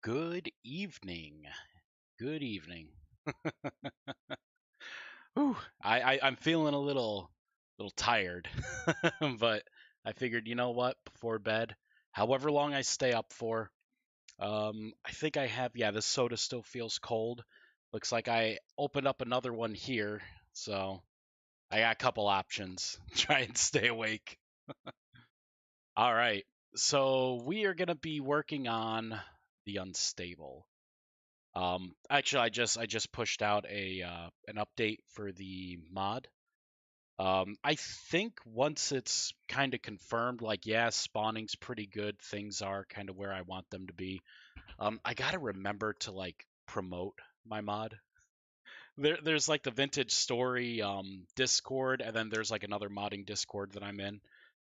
Good evening. Good evening. Whew. I'm feeling a little tired, but I figured, you know what, before bed, however long I stay up for, I think I have, yeah, this soda still feels cold. Looks like I opened up another one here, so I got a couple options. Try and stay awake. All right. So we are gonna be working on the unstable. Actually, I just pushed out a an update for the mod. I think once it's kind of confirmed, like yeah, spawning's pretty good, things are kind of where I want them to be. I gotta remember to like promote my mod. There's like the Vintage Story Discord, and then there's like another modding Discord that I'm in.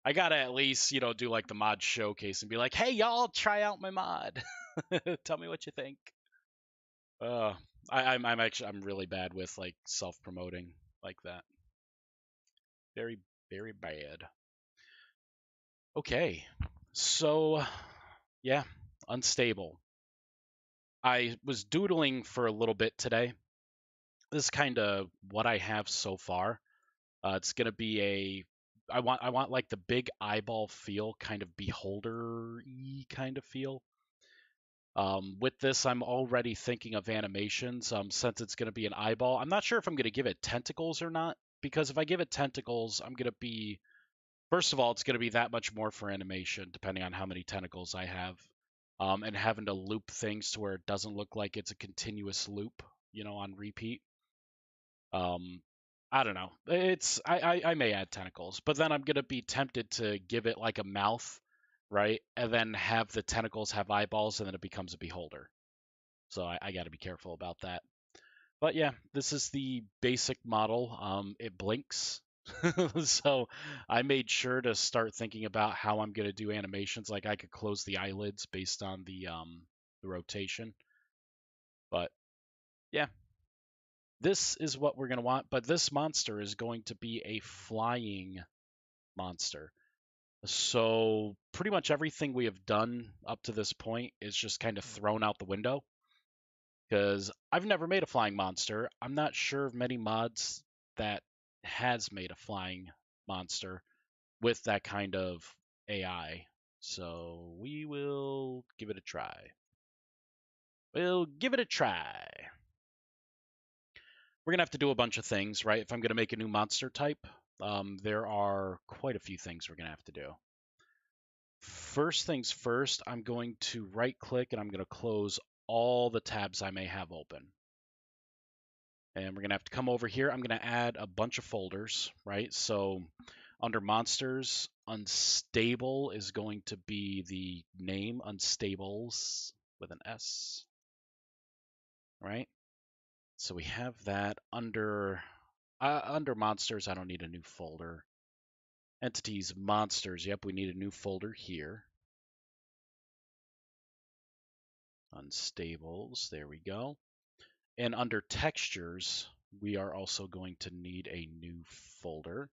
I gotta at least do like the mod showcase and be like, hey y'all, try out my mod. Tell me what you think. Uh, I'm really bad with like self promoting like that. Very very bad. Okay, so yeah, unstable. I was doodling for a little bit today. This is kind of what I have so far. It's gonna be I want like the big eyeball feel, kind of beholder-y kind of feel. With this, I'm already thinking of animations. Since it's going to be an eyeball, I'm not sure if I'm going to give it tentacles or not. Because if I give it tentacles, I'm going to be first of all, it's going to be that much more for animation, depending on how many tentacles I have, and having to loop things to where it doesn't look like it's a continuous loop, on repeat. Um, I don't know. I may add tentacles, but then I'm going to be tempted to give it like a mouth, right, and then have the tentacles have eyeballs, and then it becomes a beholder. So I got to be careful about that. But yeah, this is the basic model. It blinks. So I made sure to start thinking about how I'm going to do animations. Like I could close the eyelids based on the rotation. But yeah, this is what we're going to want. But this monster is going to be a flying monster. So pretty much everything we have done up to this point is just kind of thrown out the window because I've never made a flying monster. I'm not sure of many mods that has made a flying monster with that kind of AI. So we will give it a try. We'll give it a try. We're gonna have to do a bunch of things, right? If I'm gonna make a new monster type, there are quite a few things we're gonna have to do. First things first, I'm going to right click and I'm gonna close all the tabs I may have open. And we're going to have to come over here. I'm going to add a bunch of folders, right? So under monsters, unstable is going to be the name, unstables with an S, right? So we have that under monsters. I don't need a new folder. Entities, monsters. Yep, we need a new folder here. Unstables. There we go. And under textures, we are also going to need a new folder.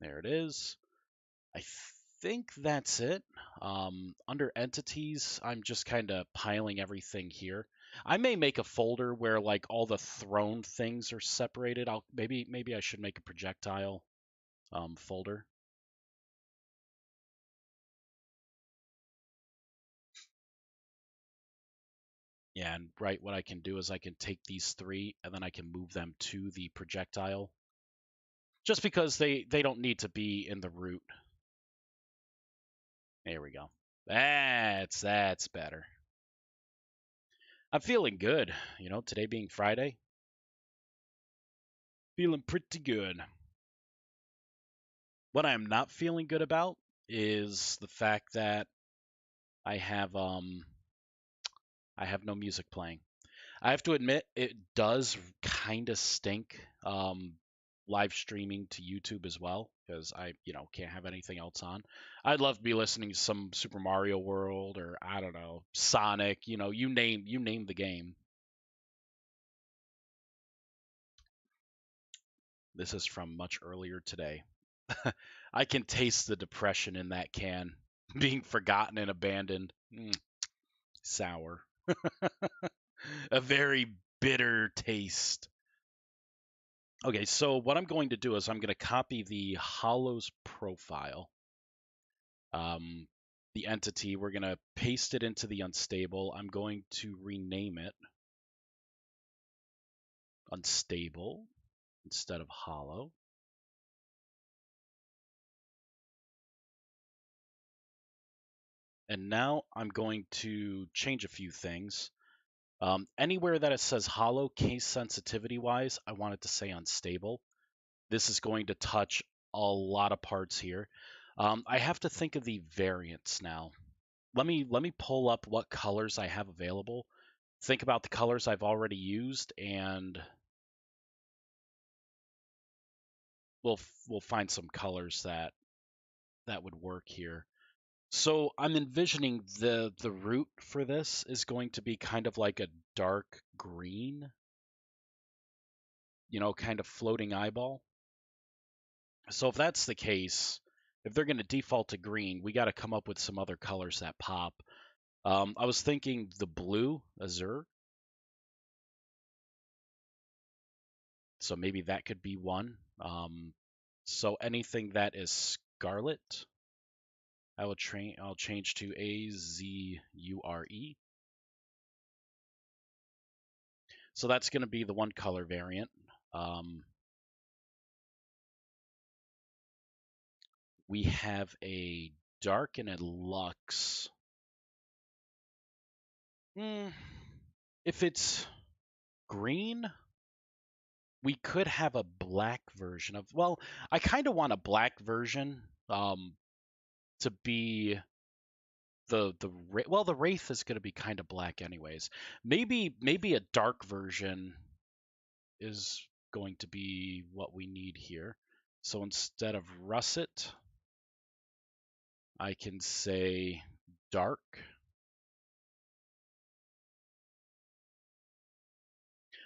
There it is. I think that's it. Under entities, I'm just kind of piling everything here. I may make a folder where like all the thrown things are separated. I'll maybe I should make a projectile folder. Yeah, and right, what I can do is I can take these three and then I can move them to the projectile. Just because they don't need to be in the root. There we go. That's better. I'm feeling good, today being Friday. Feeling pretty good. What I am not feeling good about is the fact that I have I have no music playing. I have to admit it does kind of stink live streaming to YouTube as well because I can't have anything else on. I'd love to be listening to some Super Mario World or I don't know, Sonic, you name the game. This is from much earlier today. I can taste the depression in that can being forgotten and abandoned. sour. A very bitter taste. Okay, so what I'm going to do is I'm going to copy the Hollows profile, um, the entity. We're going to paste it into the unstable. I'm going to rename it unstable instead of hollow. And now I'm going to change a few things. Anywhere that it says hollow, case sensitivity wise, I want it to say unstable. This is going to touch a lot of parts here. I have to think of the variants now. Let me pull up what colors I have available. Think about the colors I've already used, and we'll find some colors that would work here. So I'm envisioning the root for this is going to be kind of like a dark green, kind of floating eyeball. So if that's the case, if they're going to default to green, we got to come up with some other colors that pop. I was thinking the blue, azure. So maybe that could be one. So anything that is scarlet, I'll change to azure. So that's going to be the one color variant. We have a dark and a luxe. If it's green, we could have a black version of. Well, I kind of want a black version to be the wraith is going to be kind of black anyways. Maybe a dark version is going to be what we need here. So instead of russet, I can say dark.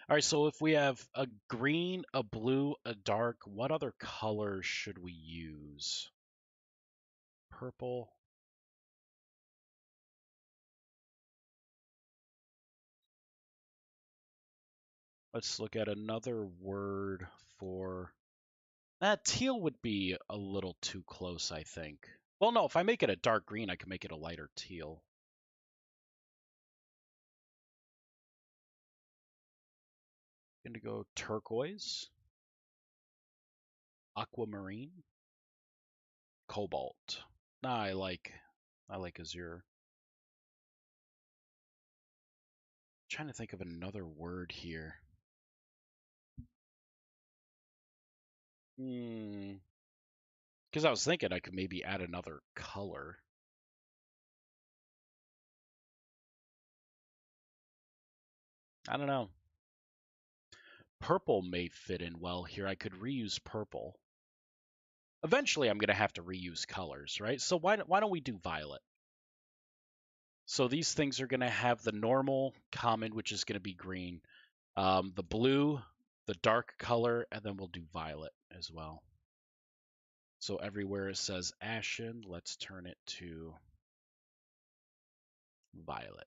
All right, so if we have a green, a blue, a dark, what other color should we use? Purple. Let's look at another word for that. Teal would be a little too close, I think. Well, no, if I make it a dark green, I can make it a lighter teal. Indigo turquoise, aquamarine, cobalt. Nah, I like azure. Trying to think of another word here. Because I was thinking I could maybe add another color. I don't know. Purple may fit in well here. I could reuse purple. Eventually, I'm going to have to reuse colors, right? So why don't we do violet? So these things are going to have the normal common, which is going to be green, the blue, the dark color, and then we'll do violet as well. So everywhere it says ashen, let's turn it to violet.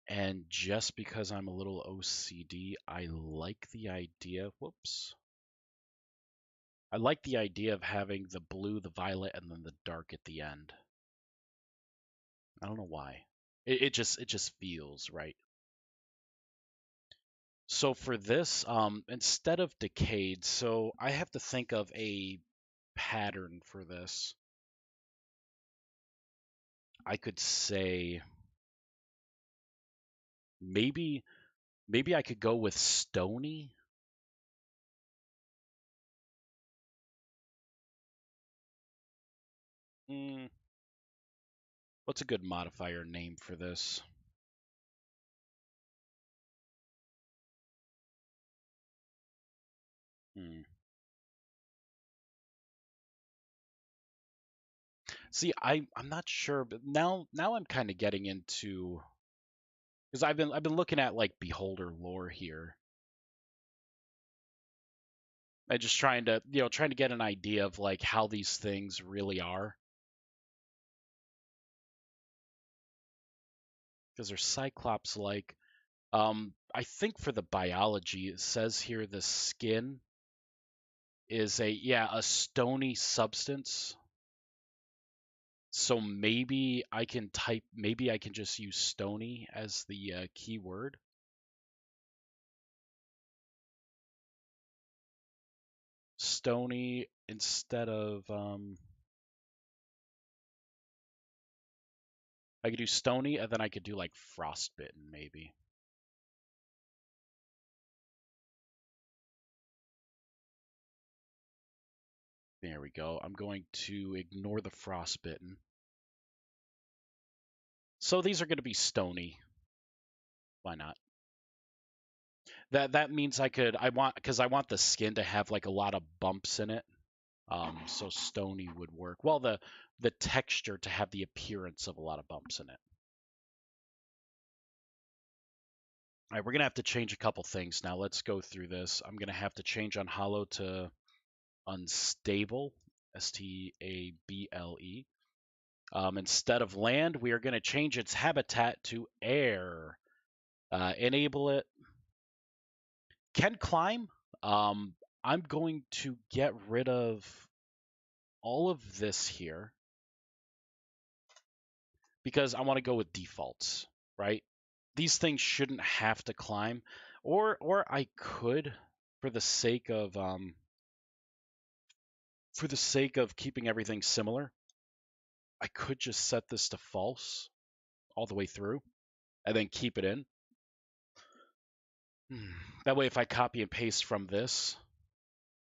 And just because I'm a little OCD, I like the idea. Whoops. I like the idea of having the blue, the violet, and then the dark at the end. I don't know why. It just feels right. So for this, instead of decayed, so I have to think of a pattern for this. I could say maybe I could go with stony. What's a good modifier name for this? See, I'm not sure, but now I'm kind of getting into because I've been looking at like beholder lore here. And just trying to, trying to get an idea of like how these things really are. Because they're Cyclops like. I think for the biology, it says here the skin is a stony substance. So maybe I can just use stony as the keyword. Stony instead of, I could do stony and then I could do like frostbitten maybe. There we go. I'm going to ignore the frostbitten. So these are going to be stony. Why not? That means because I want the skin to have like a lot of bumps in it. So stony would work. Well, the texture to have the appearance of a lot of bumps in it. All right, we're gonna have to change a couple things now. Let's go through this. I'm gonna have to change on hollow to unstable, stable. Instead of land, we are gonna change its habitat to air. Enable it. Can climb. I'm going to get rid of all of this here because I want to go with defaults, right? These things shouldn't have to climb, or I could, for the sake of keeping everything similar, I could just set this to false all the way through and then keep it in. That way, if I copy and paste from this,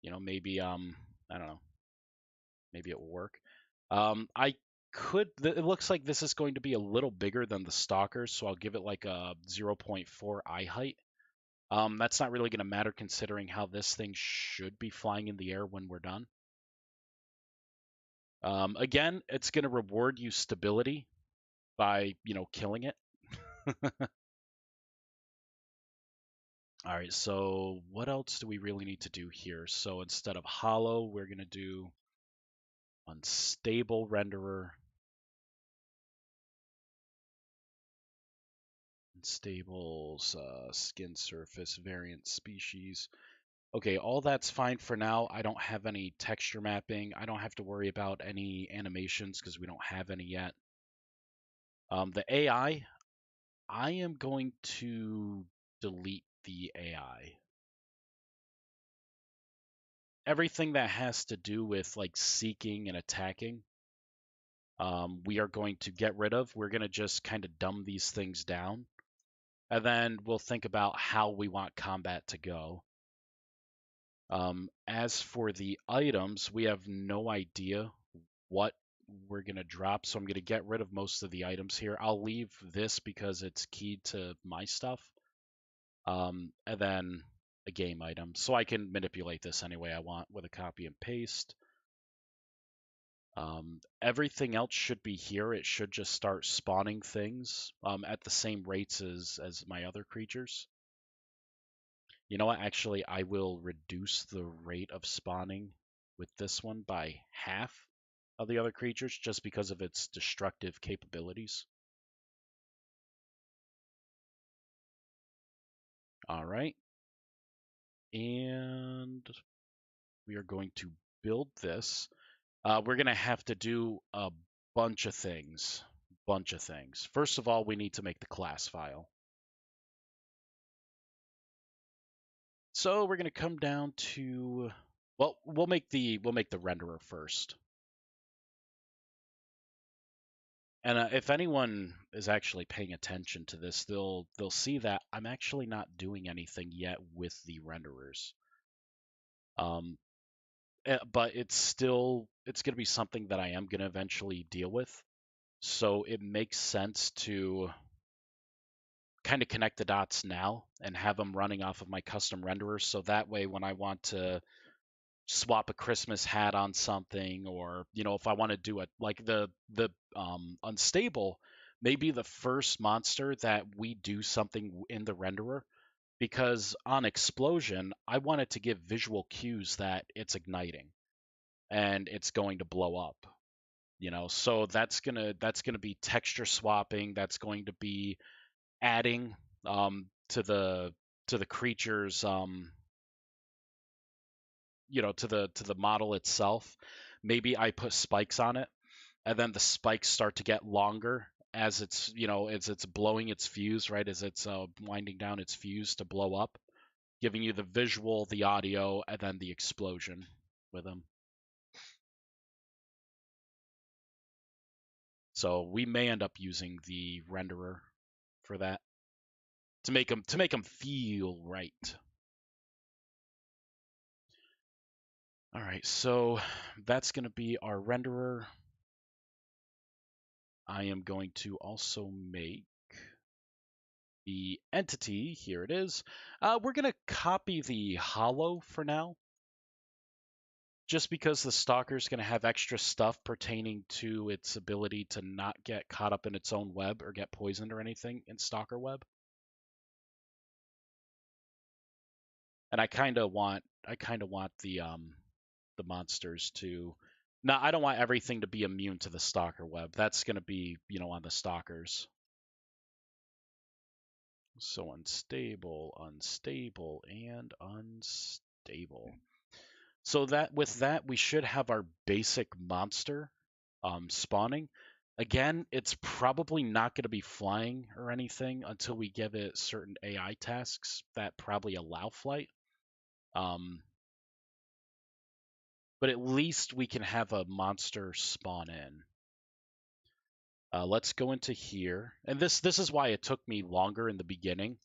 maybe I don't know, maybe it will work. I could. It looks like this is going to be a little bigger than the stalkers, so I'll give it like a 0.4 eye height. That's not really going to matter considering how this thing should be flying in the air when we're done. Again, it's going to reward you stability by, killing it. All right, so what else do we really need to do here? So instead of hollow, we're going to do unstable renderer. Unstables, skin surface, variant species. Okay, all that's fine for now. I don't have any texture mapping. I don't have to worry about any animations because we don't have any yet. The AI, I am going to delete the AI. Everything that has to do with like seeking and attacking, we are going to get rid of. We're going to just kind of dumb these things down. And then we'll think about how we want combat to go. As for the items, we have no idea what we're going to drop, so I'm going to get rid of most of the items here. I'll leave this because it's keyed to my stuff. And then a game item. So I can manipulate this any way I want with a copy and paste. Everything else should be here. It should just start spawning things at the same rates as my other creatures. You know what? Actually, I will reduce the rate of spawning with this one by half of the other creatures just because of its destructive capabilities. All right. And we are going to build this. We're going to have to do a bunch of things. First of all, we need to make the class file. So we're going to come down to, well, we'll make the renderer first. And if anyone is actually paying attention to this, they'll see that I'm actually not doing anything yet with the renderers. But it's going to be something that I am going to eventually deal with. So it makes sense to kind of connect the dots now and have them running off of my custom renderer. So that way, when I want to swap a Christmas hat on something, or if I want to do it like the unstable, maybe the first monster that we do something in the renderer because on explosion, I want it to give visual cues that it's igniting and it's going to blow up. So that's gonna be texture swapping. That's going to be adding to the creature's to the model itself. Maybe I put spikes on it, and then the spikes start to get longer as it's blowing its fuse, right? As it's winding down its fuse to blow up, giving you the visual, the audio, and then the explosion with them. So we may end up using the renderer for that to make them feel right. All right, so that's going to be our renderer. I am going to also make the entity. Here it is. We're going to copy the hollow for now, just because the stalker is going to have extra stuff pertaining to its ability to not get caught up in its own web or get poisoned or anything in stalker web. And I kind of want the monsters to. Now, I don't want everything to be immune to the stalker web. That's going to be, on the stalkers. So unstable, unstable, and unstable. So that with that, we should have our basic monster spawning. Again, it's probably not going to be flying or anything until we give it certain AI tasks that probably allow flight. But at least we can have a monster spawn in. Let's go into here, and this is why it took me longer in the beginning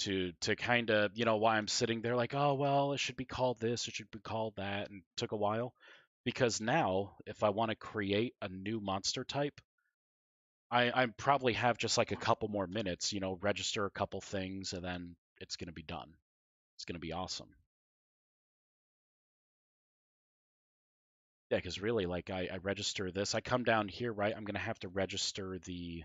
to kind of why I'm sitting there like, oh well, it should be called this, it should be called that, and it took a while because now if I want to create a new monster type, I probably have just like a couple more minutes, register a couple things, and then it's going to be done. It's going to be awesome. Yeah, because really, like I register this, I come down here, right? I'm going to have to register the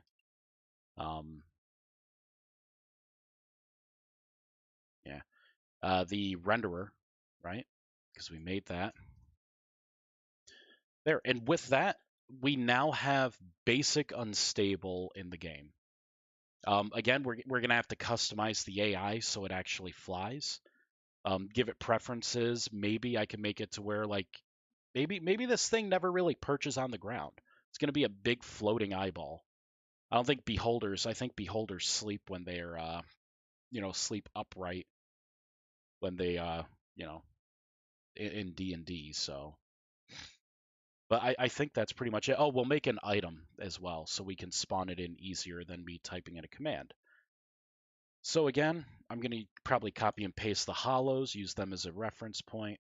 yeah, the renderer, right? Because we made that there, and with that, we now have basic unstable in the game. Again, we're gonna have to customize the AI so it actually flies. Give it preferences. Maybe I can make it to where like maybe this thing never really perches on the ground. It's gonna be a big floating eyeball. I don't think beholders. I think beholders sleep when they're sleep upright when they in D&D. So, but I think that's pretty much it. Oh, we'll make an item as well so we can spawn it in easier than me typing in a command. So again, I'm going to probably copy and paste the hollows, use them as a reference point.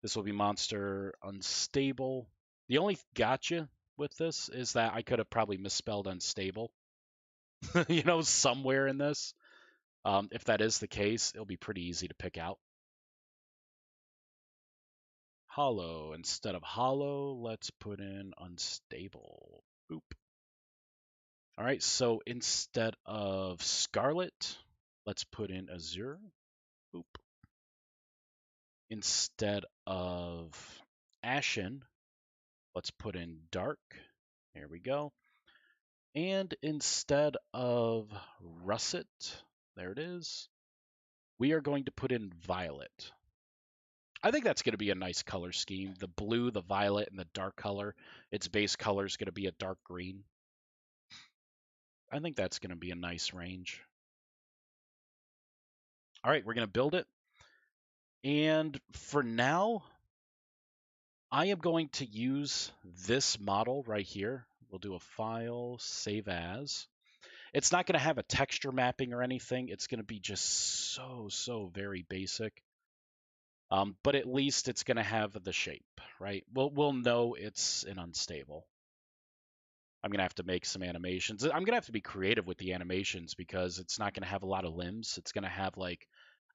This will be monster unstable. The only gotcha with this is that I could have probably misspelled unstable, somewhere in this. If that is the case, it'll be pretty easy to pick out. Hollow. Instead of hollow, let's put in unstable. Boop. All right, so instead of scarlet, let's put in azure. Boop. Instead of ashen, let's put in dark. Here we go. And instead of russet, there it is, we are going to put in violet. I think that's going to be a nice color scheme. The blue, the violet, and the dark color. Its base color is going to be a dark green. I think that's going to be a nice range. All right, we're going to build it. And for now, I am going to use this model right here. We'll do a file, save as. It's not going to have a texture mapping or anything. It's going to be just so very basic. But at least it's going to have the shape, right? We'll know it's an unstable. I'm going to have to make some animations. I'm going to have to be creative with the animations because it's not going to have a lot of limbs. It's going to have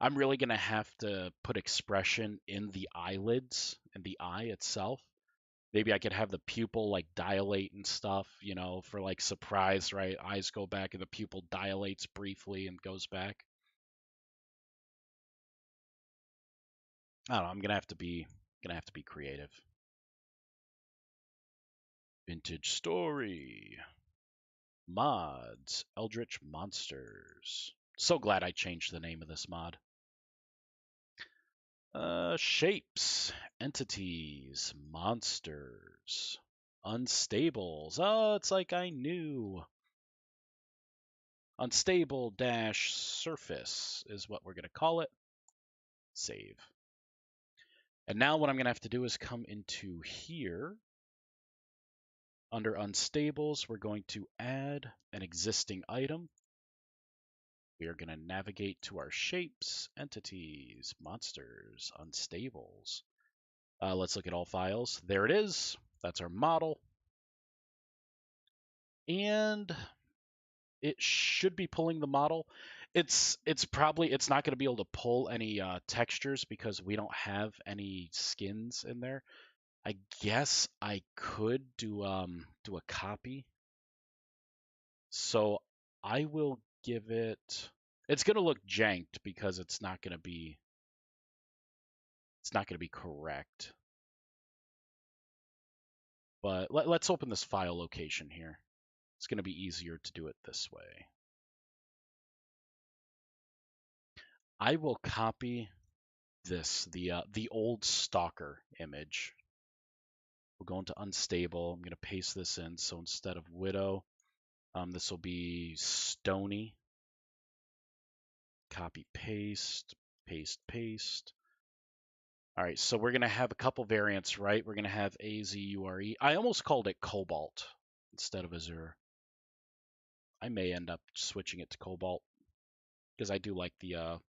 I'm really going to have to put expression in the eyelids and the eye itself. Maybe I could have the pupil like dilate and stuff, for like surprise, right? Eyes go back and the pupil dilates briefly and goes back. I don't know. I'm gonna have to be creative. Vintage story. Mods. Eldritch monsters. So glad I changed the name of this mod. Shapes. Entities. Monsters. Unstables. Oh, it's like I knew. Unstable dash surface is what we're gonna call it. Save. And now what I'm gonna have to do is come into here. Under unstables, we're going to add an existing item. We are going to navigate to our shapes, entities, monsters, unstables. Let's look at all files. There it is. That's our model. And it should be pulling the model. It's not going to be able to pull any textures because we don't have any skins in there. I guess I could do a copy. So I will give it. It's gonna look janked because it's not gonna be correct. But let's open this file location here. It's gonna be easier to do it this way. I will copy this, the old stalker image. We'll go into unstable. I'm gonna paste this in. So instead of widow, this will be stony. Copy, paste, paste, paste. All right, so we're going to have a couple variants, right? We're going to have Azure. I almost called it Cobalt instead of Azure. I may end up switching it to Cobalt because I do like the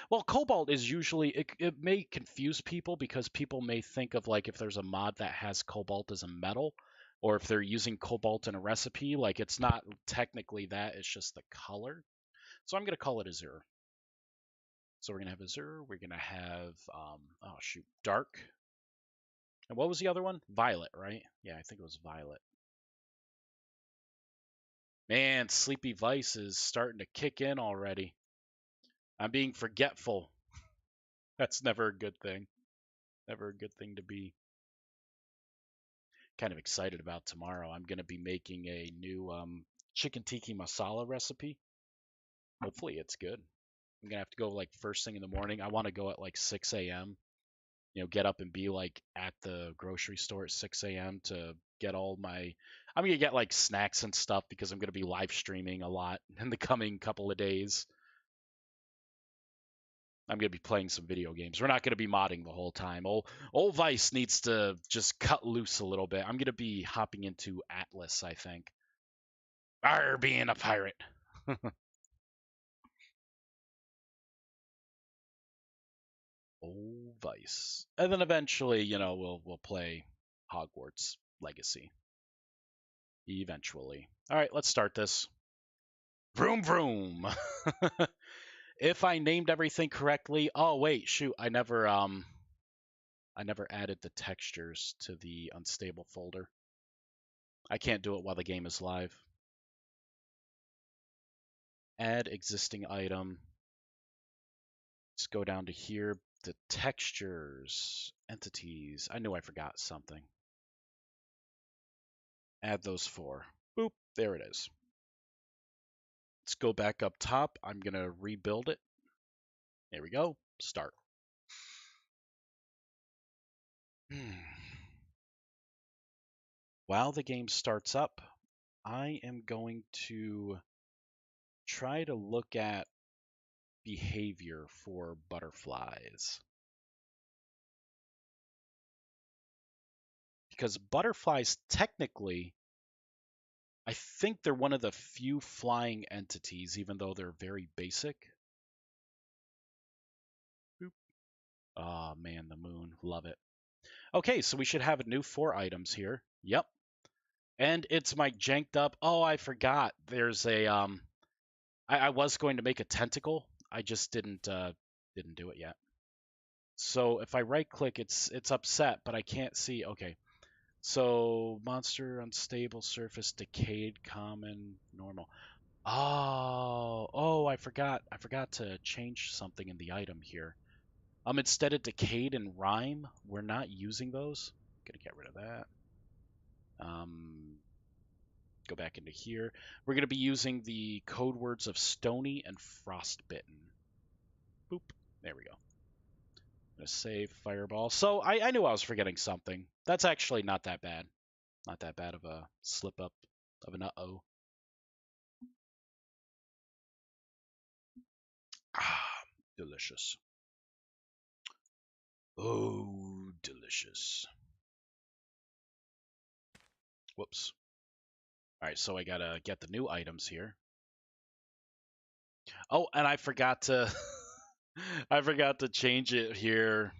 well, Cobalt is usually it may confuse people because people may think of like if there's a mod that has Cobalt as a metal or if they're using Cobalt in a recipe, like it's not technically that, it's just the color. So I'm going to call it Azure. So we're going to have Azure, we're going to have oh shoot, Dark. And what was the other one? Violet, right? Yeah, I think it was Violet. Man, Sleepy Vice is starting to kick in already. I'm being forgetful. That's never a good thing. Never a good thing to be. Kind of excited about tomorrow. I'm going to be making a new chicken tiki masala recipe. Hopefully it's good. I'm going to have to go like first thing in the morning. I want to go at like 6 a.m. Get up and be like at the grocery store at 6 a.m. to get all my. I'm gonna get like snacks and stuff because I'm gonna be live streaming a lot in the coming couple of days. I'm gonna be playing some video games. We're not gonna be modding the whole time. Old Vice needs to just cut loose a little bit. I'm gonna be hopping into Atlas, I think. Arr, being a pirate. Old Vice, and then eventually, we'll play Hogwarts Legacy. Eventually. All right, let's start this. Vroom vroom. If I named everything correctly, oh wait, shoot, I never added the textures to the unstable folder. I can't do it while the game is live. Add existing item. Let's go down to here, the textures, entities. I knew I forgot something. Add those 4. Boop, there it is. Let's go back up top. I'm gonna rebuild it. There we go. Start. While the game starts up, I am going to try to look at behavior for butterflies. Because butterflies, technically, I think they're one of the few flying entities, even though they're very basic. Boop. Oh man, the moon. Love it. Okay, so we should have a new 4 items here. Yep. And it's my janked up. Oh, I forgot. There's a I was going to make a tentacle. I just didn't do it yet. So if I right click, it's upset, but I can't see. Okay. So monster, unstable, surface, decayed, common, normal. Oh, I forgot. I forgot to change something in the item here. Instead of decayed and rhyme, we're not using those. Gonna get rid of that. Um, go back into here. We're gonna be using the code words of stony and frostbitten. Boop. There we go. Gonna save fireball. So I knew I was forgetting something. That's actually not that bad. Not that bad of a slip up of an uh-oh. Ah, delicious. Oh, delicious. Whoops. All right, so I gotta get the new items here. Oh, and I forgot to I forgot to change it here.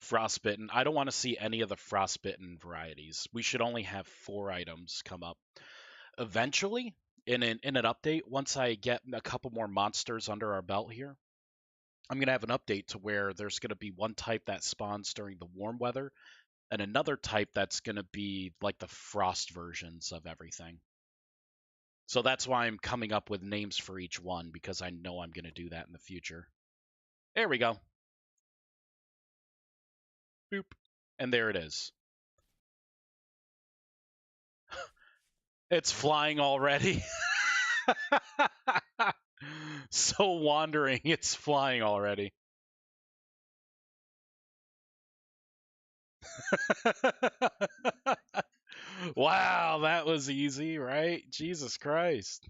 Frostbitten. I don't want to see any of the frostbitten varieties. We should only have 4 items come up. Eventually, in an update, once I get a couple more monsters under our belt here, I'm gonna have an update to where there's gonna be one type that spawns during the warm weather, and another type that's gonna be like the frost versions of everything. So that's why I'm coming up with names for each one, because I know I'm gonna do that in the future. There we go. Boop. And there it is. It's flying already. So wandering, it's flying already. Wow, that was easy, right? Jesus Christ.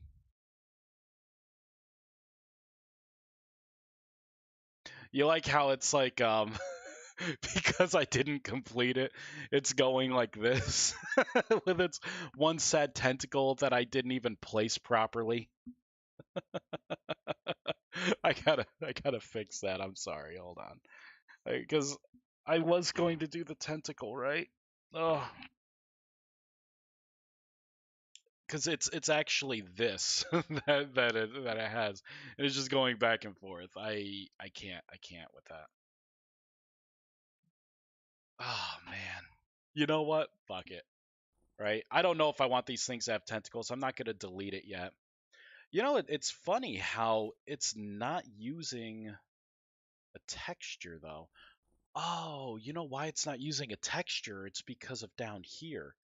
You like how it's like because I didn't complete it, it's going like this with its one sad tentacle that I didn't even place properly. I gotta fix that. I'm sorry. Hold on. Because I was going to do the tentacle, right? Oh, because it's actually this that it has. And it's just going back and forth. I can't with that. Oh man. You know what? Fuck it. Right? I don't know if I want these things to have tentacles. I'm not gonna delete it yet. It's funny how it's not using a texture though. Oh, you know why it's not using a texture? It's because of down here.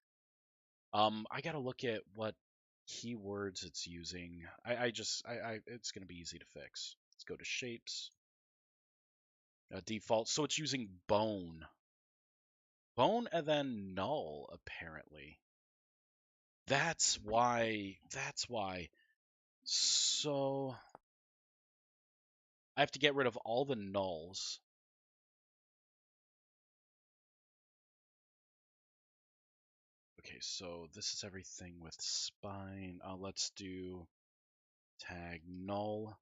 I gotta look at what keywords it's using. It's gonna be easy to fix. Let's go to shapes, default. So it's using bone, and then null apparently. That's why. That's why. So I have to get rid of all the nulls. Okay, so this is everything with spine. Let's do tag null.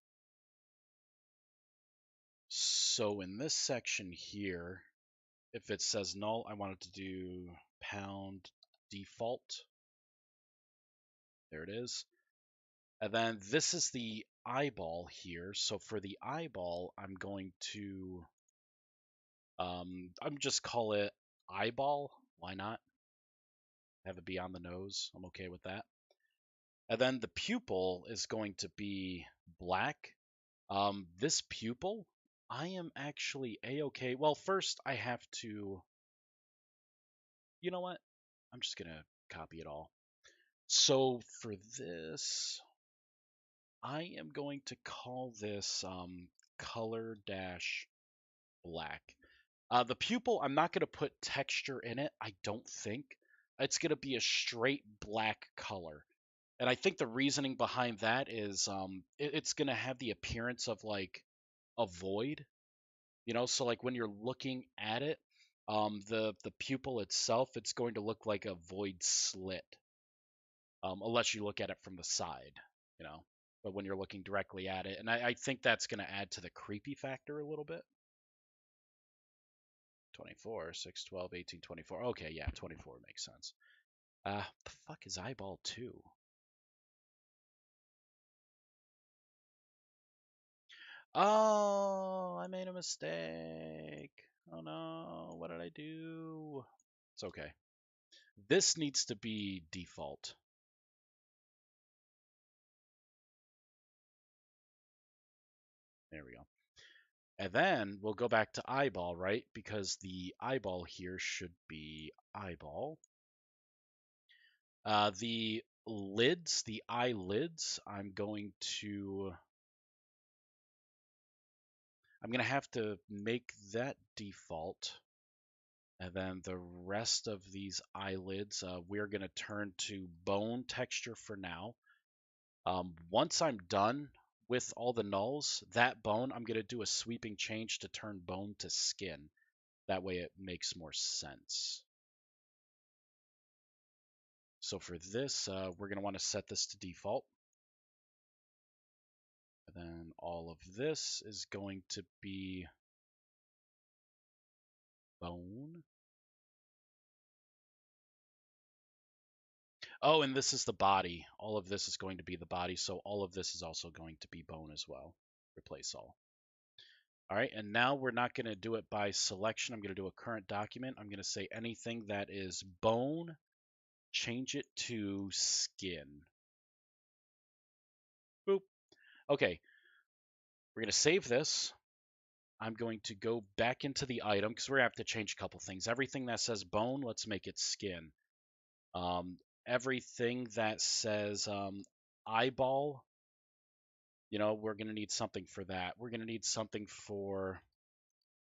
So in this section here, if it says null, I want it to do pound default. There it is. And then this is the eyeball here. So for the eyeball, I'm going to I'm just call it eyeball. Why not? Have it be on the nose. I'm okay with that. And then the pupil is going to be black. This pupil, I am actually a-okay. Well, first I have to, you know what? I'm just gonna copy it all. So for this, I am going to call this color dash black. The pupil, I'm not going to put texture in it, I don't think. It's going to be a straight black color. And I think the reasoning behind that is it's going to have the appearance of like a void, so like when you're looking at it, the pupil itself, it's going to look like a void slit, unless you look at it from the side, you know. But when you're looking directly at it, and I think that's going to add to the creepy factor a little bit. 24, 6, 12, 18, 24. Okay, yeah, 24 makes sense. The fuck is eyeball 2? Oh, I made a mistake. Oh no, what did I do? It's okay. This needs to be default. There we go. And then we'll go back to eyeball, right? Because the eyeball here should be eyeball. The lids, the eyelids, I'm going to have to make that default. And then the rest of these eyelids, we're going to turn to bone texture for now. Once I'm done with all the nulls, that bone, I'm going to do a sweeping change to turn bone to skin. That way it makes more sense. So for this, we're going to want to set this to default. And then all of this is going to be bone. Oh, and this is the body. All of this is going to be the body, so all of this is also going to be bone as well. Replace all. All right, and now we're not going to do it by selection. I'm going to do a current document. I'm going to say anything that is bone, change it to skin. Boop. Okay, we're going to save this. I'm going to go back into the item because we're going to have to change a couple things. Everything that says bone, let's make it skin. Everything that says eyeball, we're going to need something for that. We're going to need something for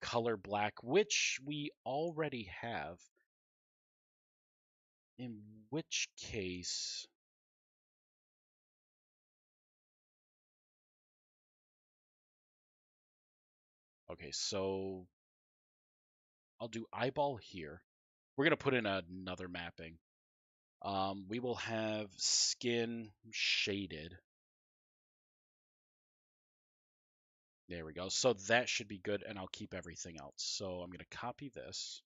color black, which we already have. In which case, okay, so I'll do eyeball here. We're going to put in another mapping. We will have skin shaded. There we go. So that should be good, and I'll keep everything else. So I'm going to copy this,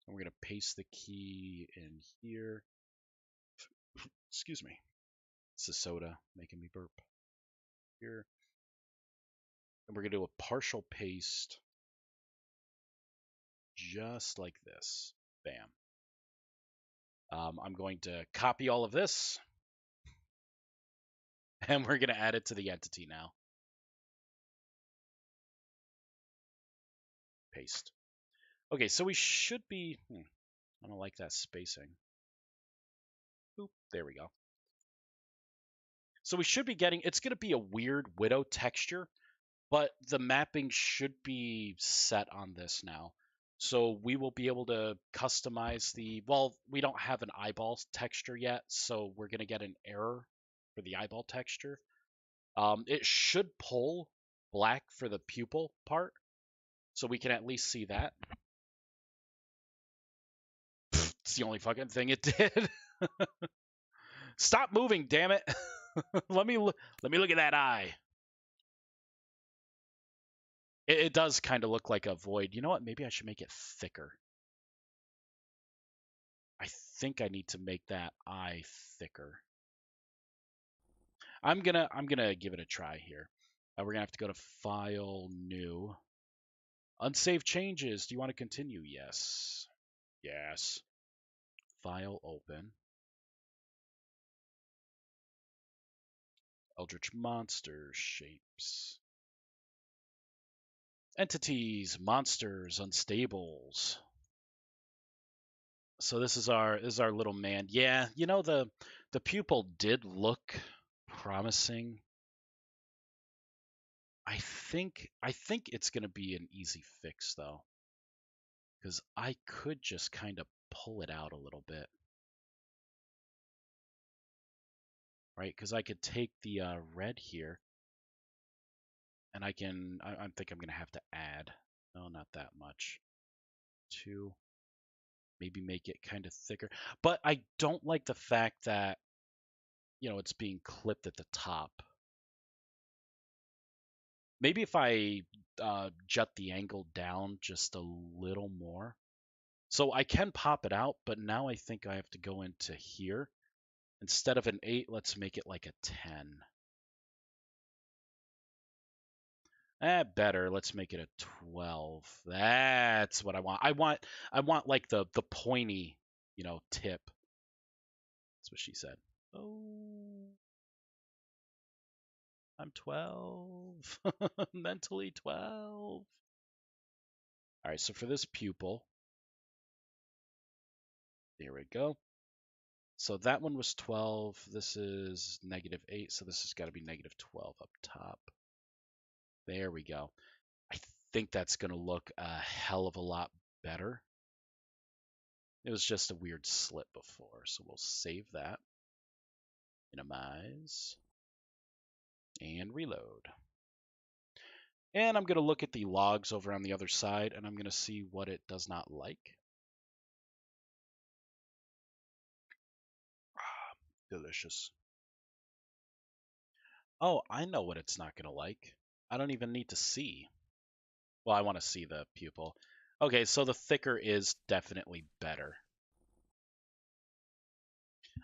and we're going to paste the key in here. Excuse me. It's the soda making me burp. Here. And we're going to do a partial paste just like this. Bam. I'm going to copy all of this, and we're going to add it to the entity now. Paste. Okay, so we should be... I don't like that spacing. Boop, there we go. So we should be getting... It's going to be a weird widow texture, but the mapping should be set on this now. So we will be able to customize the... Well, we don't have an eyeball texture yet, so we're going to get an error for the eyeball texture. It should pull black for the pupil part, so we can at least see that. It's the only fucking thing it did. Stop moving, damn it. Let me look at that eye. It does kind of look like a void. You know what? Maybe I should make it thicker. I think I need to make that eye thicker. I'm gonna give it a try here. We're gonna have to go to File, New, Unsaved Changes. Do you want to continue? Yes. Yes. File, Open. Eldritch Monsters, Shapes. Entities, Monsters, Unstables. So this is our little man. Yeah, the pupil did look promising. I think it's gonna be an easy fix though, because I could just kind of pull it out a little bit, right? Because I could take the red here, and I think I'm gonna have to add. No, not that much. 2. Maybe make it kind of thicker. But I don't like the fact that it's being clipped at the top. Maybe if I jut the angle down just a little more. So I can pop it out, but now I think I have to go into here. Instead of an 8, let's make it like a 10. Better. Let's make it a 12. That's what I want. I want like the pointy, tip. That's what she said. Oh, I'm 12. Mentally 12. All right, so for this pupil, here we go. So that one was 12. This is -8, so this has got to be -12 up top. There we go. I think that's going to look a hell of a lot better. It was just a weird slip before, so we'll save that. Minimize. And reload. And I'm going to look at the logs over on the other side, and I'm going to see what it does not like. Delicious. Oh, I know what it's not going to like. I don't even need to see. Well, I want to see the pupil. Okay, so the thicker is definitely better.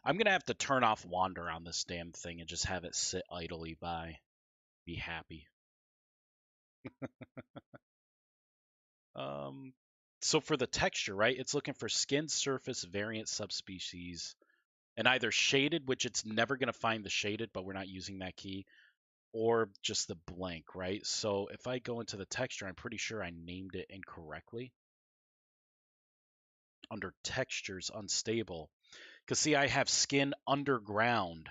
I'm going to have to turn off Wander on this damn thing and just have it sit idly by. Be happy. So for the texture, right, it's looking for skin surface variant subspecies and either shaded, which it's never going to find the shaded, but we're not using that key, or just the blank, right? So if I go into the texture, I'm pretty sure I named it incorrectly. Under textures, unstable. Because see, I have skin underground.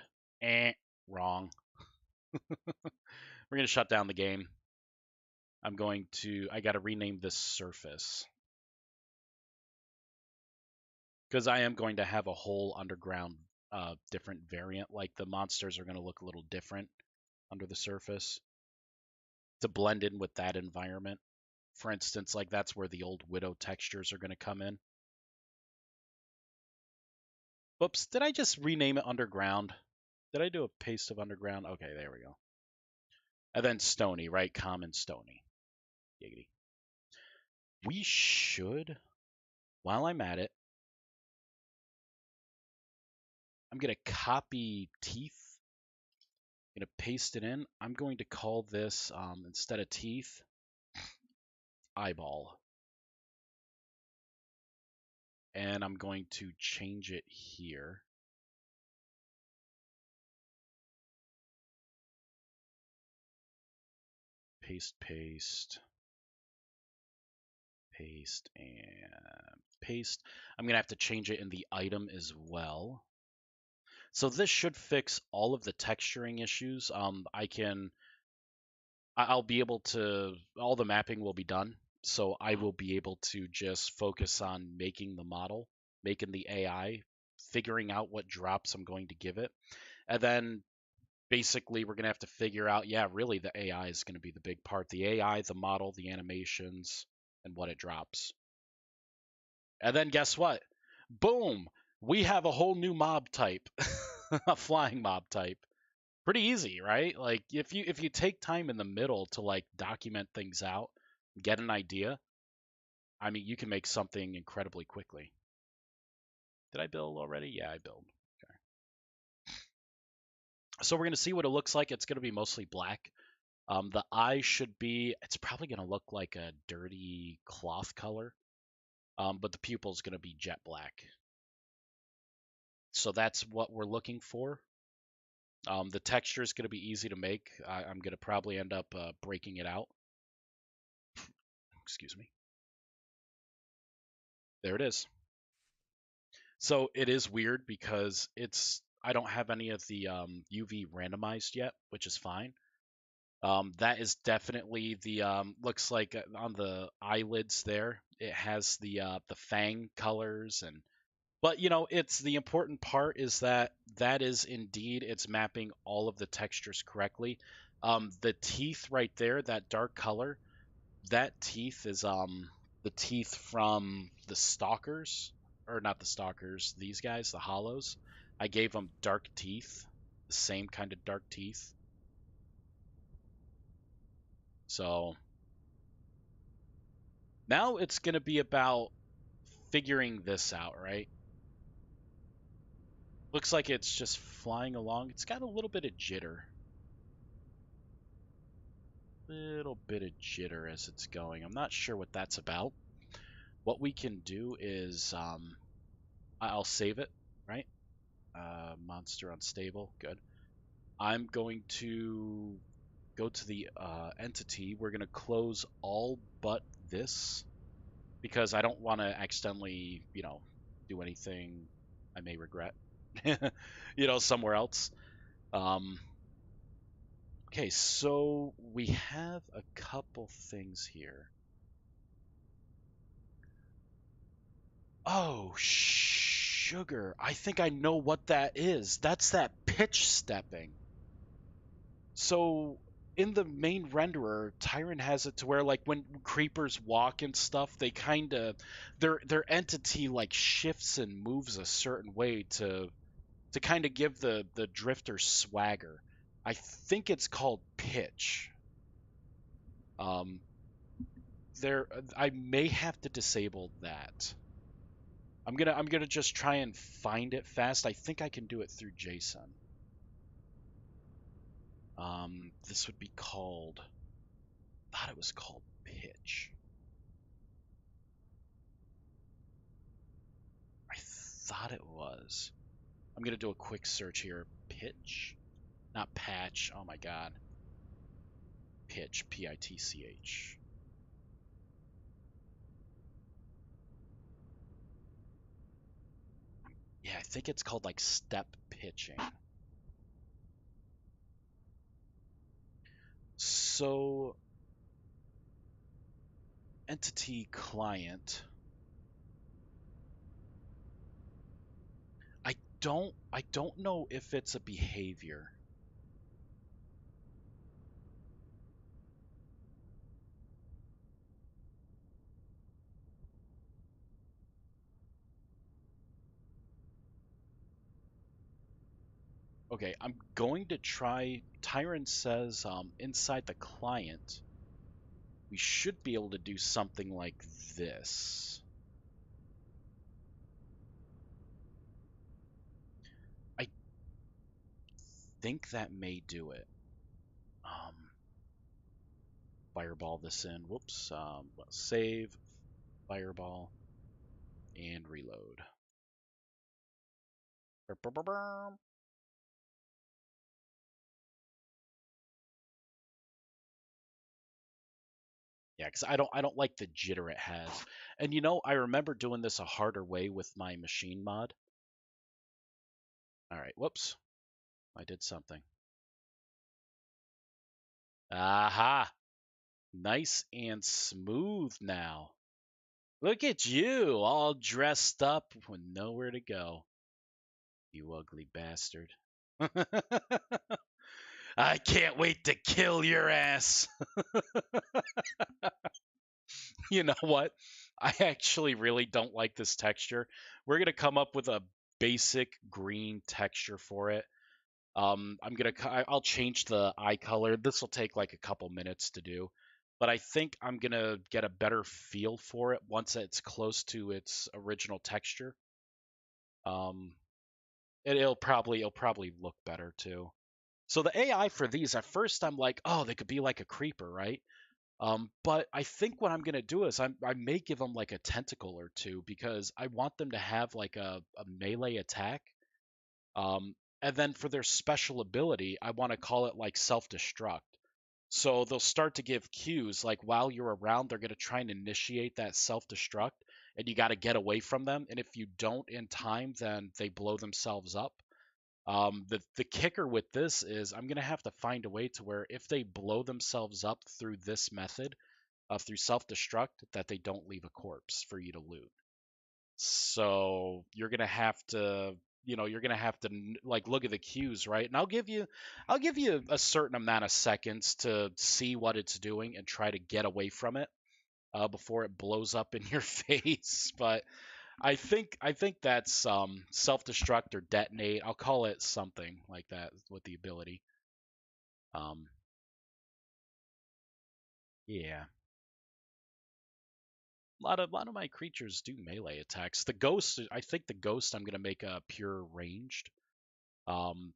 Wrong. We're going to shut down the game. I got to rename this surface. Because I am going to have a whole underground different variant. Like the monsters are going to look a little different under the surface to blend in with that environment. For instance, like that's where the old Widow textures are going to come in. Oops, did I just rename it Underground? Did I do a paste of Underground? Okay, there we go. And then Stony, right? Common Stony. Giggity. We should, while I'm at it, I'm going to copy teeth. I'm going to paste it in. I'm going to call this, instead of teeth, eyeball. And I'm going to change it here. Paste, paste, paste, and paste. I'm going to have to change it in the item as well. So this should fix all of the texturing issues. I'll be able to, all the mapping will be done. So I will be able to just focus on making the model, making the AI, figuring out what drops I'm going to give it. And then basically we're going to have to figure out, yeah, really the AI is going to be the big part. The AI, the model, the animations, and what it drops. And then guess what? Boom! We have a whole new mob type, a flying mob type. Pretty easy, right? Like if you take time in the middle to like document things out, get an idea, I mean, you can make something incredibly quickly. Did I build already? Yeah, I built. Okay. So we're going to see what it looks like. It's going to be mostly black. The eye should be, it's probably going to look like a dirty cloth color, but the pupil is going to be jet black. So that's what we're looking for. The texture is going to be easy to make. I'm going to probably end up breaking it out. Excuse me. There it is. So it is weird because I don't have any of the UV randomized yet, which is fine. That is definitely the looks like on the eyelids there. It has the fang colors but it's the important part is that is indeed it's mapping all of the textures correctly. The teeth right there, that dark color, that teeth is the teeth from the stalkers, or not the stalkers, these guys, the hollows. I gave them dark teeth, the same kind of dark teeth. So now it's going to be about figuring this out, right? Looks like it's just flying along. It's got a little bit of jitter. little bit of jitter as it's going. I'm not sure what that's about. What we can do is I'll save it, right? Monster unstable, good. I'm going to go to the entity. We're going to close all but this because I don't want to accidentally, do anything I may regret, somewhere else. Um, okay, so we have a couple things here. Oh, sugar. I think I know what that is. That's that pitch stepping. So in the main renderer, Tyrant has it to where like when creepers walk and stuff, they kind of their entity like shifts and moves a certain way to kind of give the drifter swagger. I think it's called pitch. Um, I may have to disable that. I'm gonna just try and find it fast. I think I can do it through JSON. This would be called. I thought it was called pitch. I thought it was. I'm gonna do a quick search here. Pitch, not patch. Oh my god. Pitch. Pitch. Yeah, I think it's called like step pitching. So entity client. I don't know if it's a behavior. Okay, I'm going to try. Tyrant says inside the client, we should be able to do something like this. I think that may do it. Fireball this in. Whoops. Save, fireball, and reload. Yeah, because I don't like the jitter it has. And I remember doing this a harder way with my machine mod. All right, whoops. I did something. Aha! Nice and smooth now. Look at you, all dressed up with nowhere to go. You ugly bastard. I can't wait to kill your ass. You know what? I actually really don't like this texture. We're going to come up with a basic green texture for it. I'll change the eye color. This will take like a couple minutes to do, but I think I'm gonna get a better feel for it once it's close to its original texture. Um, it'll probably look better too. So the AI for these, at first I'm like, oh, they could be like a creeper, right? But I think what I'm gonna do is I may give them like a tentacle or two because I want them to have like a melee attack. And then for their special ability, I want to call it like self-destruct. So they'll start to give cues like while you're around, they're gonna try and initiate that self-destruct, and you got to get away from them. And if you don't in time, then they blow themselves up. The kicker with this is I'm gonna have to find a way to where if they blow themselves up through this method, through self-destruct, that they don't leave a corpse for you to loot. So you're gonna have to like look at the cues, right? And I'll give you a certain amount of seconds to see what it's doing and try to get away from it before it blows up in your face. But I think that's self-destruct or detonate. I'll call it something like that with the ability. Um, yeah, a lot of my creatures do melee attacks. The ghost, I think the ghost I'm gonna make a pure ranged. Um,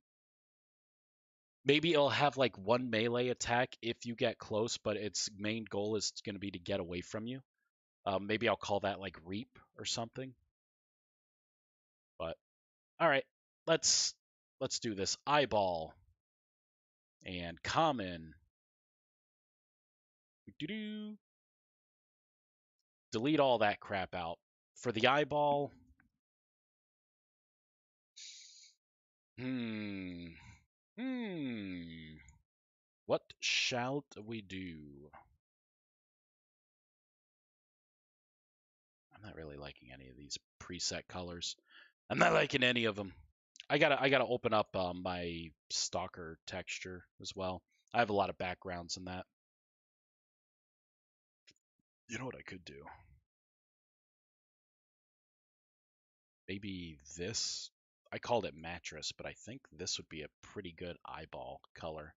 Maybe it'll have like one melee attack if you get close, but its main goal is going to be to get away from you. Maybe I'll call that like Reap or something. But all right, let's do this. Eyeball and common. Doo-doo. Delete all that crap out. For the eyeball, hmm, hmm. What shall we do? I'm not really liking any of these preset colors. I'm not liking any of them. I gotta open up my stalker texture as well. I have a lot of backgrounds in that. You know what I could do? Maybe this. I called it mattress, but I think this would be a pretty good eyeball color.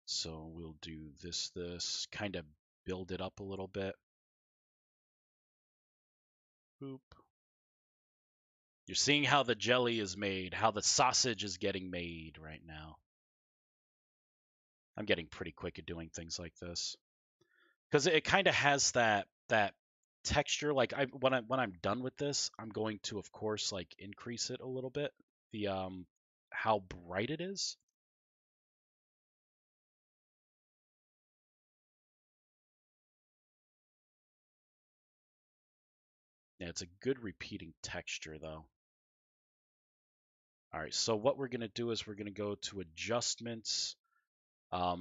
So we'll do this, kind of build it up a little bit. Boop. You're seeing how the jelly is made, how the sausage is getting made right now. I'm getting pretty quick at doing things like this because it kind of has that texture. Like when I'm done with this, I'm going to of course like increase it a little bit. The how bright it is. Yeah, it's a good repeating texture though. All right, so what we're gonna do is we're gonna go to adjustments. I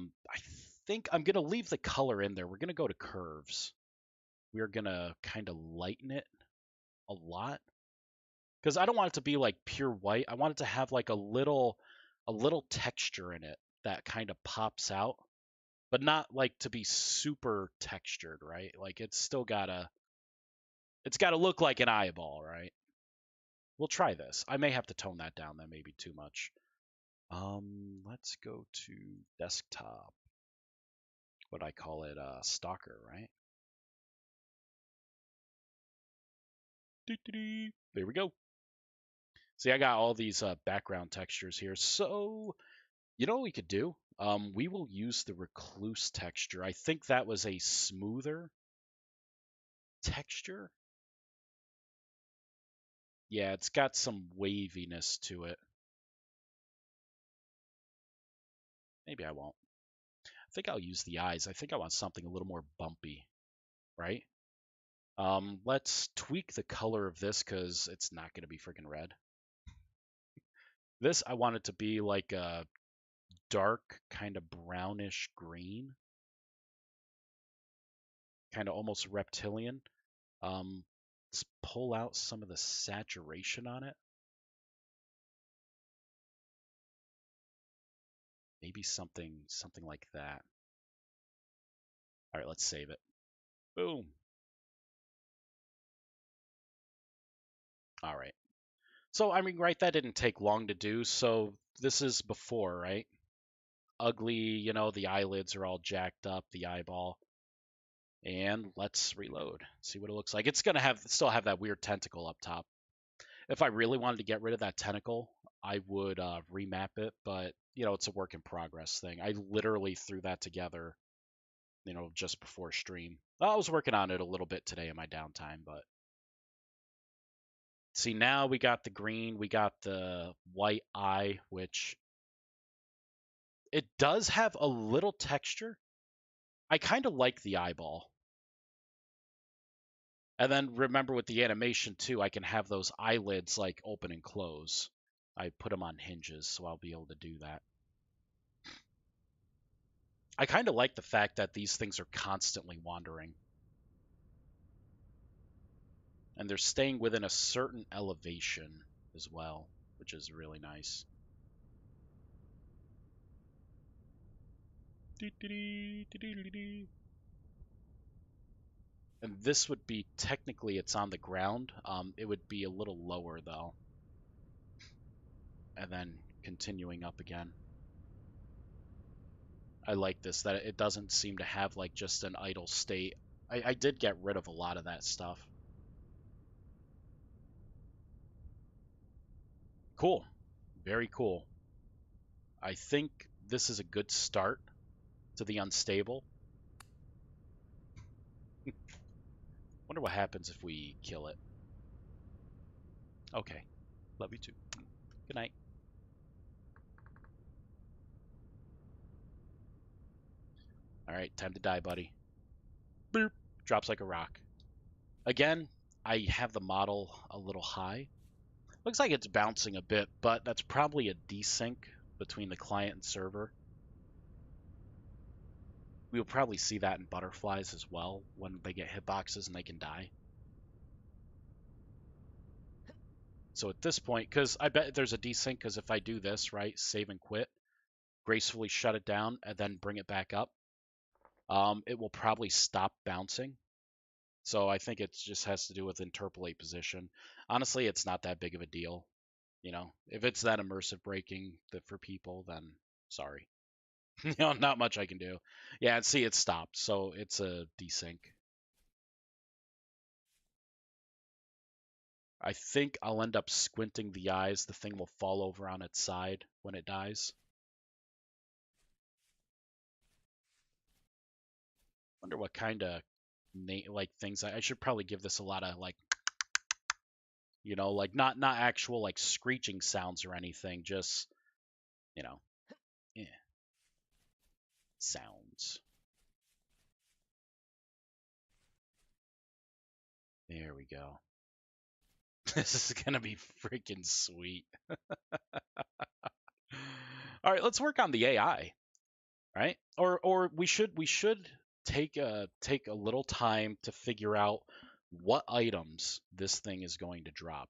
think I'm gonna leave the color in there. We're gonna go to curves. We're gonna kind of lighten it a lot because I don't want it to be like pure white. I want it to have like a little texture in it that kind of pops out, but not like to be super textured, right? Like it's gotta look like an eyeball, right? We'll try this. I may have to tone that down. That may be too much. Let's go to desktop. What I call it, stalker, right? There we go. See, I got all these background textures here. So, you know what we could do? We will use the recluse texture. I think that was a smoother texture. Yeah, it's got some waviness to it. Maybe I won't. I think I'll use the eyes. I think I want something a little more bumpy, right? Let's tweak the color of this because it's not going to be freaking red. This, I want it to be like a dark, kind of brownish green, kind of almost reptilian. Let's pull out some of the saturation on it. Maybe something like that. All right, let's save it. Boom. All right. So, I mean, right, that didn't take long to do. So, this is before, right? Ugly, the eyelids are all jacked up, the eyeball. And let's reload, see what it looks like. It's going to still have that weird tentacle up top. If I really wanted to get rid of that tentacle, I would remap it, but, it's a work in progress thing. I literally threw that together, just before stream. I was working on it a little bit today in my downtime, but see, now we got the green, we got the white eye, which it does have a little texture. I kind of like the eyeball. And then remember with the animation too, I can have those eyelids like open and close. I put them on hinges, so I'll be able to do that. I kind of like the fact that these things are constantly wandering. And they're staying within a certain elevation as well, which is really nice. And this would be technically it's on the ground. It would be a little lower though. And then continuing up again. I like this, that it doesn't seem to have like just an idle state. I did get rid of a lot of that stuff. Cool. Very cool. I think this is a good start to the unstable. Wonder what happens if we kill it. Okay. Love you too. Good night. All right, time to die, buddy. Boop. Drops like a rock. Again, I have the model a little high. Looks like it's bouncing a bit, but that's probably a desync between the client and server. We'll probably see that in butterflies as well when they get hitboxes and they can die. So at this point, because I bet there's a desync, because if I do this, right, save and quit, gracefully shut it down, and then bring it back up, it will probably stop bouncing. So I think it just has to do with interpolate position. Honestly, it's not that big of a deal. You know, if it's that immersive breaking for people, then sorry. Not much I can do. Yeah, and see, it stopped, so it's a desync. I think I'll end up squinting the eyes. The thing will fall over on its side when it dies. Wonder what kind of like things I should probably give this a lot of like, like not actual like screeching sounds or anything, just you know, eh, sounds. There we go. This is gonna be freaking sweet. All right, let's work on the AI, right? Or we should take a little time to figure out what items this thing is going to drop.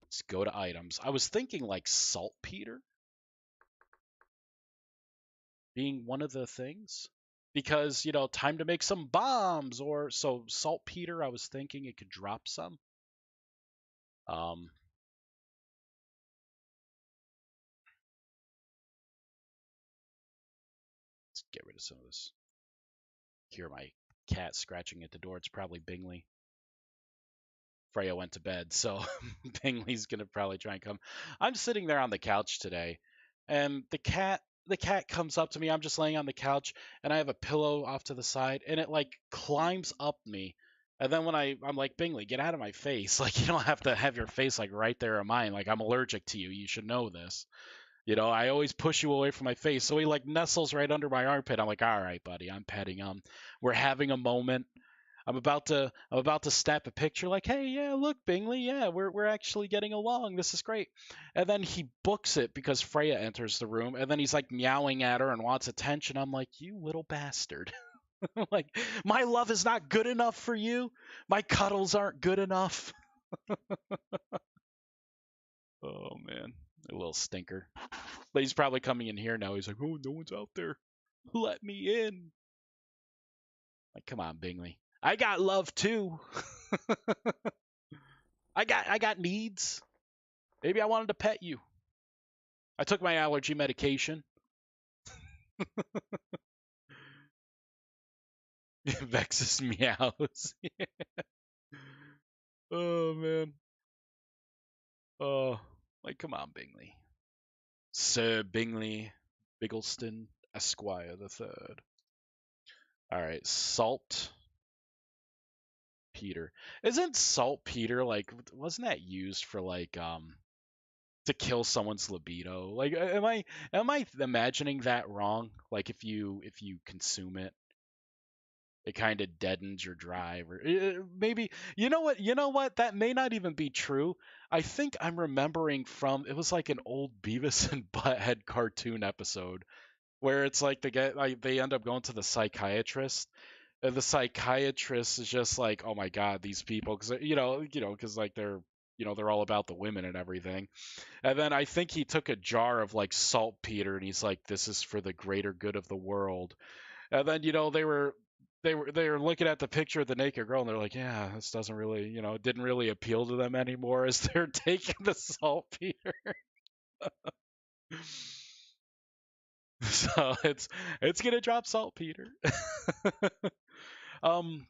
Let's go to items. I was thinking like saltpeter being one of the things because time to make some bombs or so saltpeter. I was thinking it could drop some. Um, let's get rid of some of this. Hear my cat scratching at the door. It's probably Bingley. Freya went to bed, so Bingley's gonna probably try and come. I'm sitting there on the couch today, and the cat comes up to me. I'm just laying on the couch, and I have a pillow off to the side, and it like climbs up me. And then when I'm like, Bingley, get out of my face! Like you don't have to have your face like right there in mine. Like I'm allergic to you. You should know this. I always push you away from my face. So he like nestles right under my armpit. I'm like, all right, buddy, I'm petting him. We're having a moment. I'm about to snap a picture like, hey, yeah, look, Bingley, yeah, we're actually getting along. This is great. And then he books it because Freya enters the room, and then he's like meowing at her and wants attention. I'm like, you little bastard. Like, my love is not good enough for you. My cuddles aren't good enough. Oh man, a little stinker. But he's probably coming in here now. He's like, oh, no one's out there. Let me in. Like, come on, Bingley. I got love too. I got needs. Maybe I wanted to pet you. I took my allergy medication. Vexes meows. Oh man. Oh, like come on, Bingley. Sir Bingley Biggleston, Esquire the Third. All right, Salt Peter. Isn't saltpeter like wasn't that used for like to kill someone's libido? Like am I imagining that wrong? Like if you consume it, it kind of deadens your drive or maybe you know what that may not even be true. I think I'm remembering from it was like an old Beavis and Butthead cartoon episode where it's like they end up going to the psychiatrist and the psychiatrist is just like, oh my god, these people, because because like they're all about the women and everything. And then I think he took a jar of like saltpeter and he's like, this is for the greater good of the world. And then they were looking at the picture of the naked girl and they're like, yeah, this doesn't really, it didn't really appeal to them anymore as they're taking the saltpeter. So it's gonna drop saltpeter. um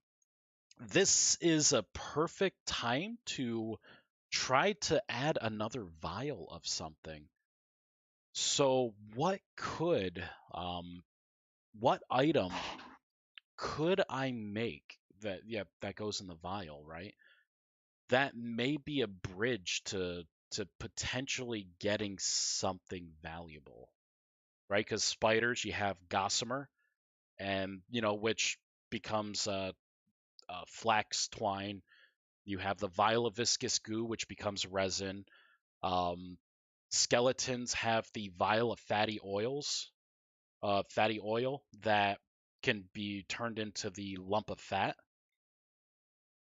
this is a perfect time to tried to add another vial of something. So what item could I make that goes in the vial, right? That may be a bridge to potentially getting something valuable, right? Because spiders, you have gossamer, and which becomes flax twine. You have the vial of viscous goo, which becomes resin. Um, Skeletons have the vial of fatty oil that can be turned into the lump of fat,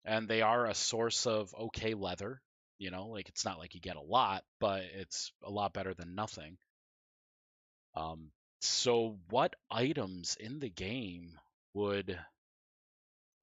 and they are a source of okay leather. Like it's not like you get a lot, but it's a lot better than nothing. Um, so what items in the game would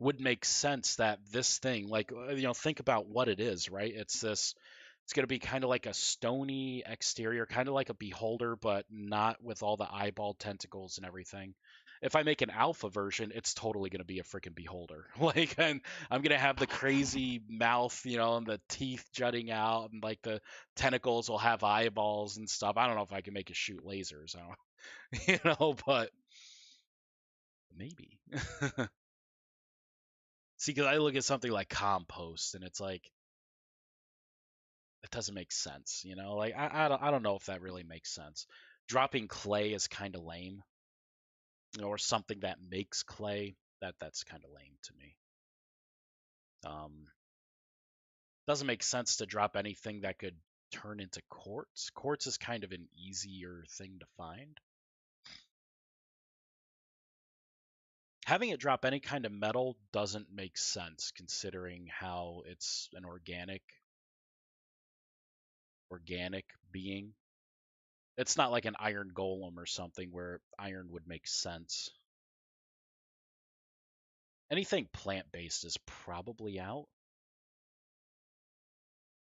would make sense that this thing, like, think about what it is, right? It's going to be kind of like a stony exterior, kind of like a beholder, but not with all the eyeball tentacles and everything. If I make an alpha version, it's totally going to be a freaking beholder. Like, I'm going to have the crazy mouth, and the teeth jutting out, and like the tentacles will have eyeballs and stuff. I don't know if I can make it shoot lasers. I don't, but maybe. See, because I look at something like compost, and it's like it doesn't make sense, Like I don't know if that really makes sense. Dropping clay is kind of lame, or something that makes clay. That's kind of lame to me. Um, doesn't make sense to drop anything that could turn into quartz. Quartz is kind of an easier thing to find. Having it drop any kind of metal doesn't make sense considering how it's an organic being. It's not like an iron golem or something where iron would make sense. Anything plant-based is probably out.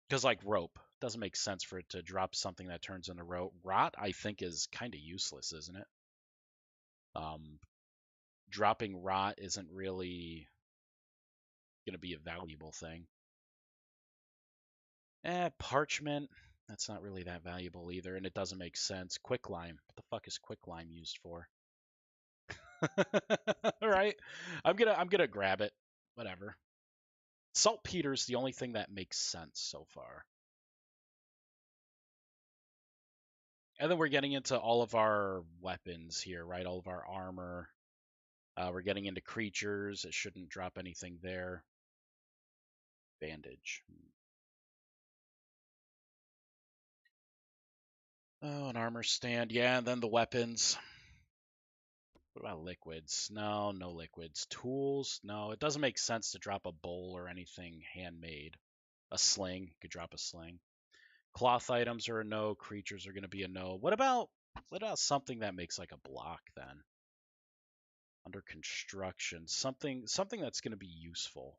Because like rope, doesn't make sense for it to drop something that turns into rope. Rot, I think, is kind of useless, isn't it? Um, Dropping rot isn't really going to be a valuable thing. Parchment, that's not really that valuable either, and it doesn't make sense. Quicklime, what the fuck is quicklime used for? Right? I'm gonna grab it. Whatever. Saltpeter's the only thing that makes sense so far. And then we're getting into all of our weapons here, right? All of our armor. We're getting into creatures. It shouldn't drop anything there. Bandage. Oh, an armor stand. Yeah, and then the weapons. What about liquids? No, no liquids. Tools? No, it doesn't make sense to drop a bowl or anything handmade. A sling. You could drop a sling. Cloth items are a no. Creatures are going to be a no. What about something that makes like a block then? Under construction, something that's going to be useful.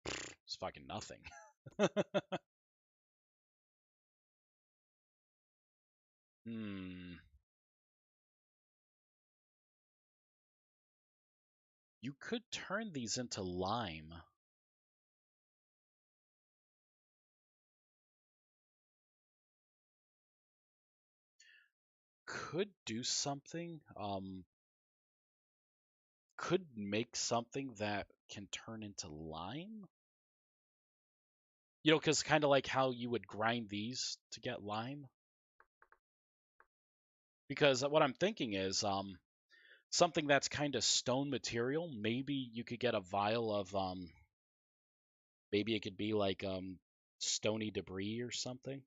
It's fucking nothing. Hmm. You could turn these into lime. Could do something. Could make something that can turn into lime. Because kind of like how you would grind these to get lime. Because what I'm thinking is, something that's kind of stone material. Maybe you could get a vial of, maybe it could be like stony debris or something.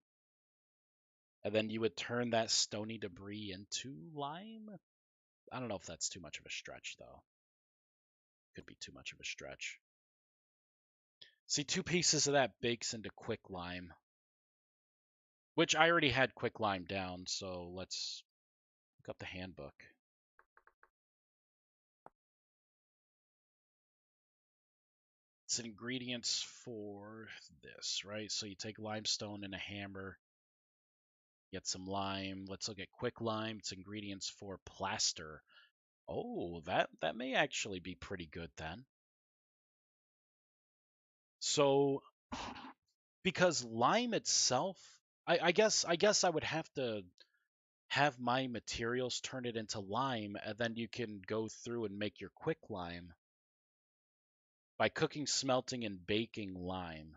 And then you would turn that stony debris into lime. I don't know if that's too much of a stretch, though. Could be too much of a stretch. See, 2 pieces of that bakes into quick lime, which I already had quick lime down, so let's look up the handbook. It's ingredients for this, right? So you take limestone and a hammer, get some lime. Let's look at quick lime. It's ingredients for plaster. Oh, that may actually be pretty good then. So because lime itself, I guess I would have to have my materials turn it into lime, and then you can go through and make your quick lime by cooking, smelting, and baking lime.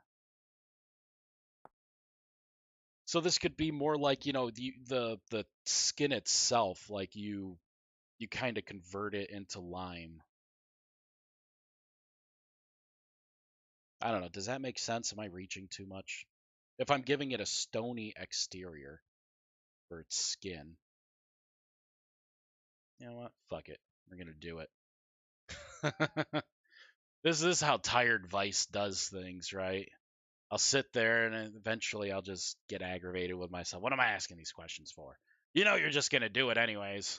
So this could be more like, the skin itself, like you kind of convert it into lime. I don't know. Does that make sense? Am I reaching too much? If I'm giving it a stony exterior for its skin, you know what? Fuck it. We're gonna do it. This is how tired Vice does things, right? I'll sit there and eventually I'll just get aggravated with myself. What am I asking these questions for? You know you're just gonna do it anyways.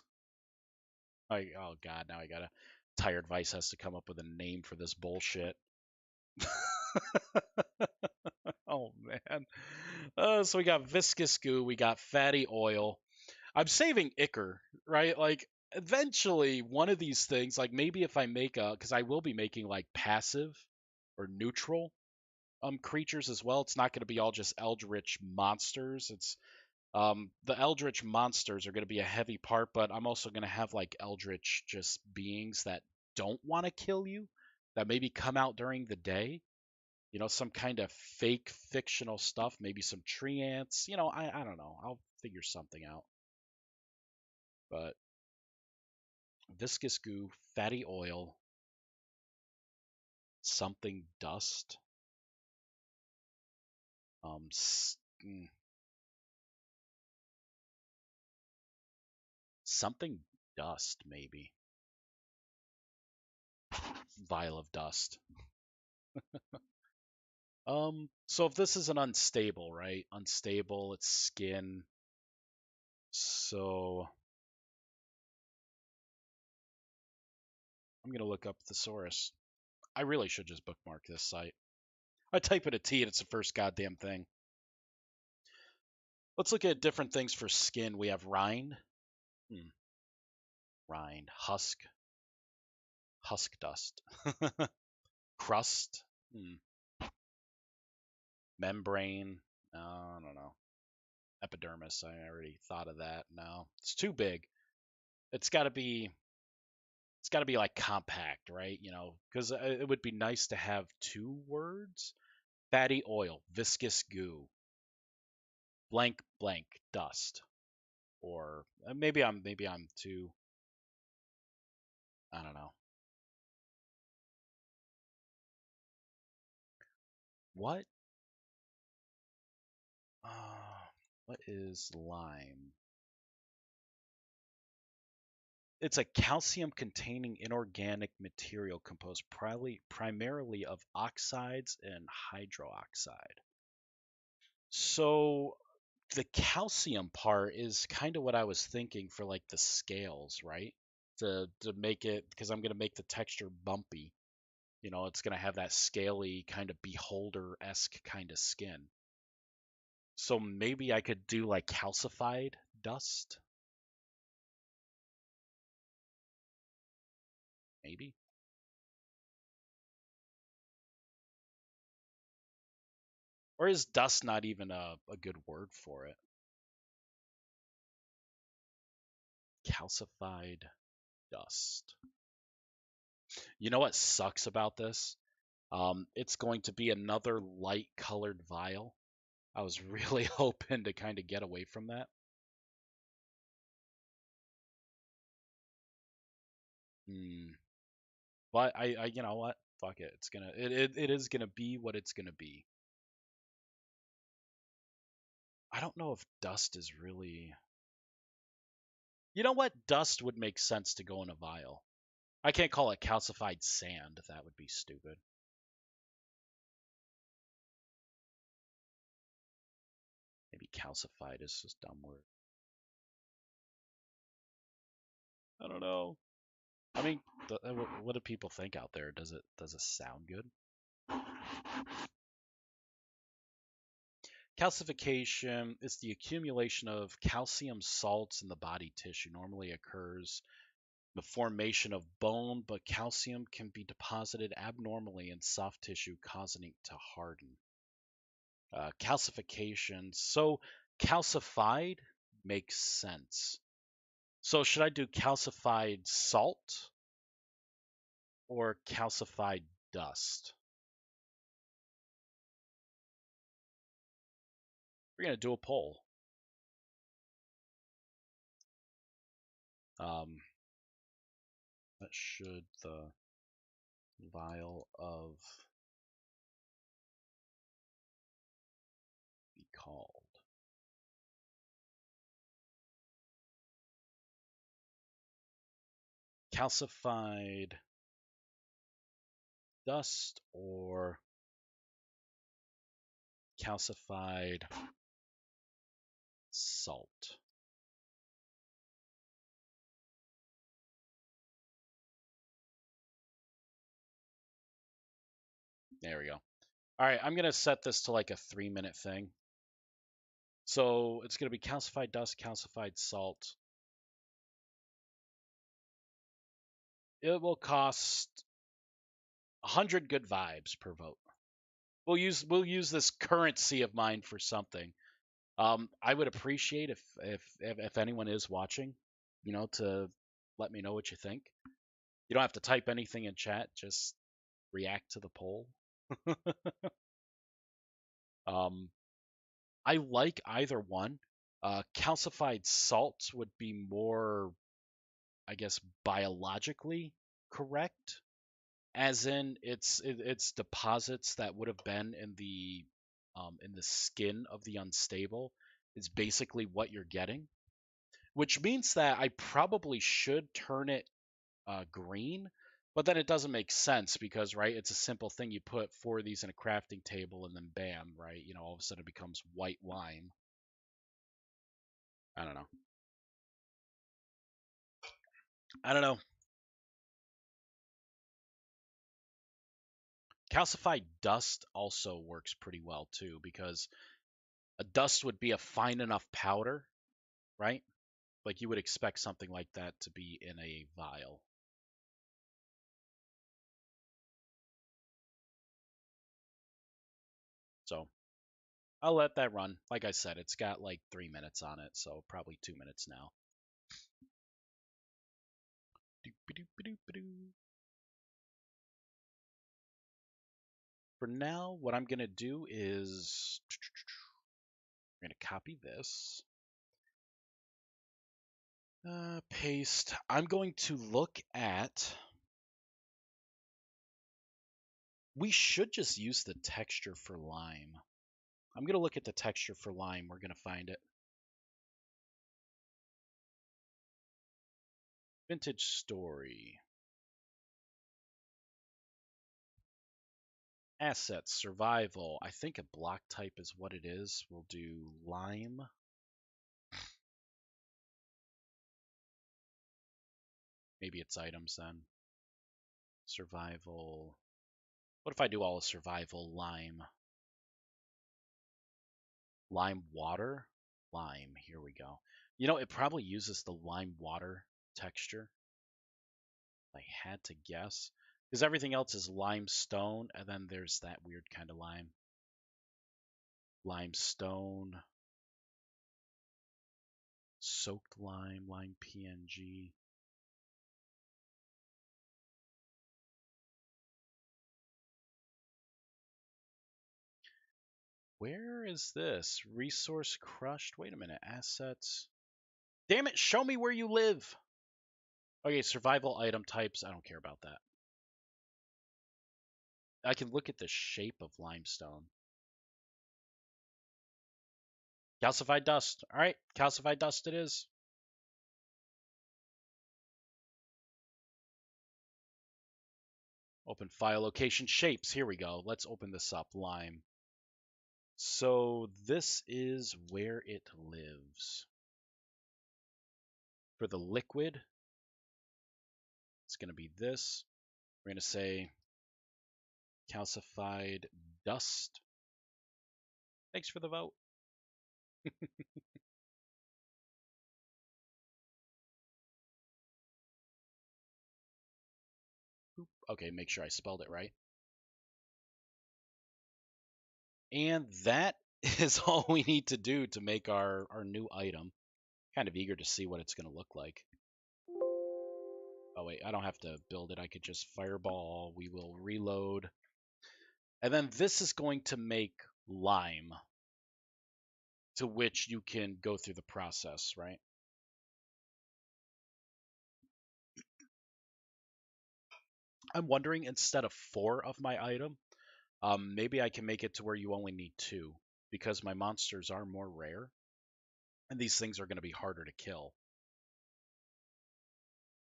Like, oh god, now I gotta tired Vice has to come up with a name for this bullshit. Oh man. So we got viscous goo, we got fatty oil. I'm saving ichor, right? Like eventually one of these things, like maybe if I make because I will be making like passive or neutral creatures as well. It's not going to be all just eldritch monsters. It's the eldritch monsters are going to be a heavy part, but I'm also going to have like eldritch just beings that don't want to kill you, that maybe come out during the day. Some kind of fake fictional stuff, maybe some tree ants. I don't know. I'll figure something out. But viscous goo, fatty oil, something dust, um, mm, something dust maybe. Vial of dust. So if this is an unstable, right? Unstable, it's skin. So I'm gonna look up thesaurus. I really should just bookmark this site. I type in a T and it's the first goddamn thing. Let's look at different things for skin. We have rind. Hmm. Rind. Husk dust. Crust. Hmm. Membrane. I don't know. Epidermis. I already thought of that. No, it's too big. It's got to be. It's got to be like compact, right? Because it would be nice to have two words: fatty oil, viscous goo, blank blank dust. Or maybe I'm too. I don't know. What? What is lime? It's a calcium-containing inorganic material composed primarily of oxides and hydroxide. So the calcium part is kind of what I was thinking for like the scales, right? To make it, because I'm gonna make the texture bumpy. It's gonna have that scaly kind of beholder-esque kind of skin. So maybe I could do like calcified dust, maybe. Or is dust not even a good word for it? Calcified dust. You know what sucks about this? It's going to be another light colored vial. I was really hoping to kind of get away from that. Hmm. But you know what? Fuck it. It is gonna be what it's gonna be. I don't know if dust is really. You know what? Dust would make sense to go in a vial. I can't call it calcified sand. That would be stupid. Maybe calcified is just a dumb word. I don't know. I mean, what do people think out there? Does it sound good? Calcification is the accumulation of calcium salts in the body tissue. Normally occurs the formation of bone, but calcium can be deposited abnormally in soft tissue, causing it to harden. Calcification. So calcified makes sense. So should I do calcified salt or calcified dust? We're going to do a poll. What should the vial of be called? Calcified dust or calcified salt? There we go. All right, I'm going to set this to like a 3-minute thing. So it's going to be calcified dust, calcified salt. It will cost 100 good vibes per vote. We'll use this currency of mine for something. I would appreciate if anyone is watching, to let me know what you think. You don't have to type anything in chat, just react to the poll. um, I like either one. Calcified salts would be more, I guess, biologically correct, as in it's deposits that would have been in the skin of the unstable. It's basically what you're getting, which means that I probably should turn it green, but then it doesn't make sense because, right, it's a simple thing. You put 4 of these in a crafting table and then bam, right, all of a sudden it becomes white lime. I don't know. I don't know. Calcified dust also works pretty well too because a dust would be a fine enough powder, right? Like you would expect something like that to be in a vial. So I'll let that run. Like I said, it's got like 3 minutes on it, so probably 2 minutes now. For now, what I'm going to do is I'm going to copy this, paste. I'm going to look at. We should just use the texture for lime. I'm going to look at the texture for lime. We're going to find it. Vintage story. Assets, survival. I think a block type is what it is. We'll do lime. Maybe it's items then. Survival. What if I do all of survival lime? Lime water? Lime. Here we go. It probably uses the lime water texture. I had to guess. Because everything else is limestone, and then there's that weird kind of lime. Limestone. Soaked lime, lime PNG. Where is this? Resource crushed. Wait a minute. Assets. Damn it, show me where you live. Okay, survival item types. I don't care about that. I can look at the shape of limestone. Calcified dust. All right, calcified dust it is. Open file location shapes. Here we go. Let's open this up. Lime. So this is where it lives. For the liquid, it's going to be this. We're going to say calcified dust. Thanks for the vote. Okay, make sure I spelled it right. And that is all we need to do to make our new item. Kind of eager to see what it's going to look like. Oh, wait, I don't have to build it. I could just fireball. We will reload. And then this is going to make lime, to which you can go through the process, right? I'm wondering, instead of 4 of my item, maybe I can make it to where you only need 2, because my monsters are more rare, and these things are going to be harder to kill.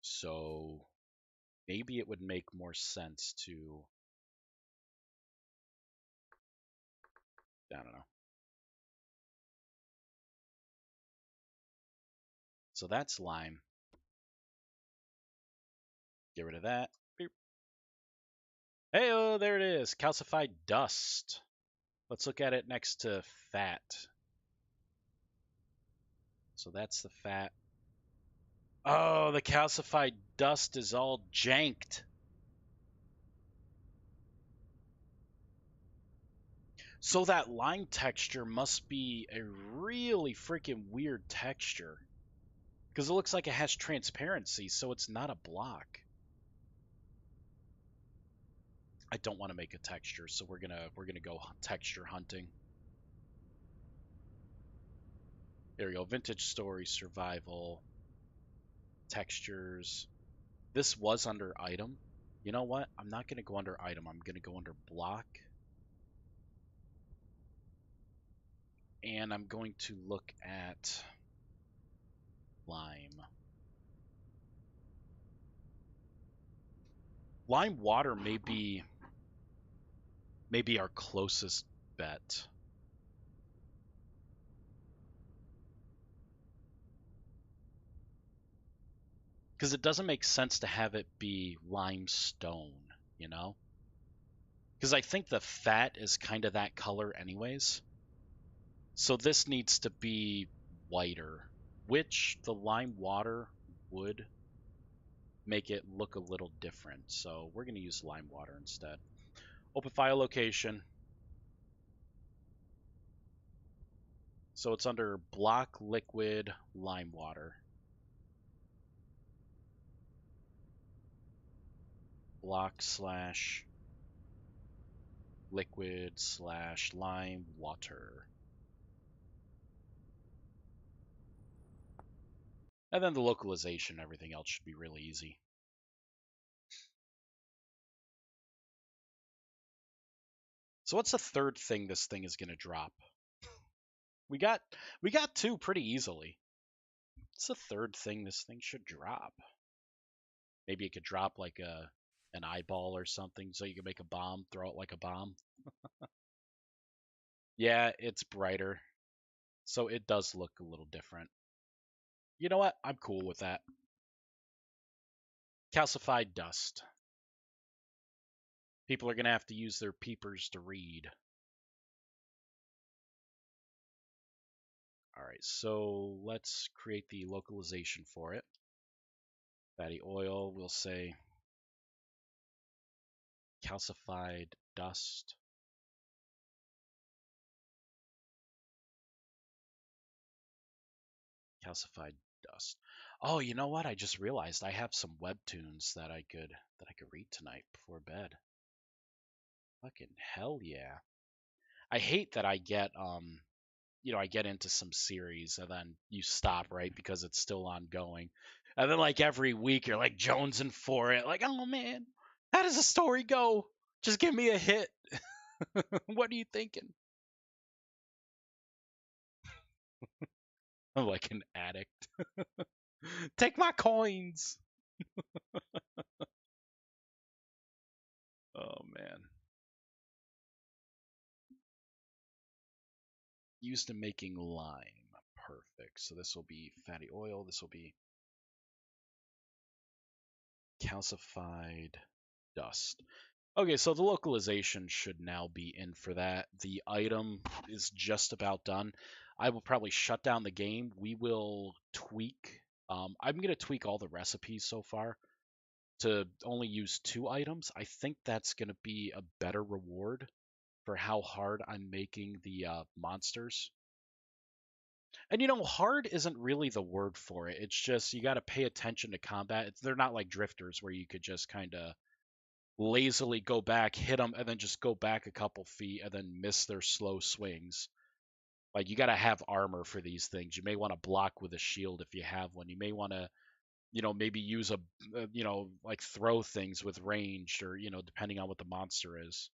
So maybe it would make more sense to, I don't know. So that's lime. Get rid of that. Beep. Hey, oh, there it is. Calcified dust. Let's look at it next to fat. So that's the fat. Oh, the calcified dust is all janked. So that lime texture must be a really freaking weird texture. Because it looks like it has transparency, so it's not a block. I don't want to make a texture, so we're gonna go texture hunting. There we go. Vintage story, survival, textures. This was under item. You know what? I'm not gonna go under item. I'm gonna go under block. And I'm going to look at lime. Lime water may be our closest bet. Because it doesn't make sense to have it be limestone, you know? Because I think the fat is kind of that color anyways. So this needs to be whiter, which the lime water would make it look a little different. So we're going to use lime water instead. Open file location. So it's under block liquid lime water. Block slash liquid slash lime water. And then the localization, everything else should be really easy. So what's the third thing this thing is going to drop? We got 2 pretty easily. What's the third thing this thing should drop? Maybe it could drop like an eyeball or something, so you can make a bomb, throw it like a bomb. Yeah, it's brighter, so it does look a little different. You know what? I'm cool with that. Calcified dust. People are going to have to use their peepers to read. All right, so let's create the localization for it. Fatty oil, we'll say calcified dust. Calcified dust. Oh, you know what? I just realized I have some webtoons that I could read tonight before bed. Fucking hell yeah. I hate that I get I get into some series and then you stop, right? Because it's still ongoing. And then like every week you're like jonesing for it. Like, oh man, how does the story go? Just give me a hit. What are you thinking? I'm like an addict. Take my coins. Oh man. Used in making lime. Perfect. So this will be fatty oil. This will be calcified dust. Okay, so the localization should now be in for that. The item is just about done. I will probably shut down the game. We will tweak. I'm going to tweak all the recipes so far. to only use 2 items, I think that's going to be a better reward for how hard I'm making the monsters. And hard isn't really the word for it. It's just you got to pay attention to combat. They're not like drifters where you could just kind of lazily go back, hit them, and then just go back a couple feet and then miss their slow swings. Like you got to have armor for these things. You may want to block with a shield if you have one. You may want to, maybe use like throw things with ranged or, depending on what the monster is.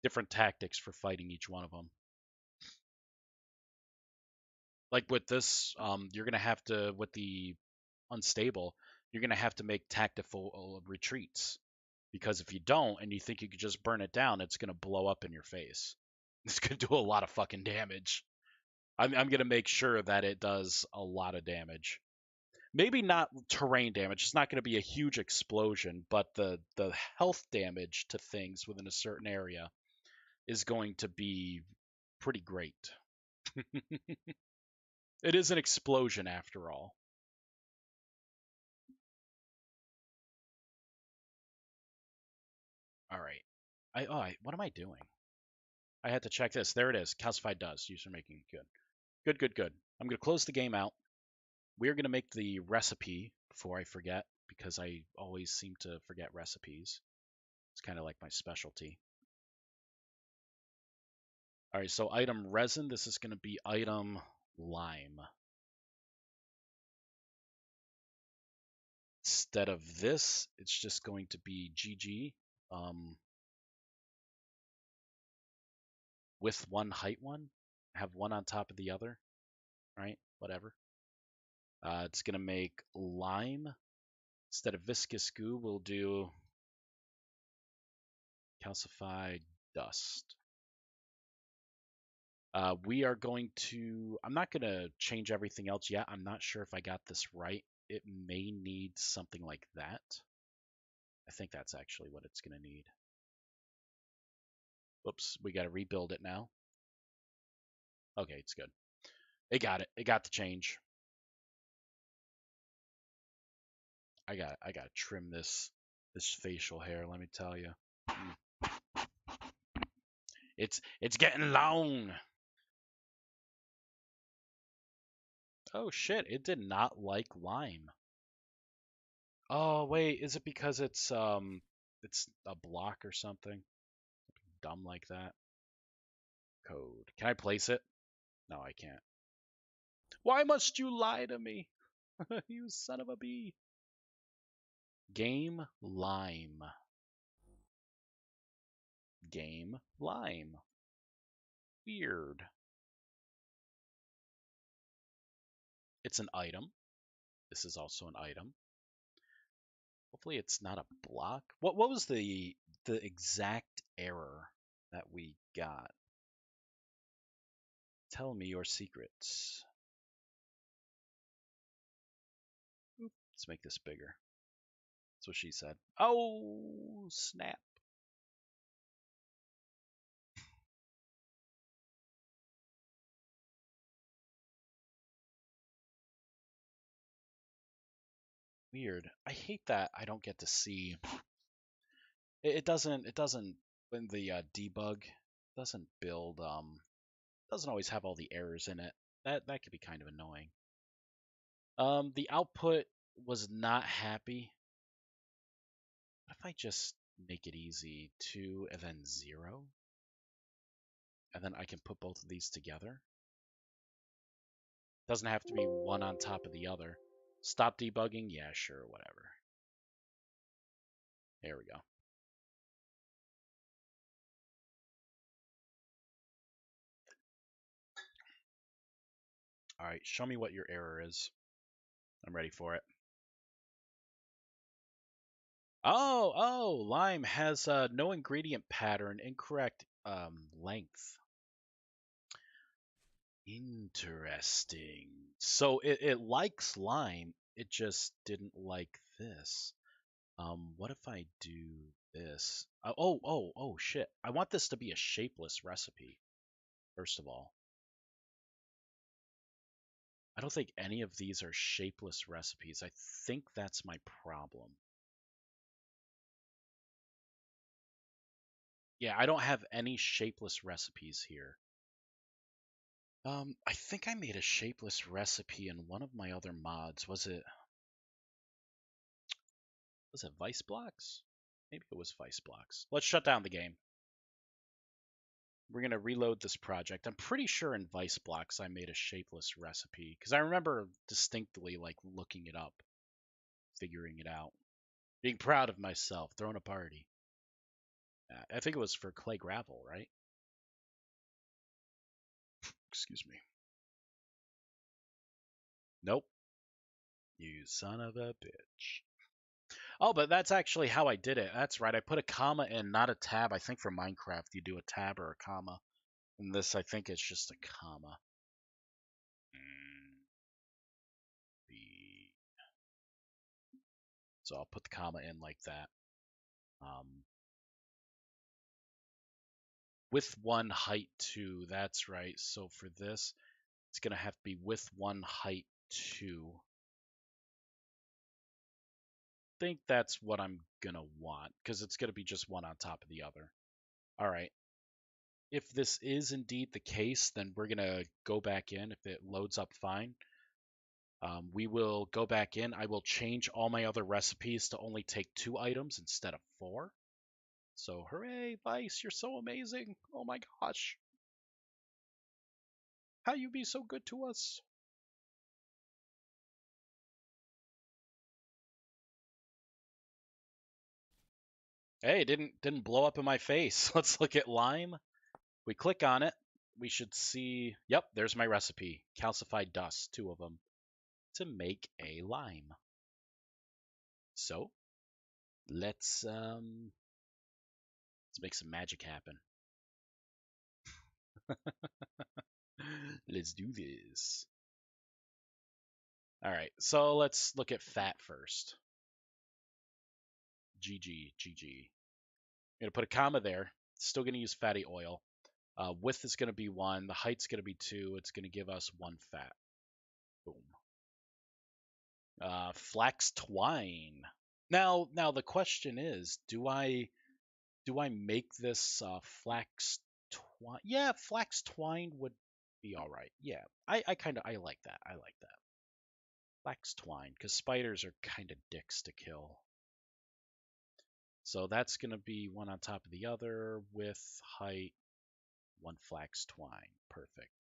Different tactics for fighting each one of them. Like with this, you're gonna have to with the unstable, you're gonna have to make tactical retreats because if you don't and you think you could just burn it down, it's gonna blow up in your face. It's gonna do a lot of fucking damage. I'm gonna make sure that it does a lot of damage. Maybe not terrain damage. It's not gonna be a huge explosion, but the health damage to things within a certain area is going to be pretty great. It is an explosion after all. All right. What am I doing? I had to check this. There it is. Calcified dust. User making good. Good, good, good. I'm going to close the game out. We're going to make the recipe before I forget because I always seem to forget recipes. It's kind of like my specialty. All right, so item resin, this is going to be item lime. Instead of this, it's just going to be GG with one height one. Have one on top of the other, right? Whatever. It's going to make lime. Instead of viscous goo, we'll do calcified dust. We are going to, I'm not going to change everything else yet. I'm not sure if I got this right. It may need something like that. I think that's actually what it's going to need. Whoops, we got to rebuild it now. Okay, it's good. It got it. It got the change. I got to trim this facial hair, let me tell you. It's getting long. Oh shit, it did not like lime. Oh wait, is it because it's a block or something? Dumb like that. Code. Can I place it? No, I can't. Why must you lie to me? You son of a bee. Game lime. Game lime. Weird. It's an item. This is also an item. Hopefully it's not a block. What was the exact error that we got? Tell me your secrets. Let's make this bigger. That's what she said. Oh, snap. Weird. I hate that I don't get to see. It doesn't in the debug doesn't build doesn't always have all the errors in it. That could be kind of annoying. The output was not happy. What if I just make it easy, 2 and then 0? And then I can put both of these together. Doesn't have to be one on top of the other. Stop debugging? Yeah, sure, whatever. There we go. All right, show me what your error is. I'm ready for it. Oh, lime has no ingredient pattern, incorrect length. Interesting. So it likes lime, it just didn't like this. What if I do this? Oh, shit. I want this to be a shapeless recipe, first of all. I don't think any of these are shapeless recipes. I think that's my problem. Yeah, I don't have any shapeless recipes here. I think I made a shapeless recipe in one of my other mods. Was it Vice Blocks? Maybe it was Vice Blocks. Let's shut down the game. We're going to reload this project. I'm pretty sure in Vice Blocks I made a shapeless recipe because I remember distinctly like looking it up, figuring it out, being proud of myself, throwing a party. I think it was for clay gravel, right? Excuse me. Nope. You son of a bitch. Oh, but that's actually how I did it. That's right. I put a comma in, not a tab. I think for Minecraft you do a tab or a comma. And this, I think, it's just a comma. B. So I'll put the comma in like that. With one height two. That's right. So for this, it's gonna have to be with one height two. I think that's what I'm gonna want because it's gonna be just one on top of the other. All right. If this is indeed the case, then we're gonna go back in. If it loads up fine, we will go back in. I will change all my other recipes to only take 2 items instead of 4. So hooray, Vice, you're so amazing. Oh my gosh. How you be so good to us? Hey, it didn't blow up in my face. Let's look at lime. We click on it. We should see, yep, there's my recipe. Calcified dust, 2 of them, to make a lime. So let's make some magic happen. Let's do this. All right, so let's look at fat first. GG, GG. I'm gonna put a comma there. Still gonna use fatty oil. Width is gonna be 1. The height's gonna be 2. It's gonna give us 1 fat. Boom. Flax twine. Now the question is, do I make this flax twine? Yeah, flax twine would be all right. Yeah, I kind of I like that. I like that. Flax twine, because spiders are kind of dicks to kill. So that's going to be one on top of the other with height, 1 flax twine. Perfect.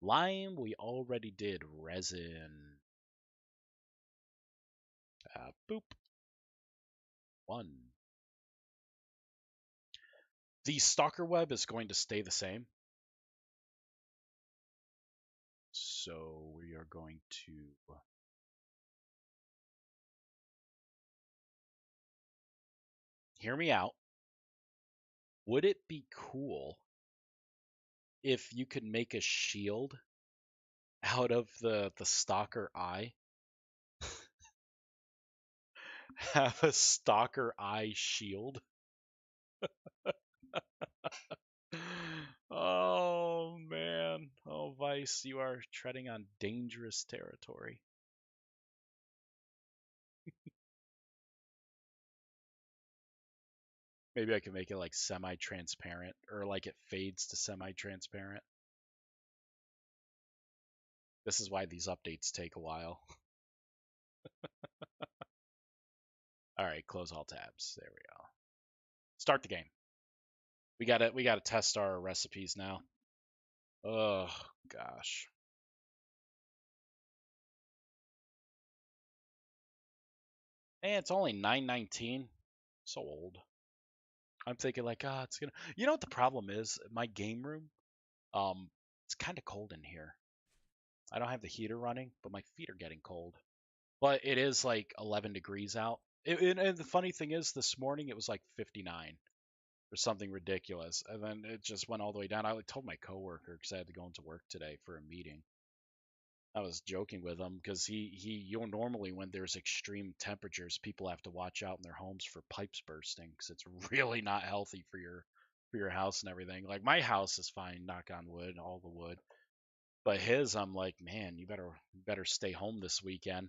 Lime, we already did resin. Boop. 1. The stalker web is going to stay the same. So we are going to hear me out. Would it be cool if you could make a shield out of the stalker eye? Have a stalker eye shield? Oh man. Oh Vice, you are treading on dangerous territory. Maybe I can make it like semi-transparent or like it fades to semi-transparent. This is why these updates take a while. All right, close all tabs. There we go. Start the game. We gotta test our recipes now. Oh gosh. And it's only 9:19. So old. I'm thinking like, ah, it's gonna. You know what the problem is? My game room, it's kind of cold in here. I don't have the heater running, but my feet are getting cold. But it is like 11 degrees out. And the funny thing is, this morning it was like 59 or something ridiculous, and then it just went all the way down. I like told my coworker because I had to go into work today for a meeting. I was joking with him because you know, normally when there's extreme temperatures, people have to watch out in their homes for pipes bursting because it's really not healthy for your house and everything. Like my house is fine, knock on wood, all the wood, but his, I'm like, man, you better stay home this weekend.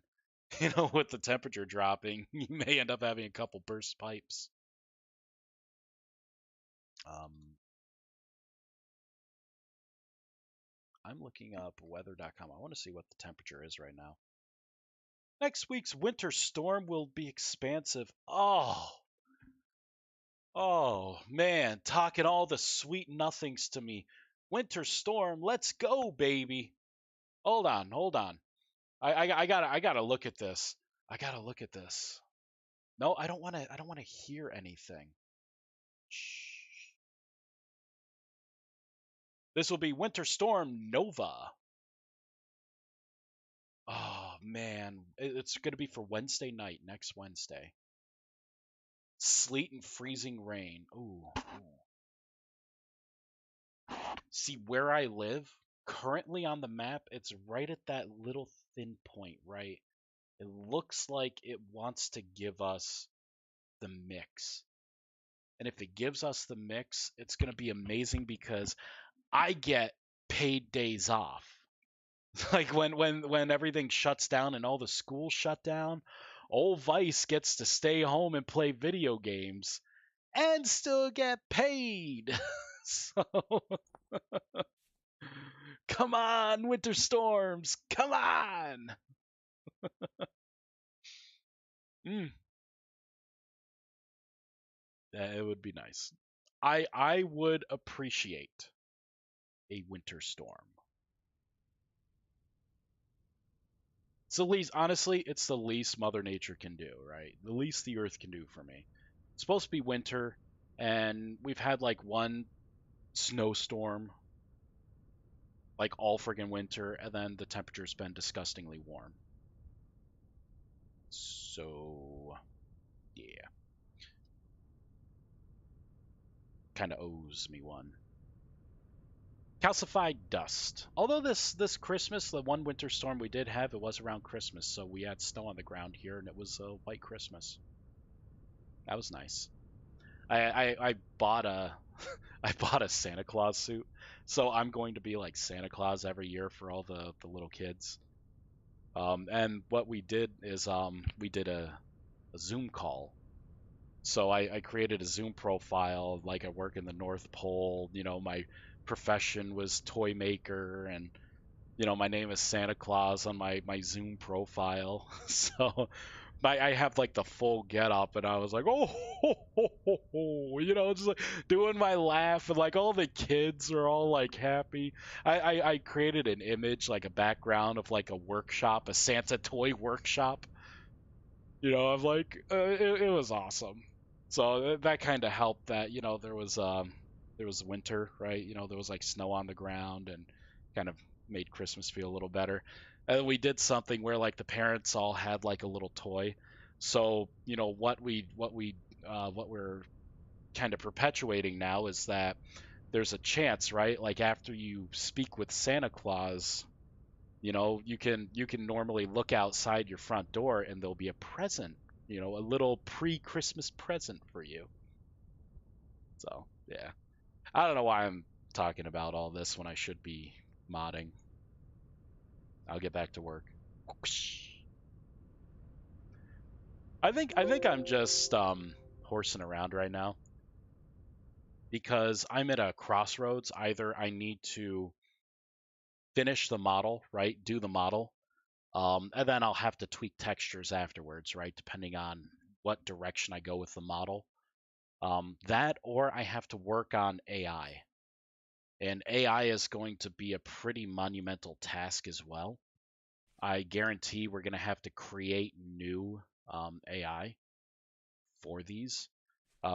You know, with the temperature dropping, you may end up having a couple burst pipes. Um, I'm looking up weather.com. I want to see what the temperature is right now. Next week's winter storm will be expansive. Oh man, talking all the sweet nothings to me. Winter storm, let's go, baby. Hold on. I gotta look at this. I gotta look at this. No, I don't wanna hear anything. Shh. This will be Winter Storm Nova. Oh man, it's gonna be for Wednesday night, next Wednesday. Sleet and freezing rain. Ooh. See where I live currently on the map, it's right at that little thin point, right? It looks like it wants to give us the mix. And if it gives us the mix, it's going to be amazing because I get paid days off. Like when everything shuts down and all the schools shut down, old Vice gets to stay home and play video games and still get paid. So come on, winter storms, come on. Mm, it would be nice. I would appreciate a winter storm. It's the least, honestly, it's the least Mother Nature can do, right? The least the Earth can do for me. It's supposed to be winter, and we've had like one snowstorm, like all friggin' winter, and then the temperature's been disgustingly warm. So, yeah, kind of owes me one. Calcified dust. Although this Christmas, the one winter storm we did have, it was around Christmas, so we had snow on the ground here, and it was a white Christmas. That was nice. I bought a I bought a Santa Claus suit, so I'm going to be like Santa Claus every year for all the little kids. And what we did is we did a Zoom call. So I created a Zoom profile, like I work in the North Pole. You know, my profession was toy maker, and my name is Santa Claus on my Zoom profile. So I have like the full get up, and I was like, oh, ho, ho, ho, ho, just like doing my laugh, and like all the kids are all like happy. I created an image, like a background of like a workshop, a Santa toy workshop. I'm like, it was awesome. So that kind of helped that, there was winter, right? There was like snow on the ground and kind of made Christmas feel a little better. And we did something where like the parents all had like a little toy. So, what we're kind of perpetuating now is that there's a chance, right? Like after you speak with Santa Claus, you can normally look outside your front door and there'll be a present, a little pre-Christmas present for you. So, yeah. I don't know why I'm talking about all this when I should be modding. I'll get back to work. I think I'm just horsing around right now because I'm at a crossroads. Either I need to finish the model, right? Do the model, and then I'll have to tweak textures afterwards, right? Depending on what direction I go with the model. That or I have to work on AI. And AI is going to be a pretty monumental task as well. I guarantee we're going to have to create new AI for these.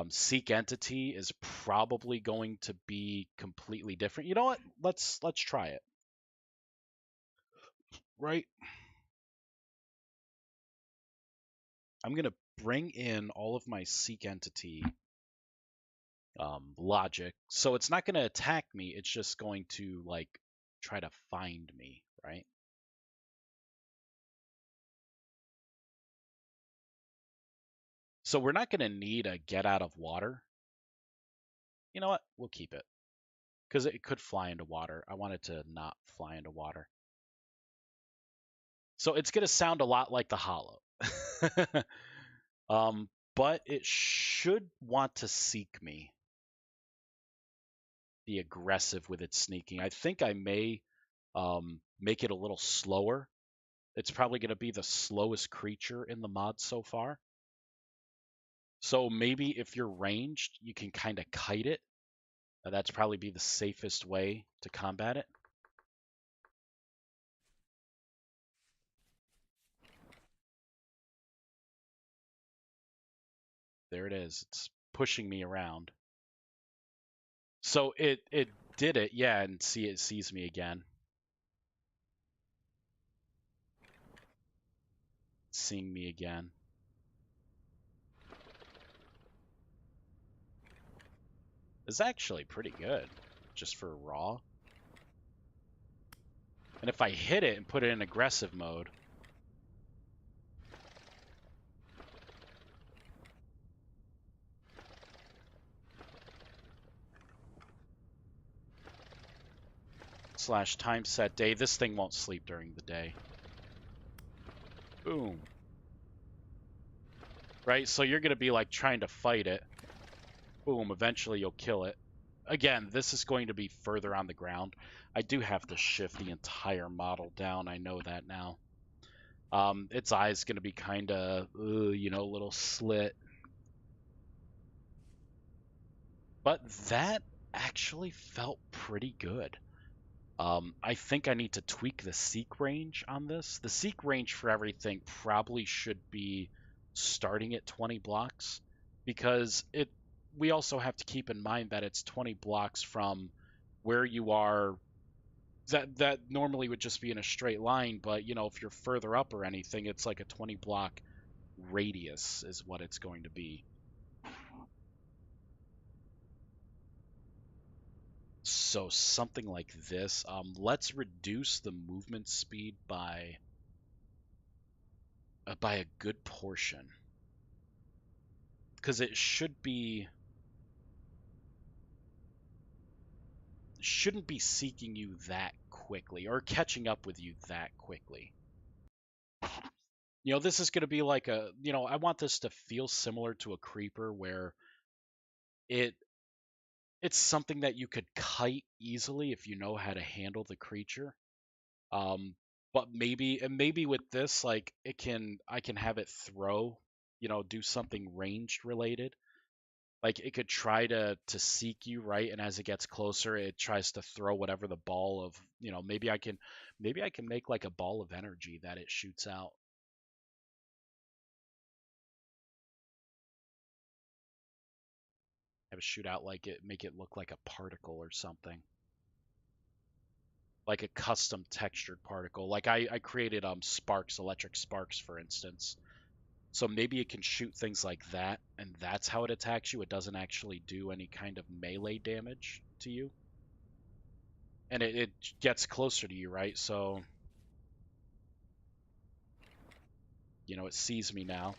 Seek entity is probably going to be completely different. You know what? Let's try it. Right? I'm going to bring in all of my seek entity logic. So it's not going to attack me. It's just going to like try to find me, right? So we're not going to need a get out of water. You know what? We'll keep it because it could fly into water. I want it to not fly into water. So it's going to sound a lot like the hollow. But it should want to seek me. be aggressive with its sneaking. I think I may make it a little slower. It's probably going to be the slowest creature in the mod so far. So maybe if you're ranged, you can kind of kite it. That's probably be the safest way to combat it. There it is. It's pushing me around. So it did it, yeah, and see it sees me again. Seeing me again. It's actually pretty good, just for raw. And if I hit it and put it in aggressive mode, / time set day, this thing won't sleep during the day. Boom. Right, so you're going to be like trying to fight it. Boom, eventually you'll kill it. Again, this is going to be further on the ground. I do have to shift the entire model down. I know that now. Its eye's going to be kind of, you know, a little slit. But that actually felt pretty good. I think I need to tweak the seek range on this. The seek range for everything probably should be starting at 20 blocks because we also have to keep in mind that it's 20 blocks from where you are. That normally would just be in a straight line, but you know, if you're further up or anything, it's like a 20 block radius is what it's going to be. So something like this. Let's reduce the movement speed by a good portion, because it shouldn't be seeking you that quickly or catching up with you that quickly. You know, this is going to be like I want this to feel similar to a creeper where it it's something that you could kite easily if you know how to handle the creature. Um, but maybe with this, like I can have it throw, do something ranged related. Like it could try to seek you, right? And as it gets closer, it tries to throw whatever the ball of, maybe I can make like a ball of energy that it shoots out. Have it shoot out like make it look like a particle or something. Like a custom textured particle. Like I created sparks, electric sparks, for instance. So maybe it can shoot things like that, and that's how it attacks you. It doesn't actually do any kind of melee damage to you. And it gets closer to you, right? So, it sees me now.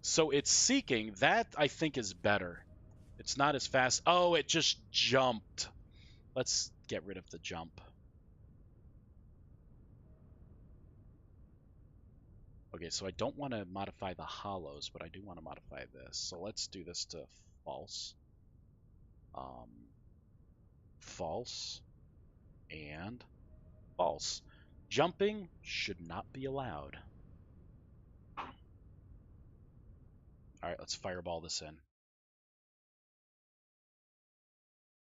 So it's seeking. That, I think, is better. It's not as fast. Oh, it just jumped. Let's get rid of the jump. Okay, so I don't want to modify the hollows, but I do want to modify this. So let's do this to false. False and false. Jumping should not be allowed. All right, let's fireball this in.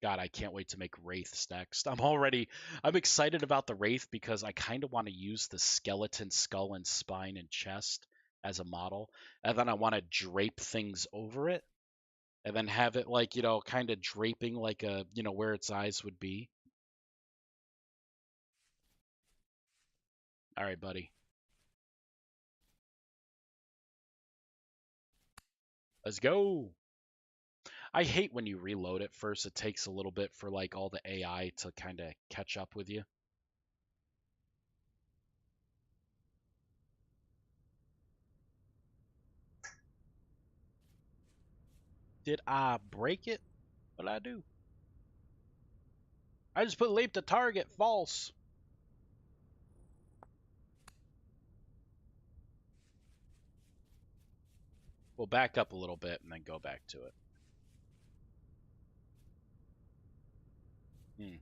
God, I can't wait to make wraiths next. I'm excited about the wraith because I kind of want to use the skeleton skull and spine and chest as a model, and then I want to drape things over it, and then have it like, kind of draping like where its eyes would be. All right, buddy. Let's go. I hate when you reload it first. It takes a little bit for like all the AI to kind of catch up with you. Did I break it? What did I do? I just put leap to target. False. We'll back up a little bit and then go back to it. Hmm.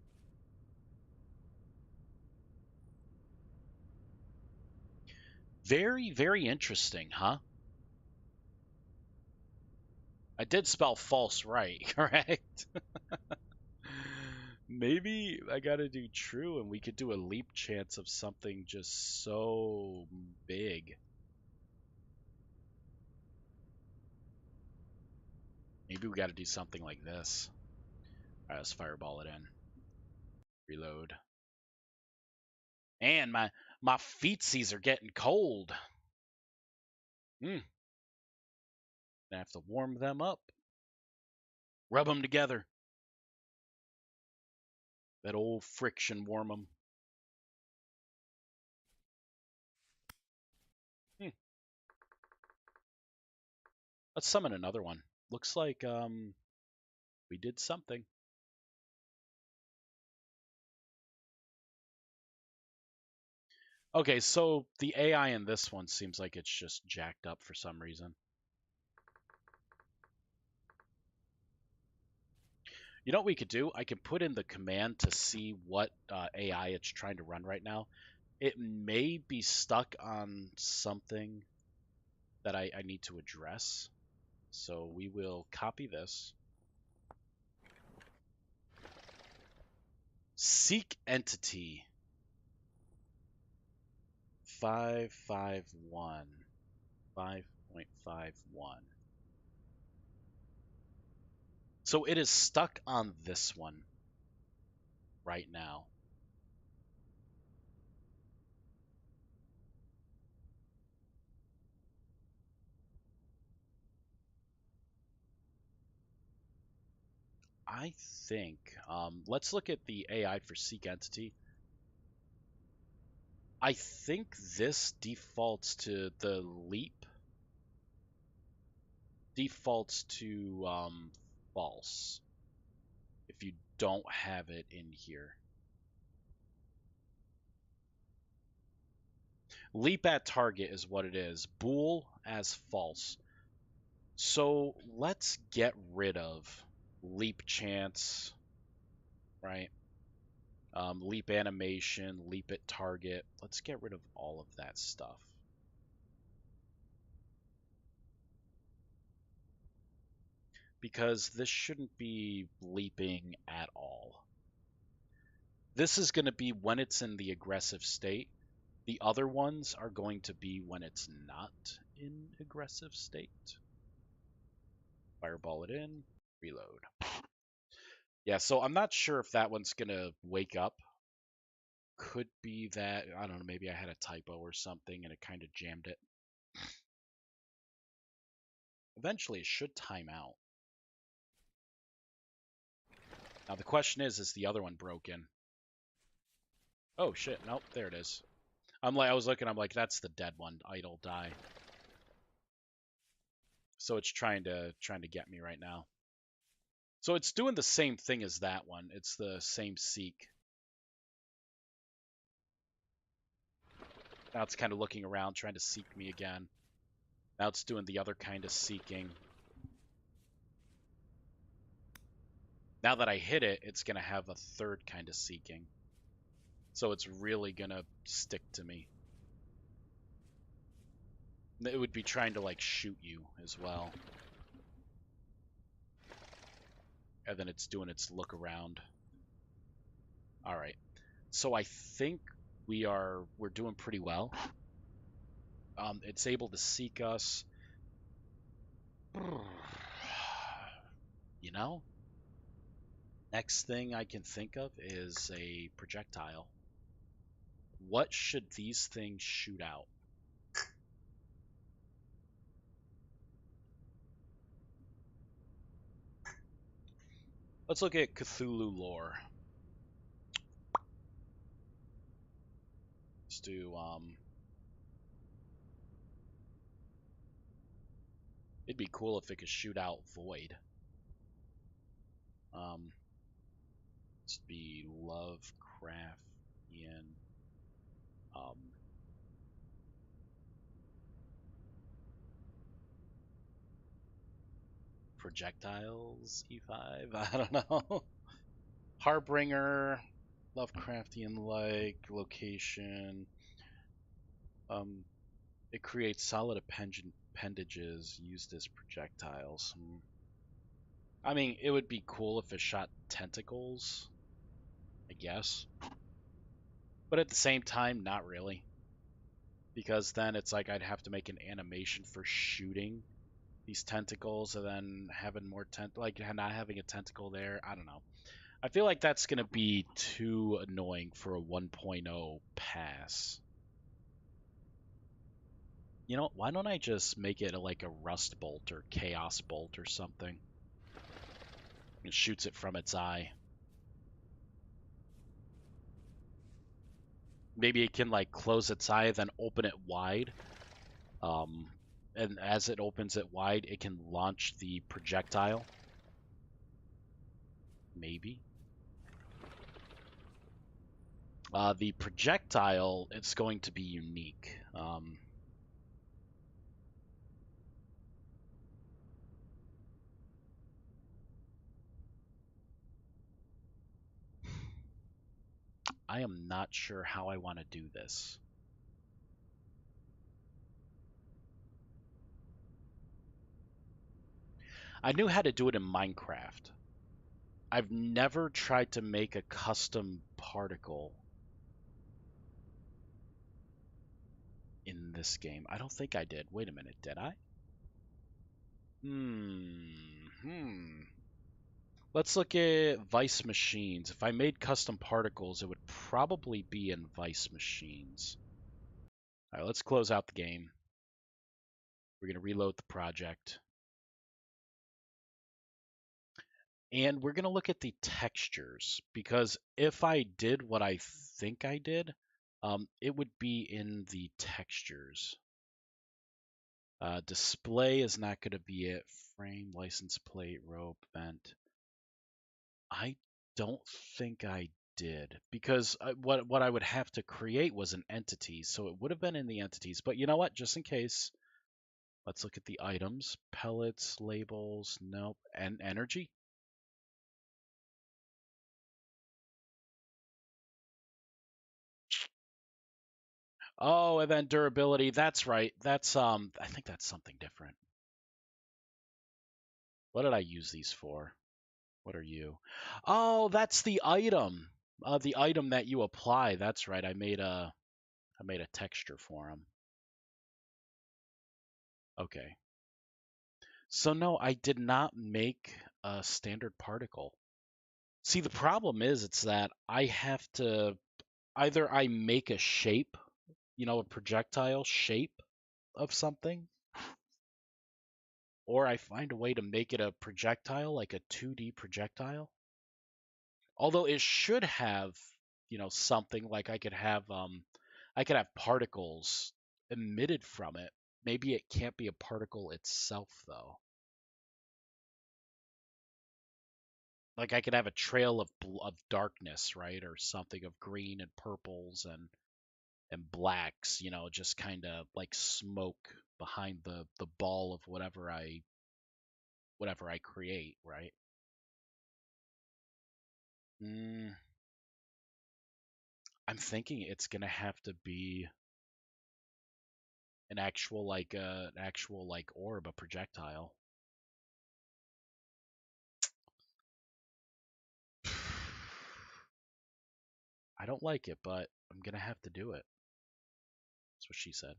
Very, very interesting, huh? I did spell false right, correct? Maybe I gotta do true and we could do a leap chance of something just so big. Maybe we gotta do something like this. Alright, let's fireball it in. Reload. And my feetsies are getting cold. I have to warm them up. Rub them together. That old friction warm them. Let's summon another one. Looks like we did something. Okay, so the AI in this one seems like it's just jacked up for some reason. You know what we could do? I could put in the command to see what AI it's trying to run right now. It may be stuck on something that I need to address. So we will copy this. Seek entity 551 5.51. So it is stuck on this one right now. I think, let's look at the AI for Seek Entity. I think this defaults to the leap, defaults to false if you don't have it in here. Leap at target is what it is. Bool as false. So let's get rid of leap chance, right? Leap animation, leap at target. Let's get rid of all of that stuff. Because this shouldn't be leaping at all. This is going to be when it's in the aggressive state. The other ones are going to be when it's not in aggressive state. Fireball it in, reload. Yeah, so I'm not sure if that one's going to wake up. Could be that, I don't know, maybe I had a typo or something and it kind of jammed it. Eventually it should time out. Now the question is the other one broken? Oh shit, nope, there it is. I was looking, I'm like, that's the dead one, idle die. So it's trying to get me right now. So it's doing the same thing as that one. It's the same seek. Now it's kind of looking around, trying to seek me again. Now it's doing the other kind of seeking. Now that I hit it, it's going to have a third kind of seeking. So it's really going to stick to me. It would be trying to, like, shoot you as well. And then it's doing its look around. All right. So I think we're doing pretty well. It's able to seek us. You know? Next thing I can think of is a projectile. What should these things shoot out? Let's look at Cthulhu lore. Let's do, it'd be cool if it could shoot out void. Let's be Lovecraftian, projectiles, E5, I don't know. Harbinger, Lovecraftian-like location. It creates solid appendages used as projectiles. I mean, it would be cool if it shot tentacles, I guess. But at the same time, not really. Because then it's like I'd have to make an animation for shooting these tentacles and then having more like not having a tentacle there. I don't know. I feel like that's going to be too annoying for a 1.0 pass. You know, why don't I just make it like a rust bolt or chaos bolt or something? It shoots it from its eye. Maybe it can like close its eye, then open it wide. And as it opens it wide, it can launch the projectile. Maybe. The projectile, it's going to be unique. I am not sure how I want to do this. I knew how to do it in Minecraft. I've never tried to make a custom particle in this game. I don't think I did. Wait a minute, did I? Let's look at Vice Machines. If I made custom particles, it would probably be in Vice Machines. All right, let's close out the game. We're going to reload the project. And we're going to look at the textures, because if I did what I think I did, it would be in the textures. Display is not going to be it. Frame, license plate, rope, vent. I don't think I did, because what I would have to create was an entity, so it would have been in the entities. But you know what? Just in case, let's look at the items. Pellets, labels, nope, and energy. Oh, and then durability. That's right. That's I think that's something different. What did I use these for? What are you? Oh, that's the item. The item that you apply. That's right. I made a texture for them. Okay. So no, I did not make a standard particle. See, the problem is it's that I have to either I make a shape, a projectile shape of something, or I find a way to make it a projectile, like a 2D projectile. Although it should have, something like I could have particles emitted from it. Maybe it can't be a particle itself though. Like I could have a trail of darkness, right, or something of green and purples and blacks, just kind of like smoke behind the ball of whatever I create, right? Mm, I'm thinking it's gonna have to be an actual orb, a projectile. I don't like it, but I'm gonna have to do it. That's what she said.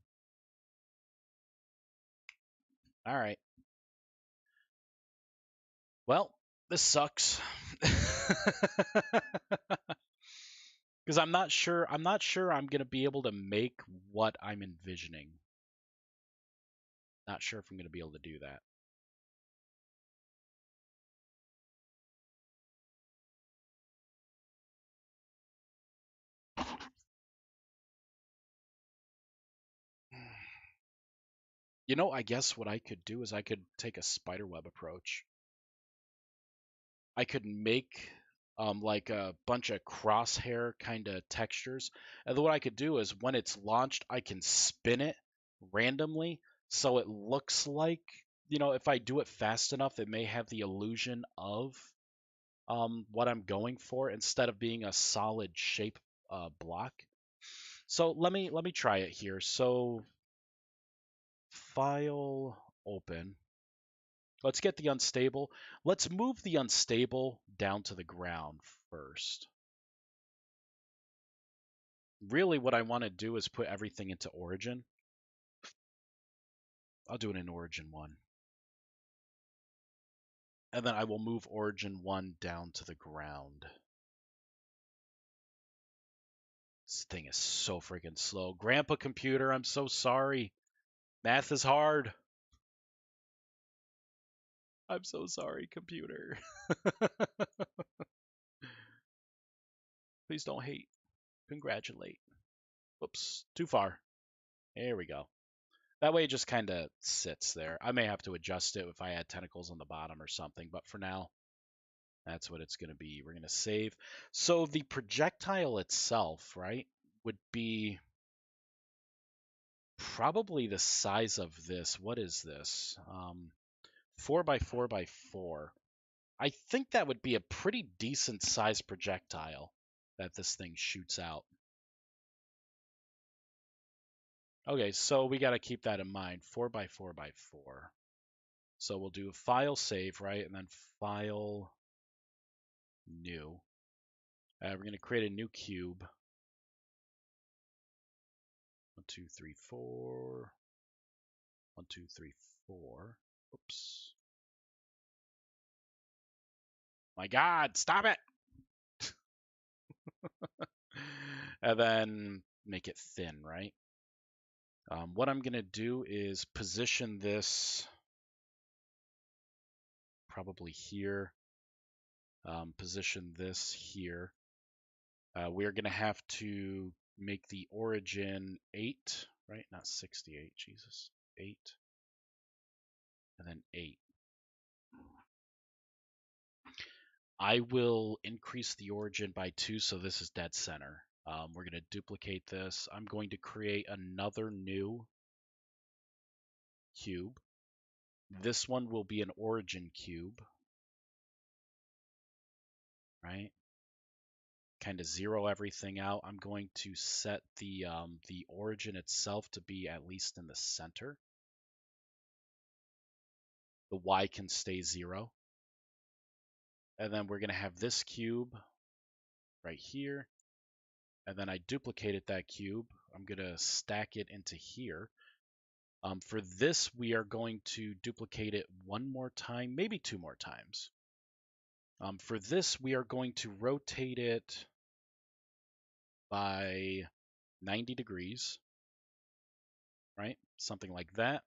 All right. Well, this sucks. Because I'm not sure I'm gonna be able to make what I'm envisioning. Not sure if I'm gonna be able to do that. I guess what I could do is I could take a spiderweb approach. I could make like a bunch of crosshair kind of textures. And then what I could do is when it's launched, I can spin it randomly so it looks like, if I do it fast enough, it may have the illusion of what I'm going for instead of being a solid shape block. So let me try it here. So file, open. Let's get the unstable. Let's move the unstable down to the ground first. Really what I want to do is put everything into origin. I'll do it in origin 1. And then I will move origin 1 down to the ground. This thing is so freaking slow. Grandpa computer, I'm so sorry. Math is hard. I'm so sorry, computer. Please don't hate. Congratulate. Whoops, too far. There we go. That way it just kind of sits there. I may have to adjust it if I add tentacles on the bottom or something, but for now, that's what it's going to be. We're going to save. So the projectile itself, right, would be probably the size of this. What is this? 4 by 4 by 4. I think that would be a pretty decent size projectile that this thing shoots out. Okay, so we got to keep that in mind. 4 by 4 by 4. So we'll do file save, right? And then file new. We're going to create a new cube. 1, 2, 3, 4. 1, 2, 3, 4. Oops. My God, stop it! And then make it thin, right? What I'm going to do is position this probably here. Position this here. We're going to have to make the origin 8, right? Not 68, Jesus. 8. And then 8. I will increase the origin by 2, so this is dead center. We're going to duplicate this. I'm going to create another new cube. This one will be an origin cube, right? Kind of zero everything out. I'm going to set the origin itself to be at least in the center. The Y can stay 0. And then we're going to have this cube right here. And then I duplicated that cube. I'm going to stack it into here. For this, we are going to duplicate it 1 more time, maybe 2 more times. For this, we are going to rotate it by 90 degrees, right? Something like that.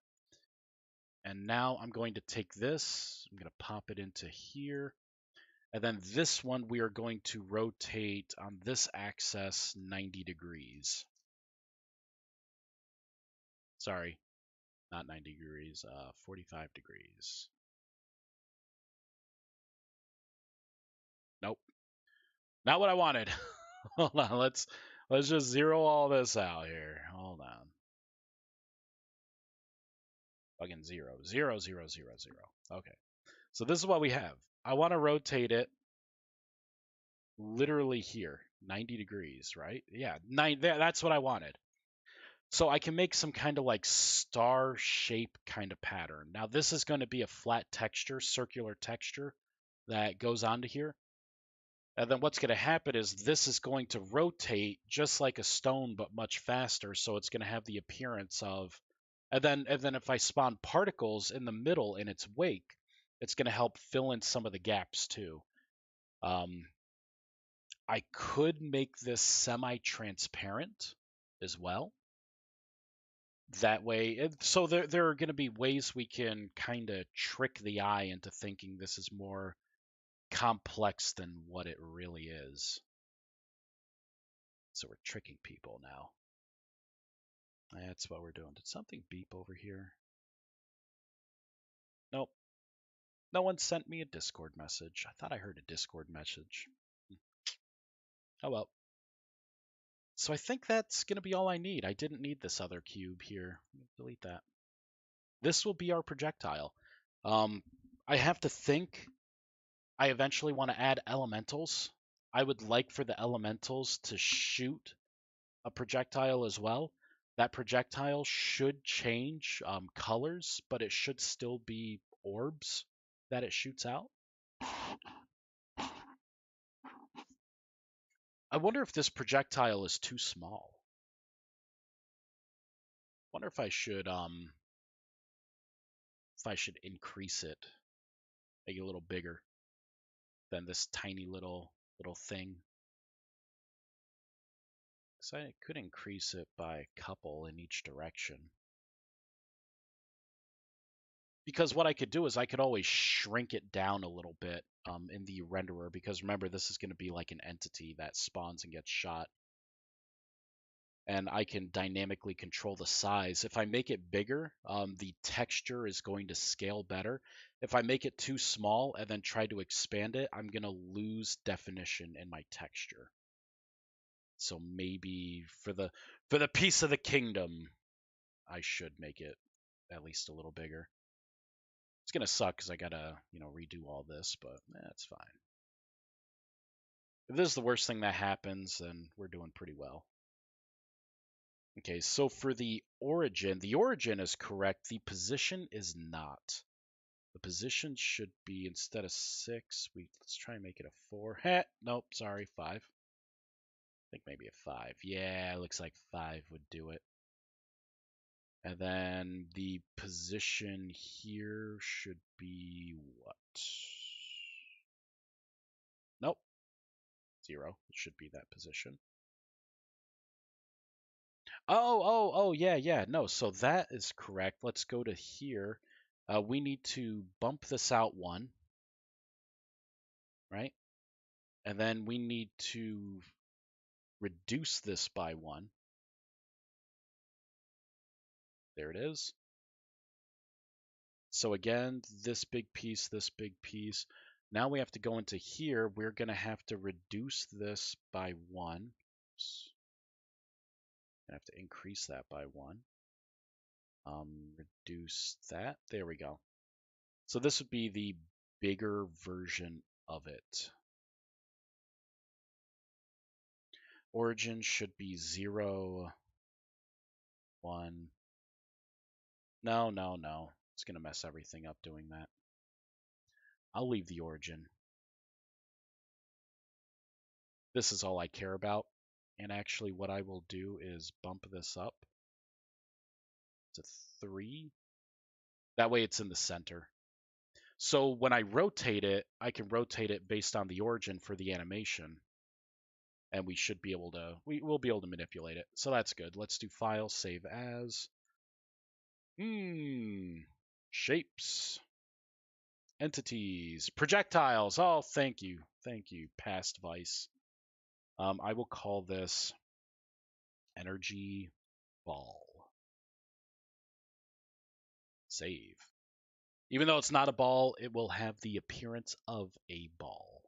And now I'm going to take this, I'm going to pop it into here. And then this one, we are going to rotate on this axis 90 degrees. Sorry, not 90 degrees, 45 degrees. Nope, not what I wanted. Hold on, let's just zero all this out here. Hold on. Fucking 0, 0, 0, 0, 0. Okay, so this is what we have. I want to rotate it literally here, 90 degrees, right? Yeah, that's what I wanted. So I can make some kind of like star shape kind of pattern. Now this is going to be a flat texture, circular texture that goes onto here. And then what's going to happen is this is going to rotate just like a stone, but much faster. So it's going to have the appearance of, and then if I spawn particles in the middle in its wake, it's going to help fill in some of the gaps too. I could make this semi-transparent as well. That way, so there are going to be ways we can kind of trick the eye into thinking this is more complex than what it really is. So we're tricking people now. That's what we're doing. Did something beep over here? Nope. No one sent me a Discord message. I thought I heard a Discord message. Oh well. So I think that's going to be all I need. I didn't need this other cube here. Delete that. This will be our projectile. I have to think I eventually want to add elementals. I would like for the elementals to shoot a projectile as well. That projectile should change colors, but it should still be orbs that it shoots out. I wonder if this projectile is too small. Wonder if I should increase it, make it a little bigger than this tiny little thing. So I could increase it by a couple in each direction. Because what I could do is I could always shrink it down a little bit in the renderer, because remember, this is going to be like an entity that spawns and gets shot. And I can dynamically control the size. If I make it bigger, the texture is going to scale better. If I make it too small and then try to expand it, I'm going to lose definition in my texture. So maybe for the piece of the kingdom, I should make it at least a little bigger. It's gonna suck because I gotta, redo all this, but that's fine. If this is the worst thing that happens, then we're doing pretty well. Okay, so for the origin is correct. The position is not. The position should be, instead of 6, let's try and make it a 4. Nope, sorry, 5. I think maybe a 5. Yeah, looks like 5 would do it. And then the position here should be what? Nope. 0. It should be that position. Oh, yeah. No, so that is correct. Let's go to here. We need to bump this out 1, right? And then we need to reduce this by 1. There it is. So again, this big piece, this big piece. Now we have to go into here. We're going to have to reduce this by 1. Oops. I have to increase that by 1. Reduce that. There we go. So this would be the bigger version of it. Origin should be 0, 1. No. It's going to mess everything up doing that. I'll leave the origin. This is all I care about. And actually what I will do is bump this up to 3. That way it's in the center. So when I rotate it, I can rotate it based on the origin for the animation. And we should be able to, we'll be able to manipulate it. So that's good. Let's do File, Save As. Shapes. Entities. Projectiles. Oh, thank you. Thank you, past Vice. I will call this Energy Ball. Save. Even though it's not a ball, it will have the appearance of a ball.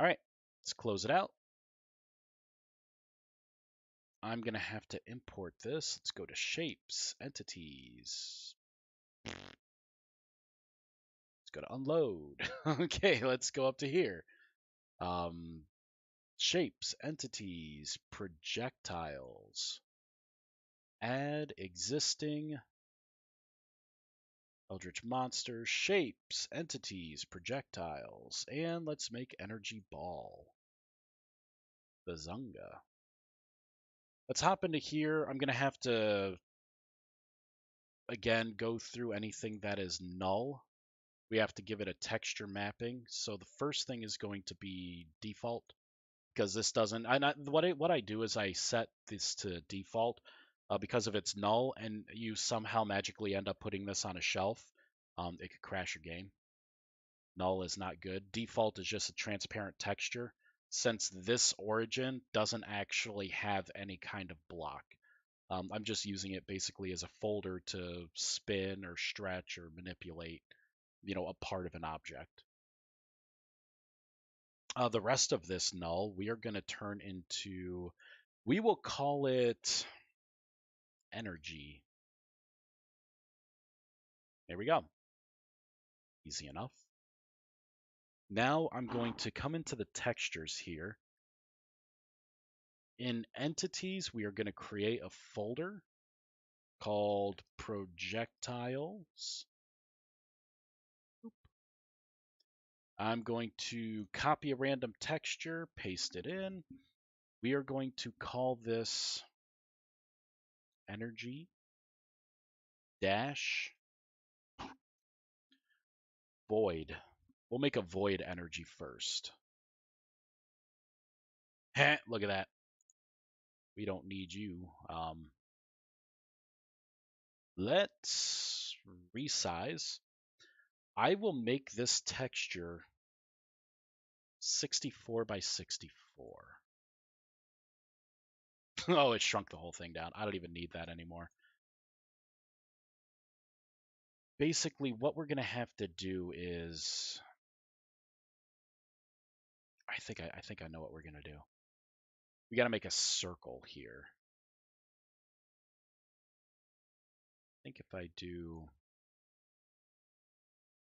All right, let's close it out. I'm going to have to import this. Let's go to Shapes, Entities. Let's go to Unload. Okay, let's go up to here. Shapes, Entities, Projectiles. Add existing Eldritch Monsters, Shapes, Entities, Projectiles. And let's make Energy Ball. Bazunga. Let's hop into here. I'm going to have to, again, go through anything that is null. We have to give it a texture mapping. So the first thing is going to be default, because this doesn't. What I do is I set this to default because if it's null and you somehow magically end up putting this on a shelf, it could crash your game. Null is not good. Default is just a transparent texture, since this origin doesn't actually have any kind of block. I'm just using it basically as a folder to spin or stretch or manipulate, a part of an object. The rest of this null, we are going to turn into, we will call it energy. There we go. Easy enough. Now I'm going to come into the textures here. In entities, we are going to create a folder called projectiles. I'm going to copy a random texture, paste it in. We are going to call this energy dash void. We'll make a void energy first. Heh, look at that. We don't need you. Let's resize. I will make this texture 64 by 64. Oh, it shrunk the whole thing down. I don't even need that anymore. Basically, what we're going to have to do is... I think I know what we're going to do. We got to make a circle here. I think if I do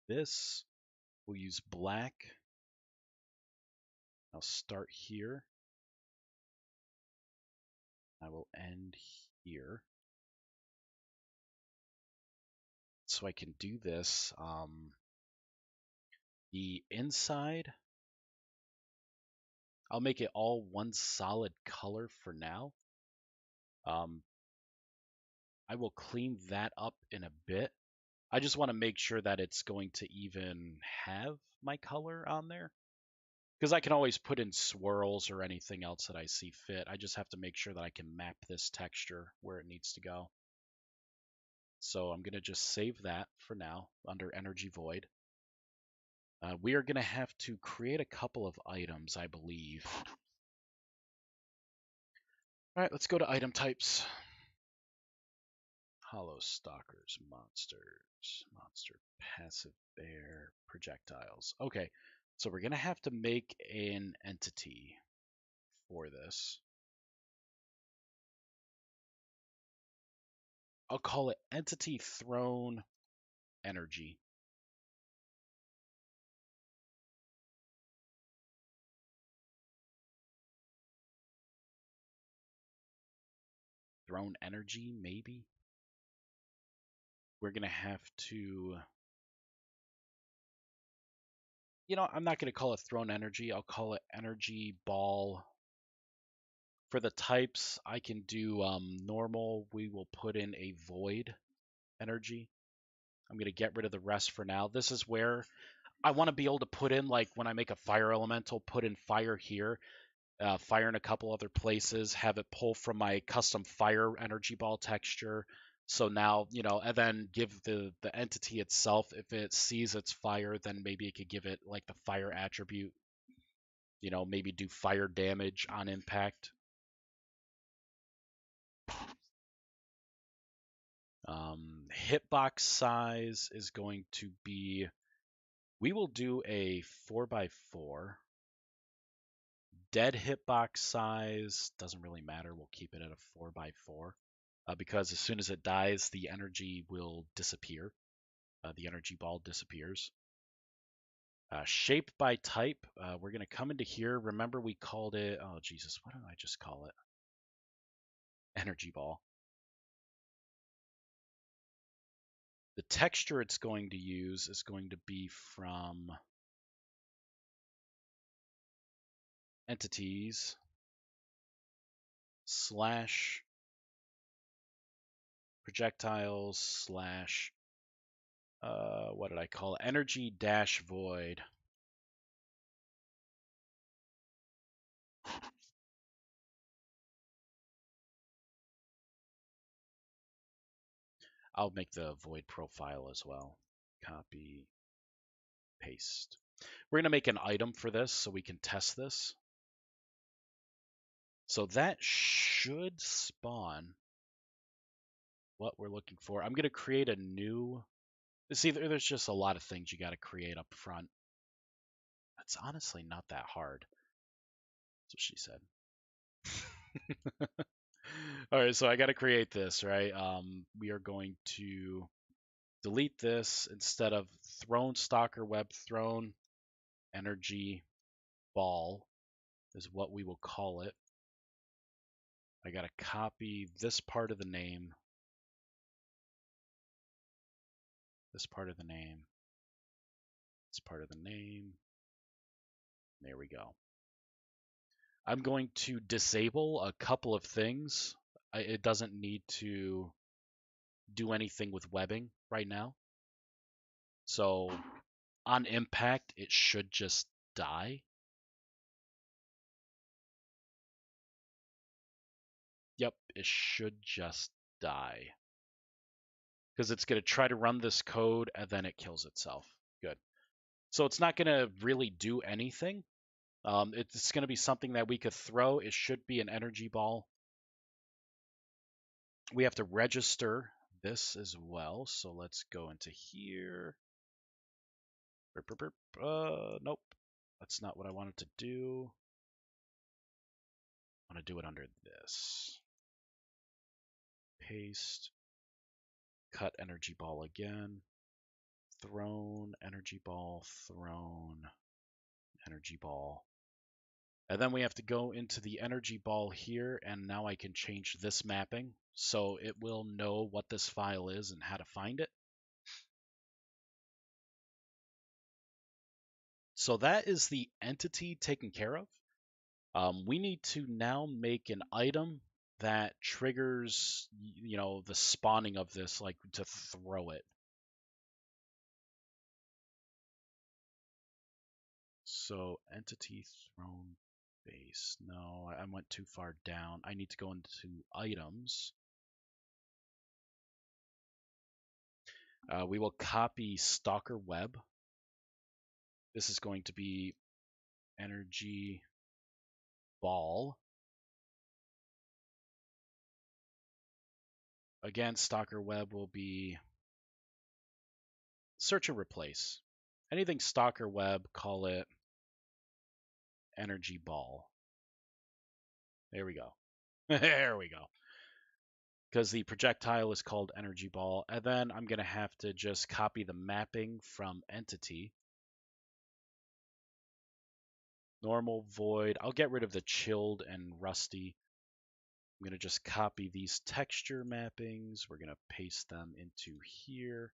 this, we'll use black. I'll start here. I will end here. So I can do this. The inside, I'll make it all one solid color for now. I will clean that up in a bit. I just want to make sure that it's going to even have my color on there. Because I can always put in swirls or anything else that I see fit. I just have to make sure that I can map this texture where it needs to go. So I'm going to just save that for now under Energy Void. We are going to have to create a couple of items, I believe. All right, let's go to item types. Hollow Stalkers, Monsters, Monster, Passive Bear, Projectiles. Okay, so we're going to have to make an entity for this. I'll call it Entity Thrown Energy. Thrown Energy, maybe? We're going to have to... You know, I'm not going to call it Thrown Energy. I'll call it Energy Ball. For the types, I can do normal. We will put in a Void Energy. I'm going to get rid of the rest for now. This is where I want to be able to put in, like, when I make a fire elemental, put in fire here, fire in a couple other places, have it pull from my custom fire energy ball texture. So now, you know, and then give the entity itself, if it sees its fire, then maybe it could give it, like, the fire attribute. You know, maybe do fire damage on impact. Hitbox size is going to be... We will do a 4x4. Dead hitbox size doesn't really matter. We'll keep it at a 4x4 because as soon as it dies, the energy will disappear. The energy ball disappears. Shape by type, we're going to come into here. Remember we called it, oh Jesus, what did I just call it? Energy ball. The texture it's going to use is going to be from entities slash projectiles slash what did I call it? Energy dash void. I'll make the void profile as well. Copy, paste. We're going to make an item for this so we can test this. So that should spawn what we're looking for. I'm going to create a new... See, there's just a lot of things you got to create up front. It's honestly not that hard. That's what she said. All right, so I got to create this, right? We are going to delete this instead of thrown stalker web thrown. energy ball is what we will call it. I got to copy this part of the name, this part of the name, this part of the name. There we go. I'm going to disable a couple of things. It doesn't need to do anything with webbing right now. So on impact, it should just die. Yep, it should just die. Because it's going to try to run this code and then it kills itself. Good. So it's not going to really do anything. It's going to be something that we could throw. It should be an energy ball. We have to register this as well. So let's go into here. Nope. That's not what I wanted to do. I want to do it under this. Paste. Cut energy ball again. Thrown, energy ball, thrown, energy ball. And then we have to go into the energy ball here, and now I can change this mapping so it will know what this file is and how to find it. So that is the entity taken care of. We need to now make an item that triggers, the spawning of this, like to throw it. So entity thrown base. No, I went too far down. I need to go into items. We will copy Stalker Web. This is going to be energy ball. Again, Stalker Web will be search and replace. Anything Stalker Web, call it energy ball. There we go. There we go. Because the projectile is called energy ball. And then I'm going to have to just copy the mapping from entity. Normal, void. I'll get rid of the chilled and rusty. I'm going to just copy these texture mappings. We're going to paste them into here.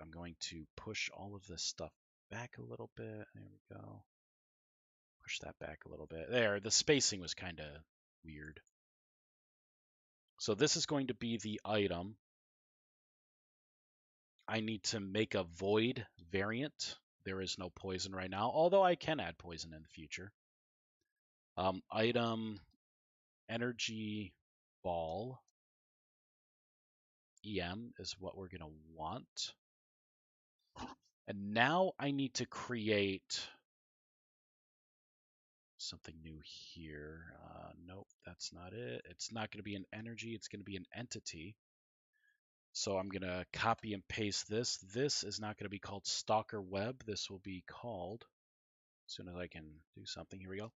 I'm going to push all of this stuff back a little bit. There we go. Push that back a little bit. There, the spacing was kind of weird. So this is going to be the item. I need to make a void variant. There is no poison right now, although I can add poison in the future. Item energy ball. EM is what we're going to want. And now I need to create something new here. Nope, that's not it. It's not going to be an energy. It's going to be an entity. So I'm going to copy and paste this. This is not going to be called Stalker Web. This will be called, as soon as I can do something, here we go.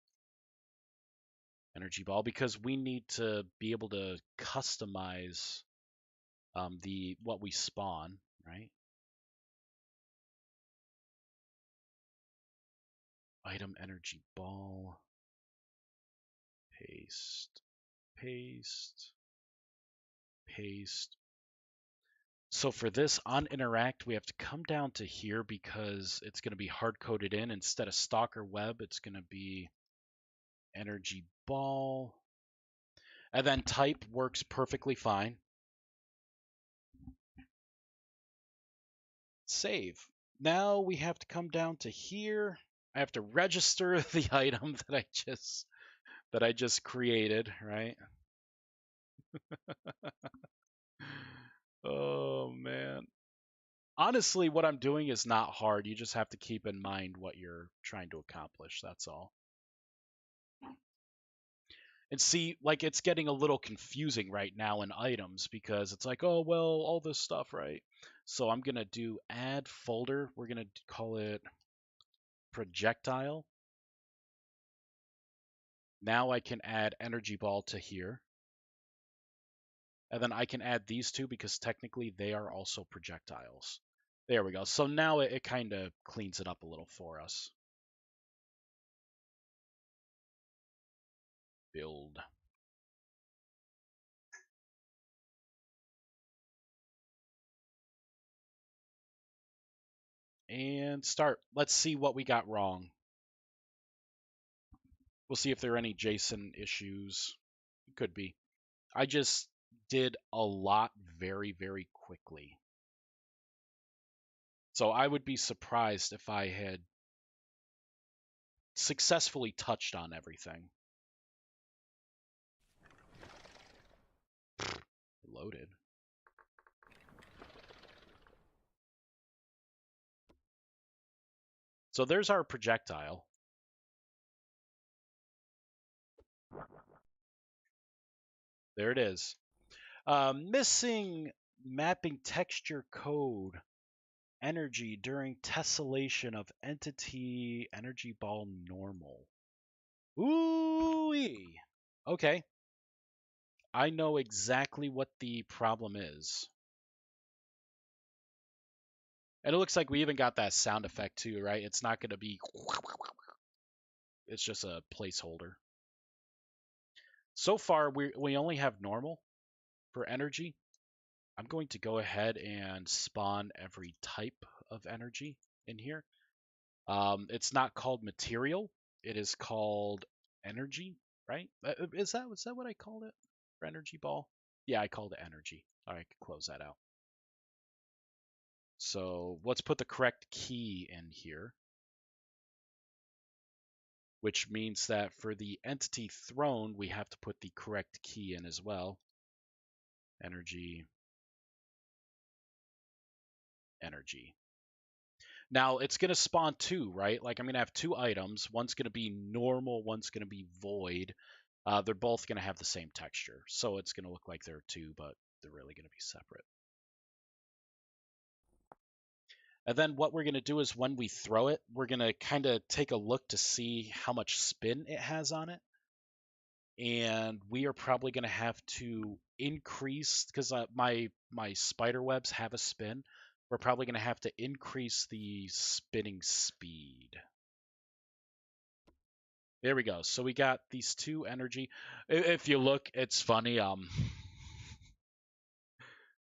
Energy ball, because we need to be able to customize what we spawn, right? Item energy ball. Paste, paste, paste. So for this on interact, we have to come down to here because it's going to be hard coded in. Instead of Stalker Web, it's going to be energy ball. And then type works perfectly fine. Save. Now we have to come down to here. I have to register the item that I just created, right? Oh man. Honestly, what I'm doing is not hard. You just have to keep in mind what you're trying to accomplish. That's all. And see, like, it's getting a little confusing right now in items because it's like, oh, well, all this stuff, right? So I'm going to do add folder. We're going to call it projectile. Now I can add energy ball to here. And then I can add these two because technically they are also projectiles. There we go. So now it kind of cleans it up a little for us. Build. And start. Let's see what we got wrong. We'll see if there are any JSON issues. Could be. I just did a lot very, very quickly. So I would be surprised if I had successfully touched on everything. Loaded. So there's our projectile. There it is. Missing mapping texture code energy during tessellation of entity energy ball normal. Ooh-wee. Okay. I know exactly what the problem is. And it looks like we even got that sound effect too, right? It's not going to be... It's just a placeholder. So far, we only have normal for energy. I'm going to go ahead and spawn every type of energy in here. It's not called material. It is called energy, right? Is that what I called it for energy ball? Yeah, I called it energy. All right, I can close that out. So let's put the correct key in here, which means that for the entity thrown, we have to put the correct key in as well. Energy, energy. Now it's going to spawn two, right? Like I'm going to have two items. One's going to be normal, one's going to be void. They're both going to have the same texture. So it's going to look like there are two, but they're really going to be separate. And then what we're going to do is when we throw it, we're going to kind of take a look to see how much spin it has on it. And we are probably going to have to increase, because my spider webs have a spin. We're probably going to have to increase the spinning speed. There we go. So we got these two energy. If you look, it's funny.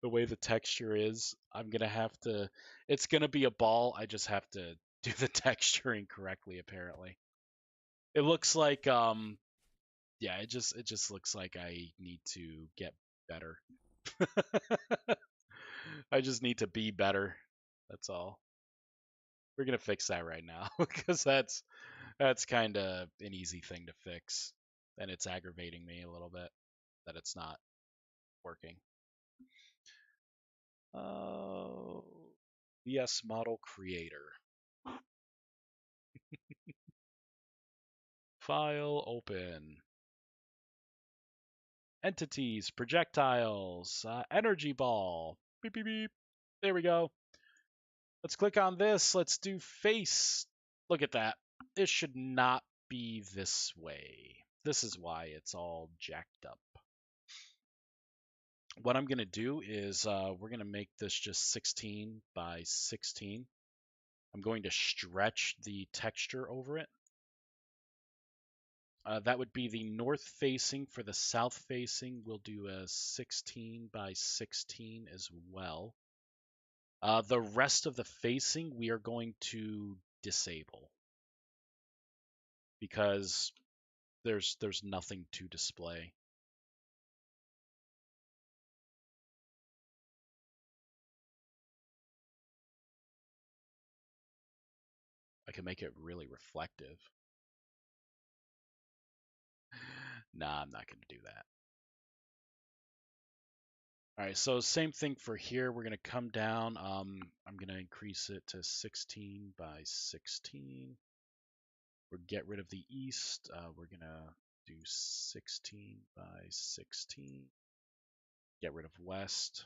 The way the texture is, I'm gonna have to. It's gonna be a ball. I just have to do the texturing correctly. Apparently, it looks like yeah. It just looks like I need to get better. I just need to be better. That's all. We're gonna fix that right now because that's kind of an easy thing to fix, and it's aggravating me a little bit that it's not working. VS Model Creator. File open. Entities, projectiles, energy ball. Beep, beep, beep. There we go. Let's click on this. Let's do face. Look at that. It should not be this way. This is why it's all jacked up. What I'm going to do is we're going to make this just 16 by 16. I'm going to stretch the texture over it. That would be the north facing. For the south facing, we'll do a 16 by 16 as well. The rest of the facing, we are going to disable because there's nothing to display. I can make it really reflective. Nah, I'm not going to do that. All right, so same thing for here. We're going to come down. I'm going to increase it to 16 by 16. We'll get rid of the east. We're going to do 16 by 16. Get rid of west.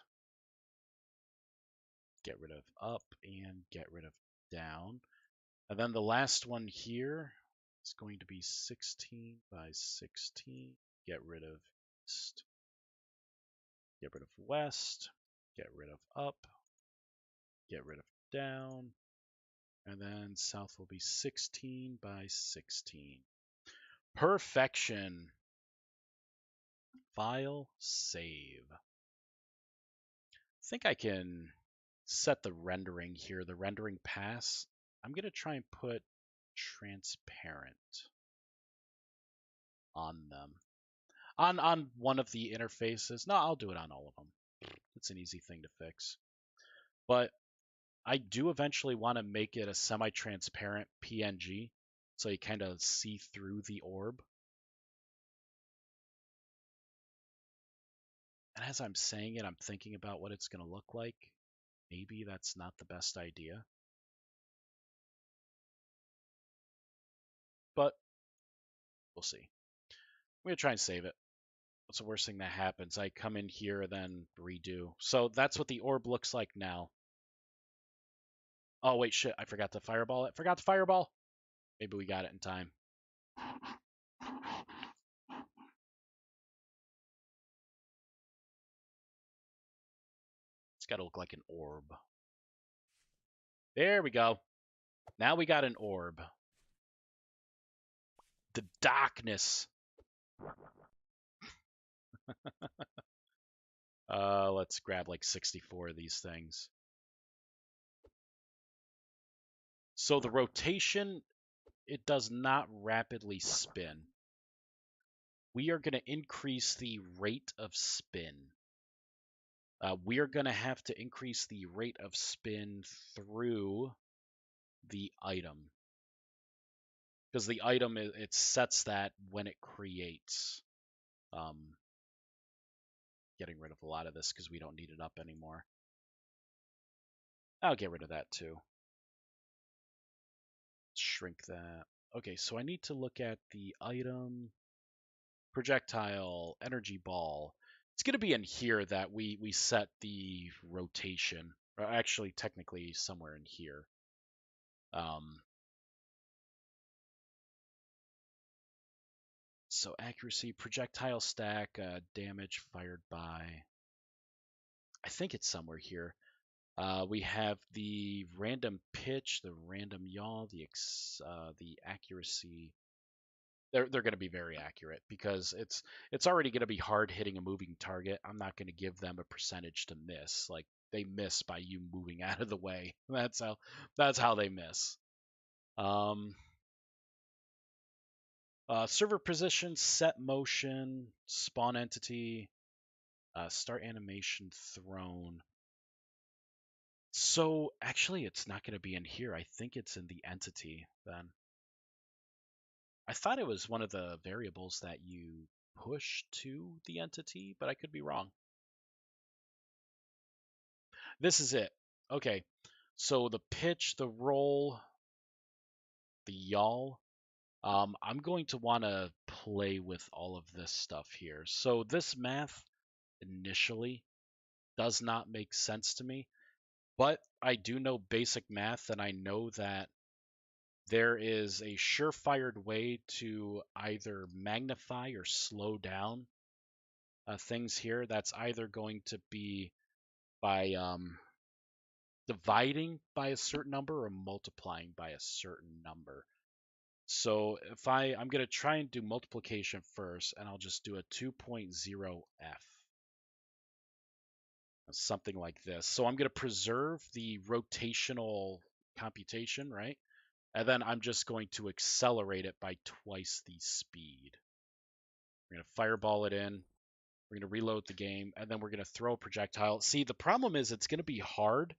Get rid of up and get rid of down. And then the last one here is going to be 16 by 16. Get rid of east. Get rid of west. Get rid of up. Get rid of down. And then south will be 16 by 16. Perfection. File, save. I think I can set the rendering here, the rendering pass. I'm going to try and put transparent on them. On one of the interfaces. No, I'll do it on all of them. It's an easy thing to fix. But I do eventually want to make it a semi-transparent PNG, so you kind of see through the orb. And as I'm saying it, I'm thinking about what it's going to look like. Maybe that's not the best idea. But we'll see. I'm going to try and save it. What's the worst thing that happens? I come in here and then redo. So that's what the orb looks like now. Oh, wait, shit. I forgot to fireball it. Forgot to fireball. Maybe we got it in time. It's got to look like an orb. There we go. Now we got an orb. The darkness. Let's grab like 64 of these things. So the rotation, it does not rapidly spin. We are going to increase the rate of spin. We are going to have to increase the rate of spin through the item. Because the item, it sets that when it creates. Getting rid of a lot of this because we don't need it up anymore. I'll get rid of that too. Shrink that. Okay, so I need to look at the item, projectile, energy ball. It's going to be in here that we set the rotation. Or actually, technically, somewhere in here. So accuracy, projectile stack, damage fired by. I think it's somewhere here. We have the random pitch, the random yaw, the accuracy. They're going to be very accurate because it's already going to be hard hitting a moving target. I'm not going to give them a percentage to miss. Like they miss by you moving out of the way. That's how they miss. Server position, set motion, spawn entity, start animation, thrown. So actually, it's not going to be in here. I think it's in the entity then. I thought it was one of the variables that you push to the entity, but I could be wrong. This is it. Okay. So the pitch, the roll, the yaw. I'm going to want to play with all of this stuff here. So this math initially does not make sense to me, but I do know basic math, and I know that there is a surefire way to either magnify or slow down things here. That's either going to be by dividing by a certain number or multiplying by a certain number. So if I'm going to try and do multiplication first, and I'll just do a 2.0f. Something like this. So I'm going to preserve the rotational computation, right? And then I'm just going to accelerate it by twice the speed. We're going to fireball it in. We're going to reload the game, and then we're going to throw a projectile. See, the problem is it's going to be hard.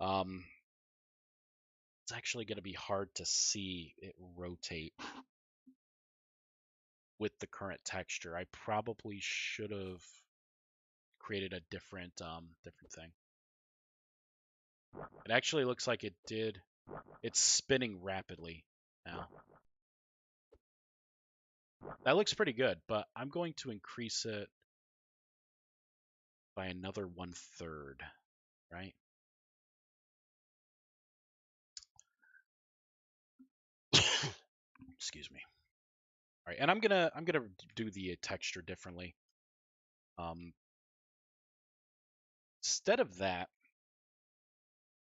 It's actually going to be hard to see it rotate with the current texture. I probably should have created a different thing. It actually looks like it did. It's spinning rapidly now. That looks pretty good, but I'm going to increase it by another 1/3, right? Excuse me. All right, and I'm gonna do the texture differently. Instead of that,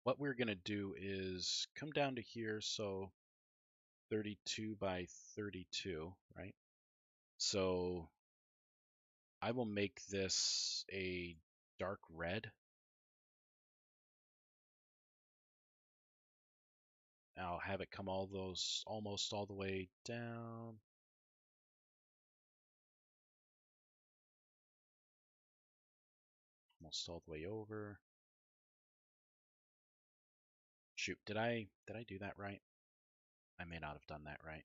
what we're going to do is come down to here. So 32 by 32, right? So I will make this a dark red. I'll have it come almost all the way down. Almost all the way over. Shoot, did I do that right? I may not have done that right.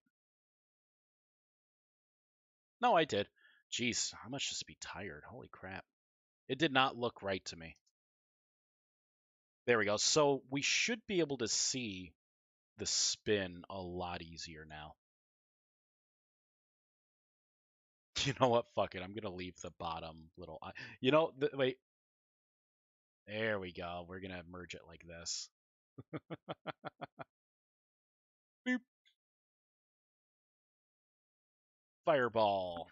No, I did. Jeez, I must just be tired. Holy crap. It did not look right to me. There we go. So we should be able to see the spin a lot easier now. You know what? Fuck it. I'm going to leave the bottom little... You know, wait. There we go. We're going to merge it like this. Boop. Fireball.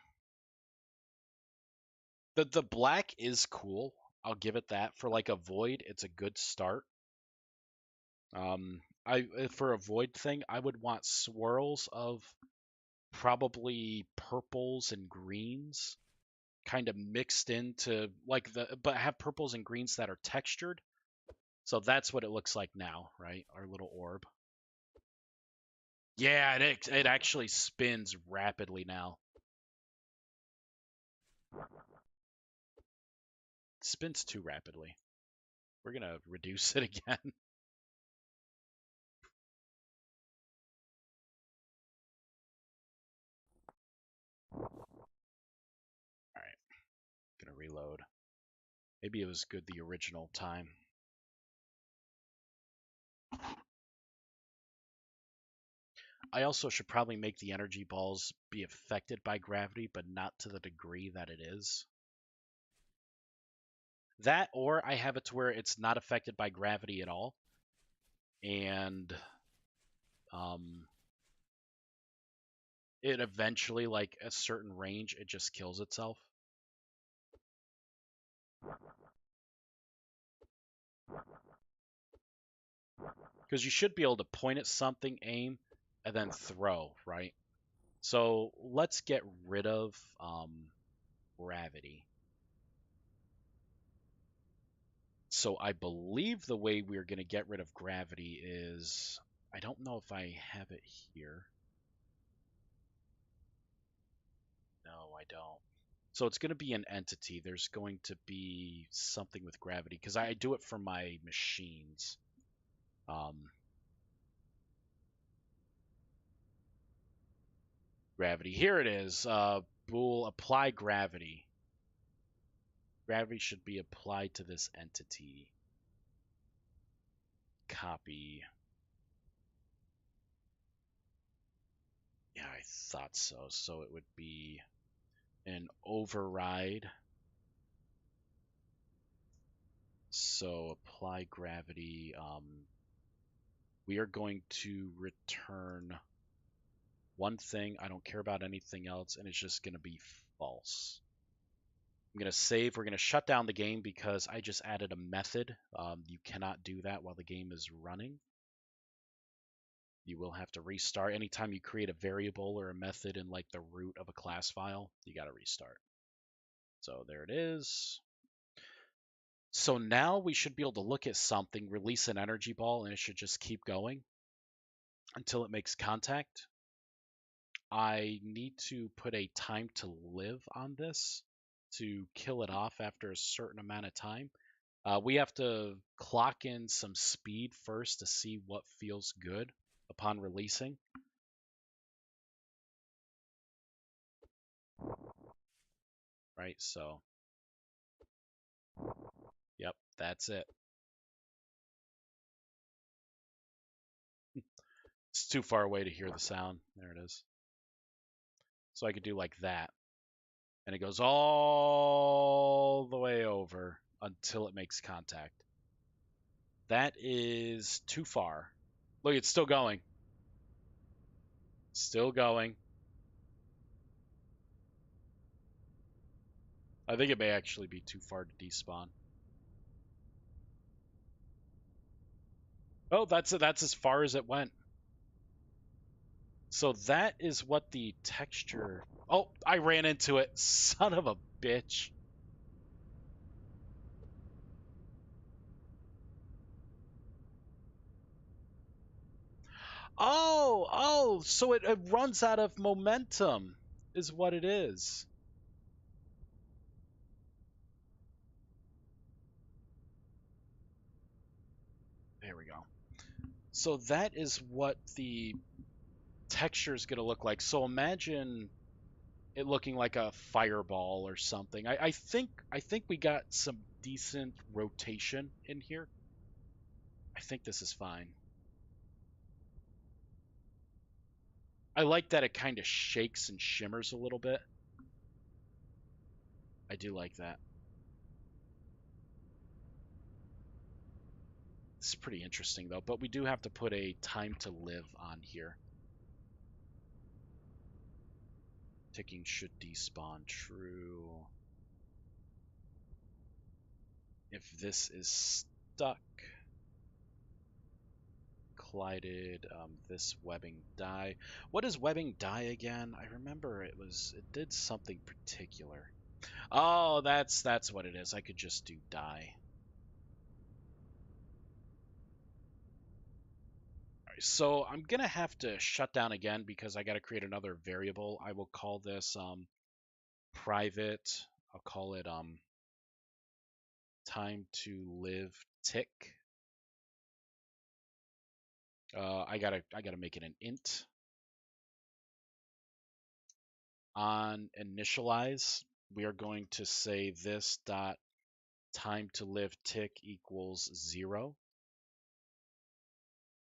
The black is cool. I'll give it that. For like a void, it's a good start. For a void thing, I would want swirls of probably purples and greens kind of mixed into like but have purples and greens that are textured. So that's what it looks like now, right? Our little orb. Yeah, it actually spins rapidly now. It spins too rapidly. We're gonna reduce it again. All right, gonna reload. Maybe it was good the original time. I also should probably make the energy balls be affected by gravity, but not to the degree that it is. That, or I have it to where it's not affected by gravity at all, and it eventually, like a certain range, it just kills itself. Because you should be able to point at something, aim, and then throw, right? So let's get rid of gravity. So I believe the way we're going to get rid of gravity is, I don't know if I have it here. No, I don't. So it's going to be an entity. There's going to be something with gravity because I do it for my machines. Gravity. Here it is. Bool, apply gravity. Gravity should be applied to this entity. Copy. Yeah, I thought so. So it would be an override. So apply gravity. We are going to return one thing. I don't care about anything else, and it's just going to be false. I'm going to save. We're going to shut down the game because I just added a method. You cannot do that while the game is running. You will have to restart. Anytime you create a variable or a method in like the root of a class file, you got to restart. So there it is. So now we should be able to look at something, release an energy ball, and it should just keep going until it makes contact. I need to put a time to live on this to kill it off after a certain amount of time. We have to clock in some speed first to see what feels good upon releasing. Right, so, yep, that's it. It's too far away to hear the sound. There it is. So I could do like that. And it goes all the way over until it makes contact. That is too far. Look, it's still going. Still going. I think it may actually be too far to despawn. Oh, that's as far as it went. So that is what the texture. Oh, I ran into it. Son of a bitch. Oh, so it runs out of momentum, is what it is. There we go. So that is what the texture is going to look like. So imagine it looking like a fireball or something. I think we got some decent rotation in here. I think this is fine. I like that it kind of shakes and shimmers a little bit. I do like that. This is pretty interesting though, but we do have to put a time to live on here. Ticking should despawn true. If this is stuck, collided, this webbing die. What is webbing die again? I remember it did something particular. Oh, that's what it is. I could just do die. All right, so I'm gonna have to shut down again because I got to create another variable. I will call this private. I'll call it time to live tick. I gotta make it an int. On initialize, we are going to say this dot time to live tick equals 0.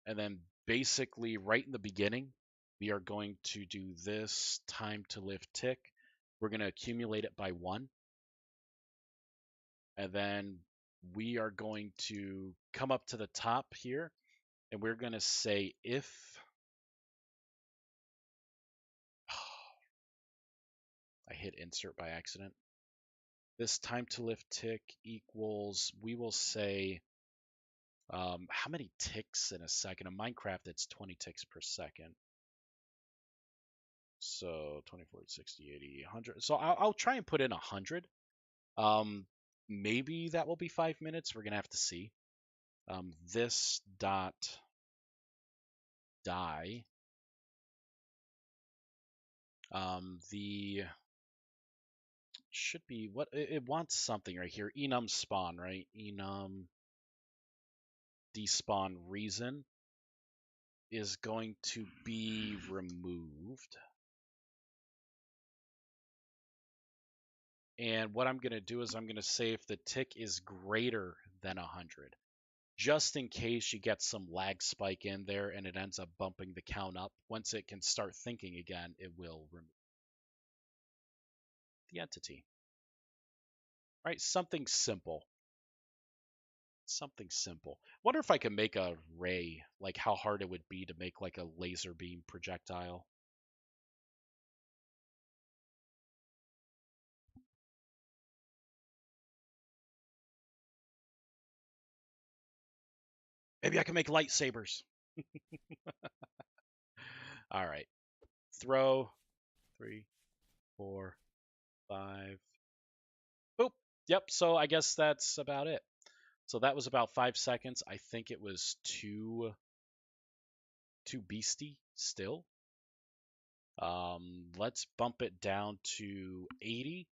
And then basically right in the beginning, we are going to do this time to live tick. We're going to accumulate it by 1. And then we are going to come up to the top here and we're going to say if I hit insert by accident. This time to live tick equals, we will say, how many ticks in a second? In Minecraft, it's 20 ticks per second. So 20, 40, 60, 80, 100. So I'll try and put in 100. Maybe that will be 5 minutes. We're going to have to see. This dot die. The should be what it wants something right here. Enum spawn, right? Enum despawn reason is going to be removed. And what I'm going to do is I'm going to say if the tick is greater than 100, just in case you get some lag spike in there and it ends up bumping the count up. Once it can start thinking again, it will remove the entity. All right, something simple. Something simple. Wonder if I can make a ray, like how hard it would be to make like a laser beam projectile. Maybe I can make lightsabers. All right. Throw 3, 4, 5. Boop. Yep. So I guess that's about it. So that was about 5 seconds. I think it was too beastie still. Let's bump it down to 80.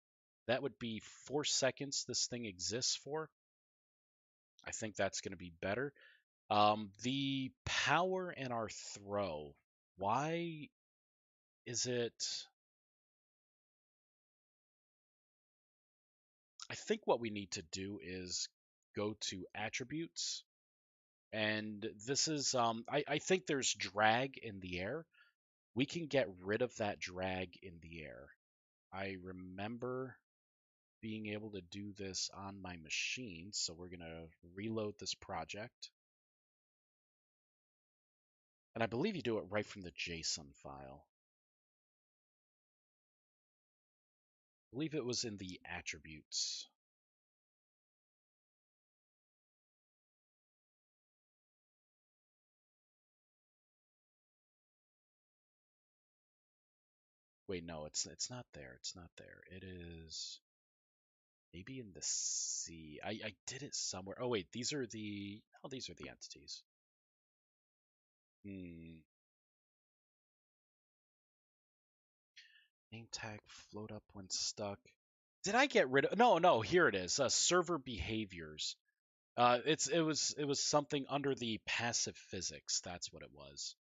That would be 4 seconds this thing exists for. I think that's going to be better. The power in our throw. Why is it? I think what we need to do is go to attributes. And this is, I think there's drag in the air. We can get rid of that drag in the air. I remember being able to do this on my machine, so we're going to reload this project. And I believe you do it right from the JSON file. I believe it was in the attributes. Wait, no, it's not there. It's not there. It is maybe in the sea. I did it somewhere. Oh wait, these are the these are the entities. Hmm. Name tag float up when stuck. Did I get rid of? No, no. Here it is. Server behaviors. It was something under the passive physics. That's what it was.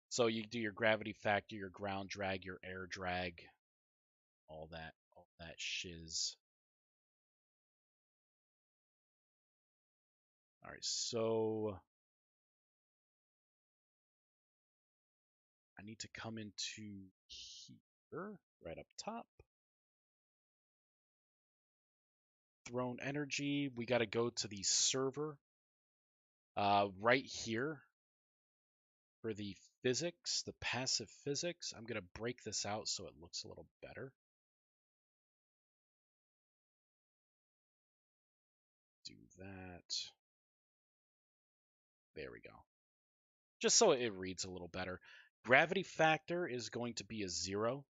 So you do your gravity factor, your ground drag, your air drag, all that shiz. All right, so I need to come into here, right up top. Throne energy. We got to go to the server right here for the physics, the passive physics. I'm going to break this out so it looks a little better. Do that. There we go. Just so it reads a little better. Gravity factor is going to be a 0.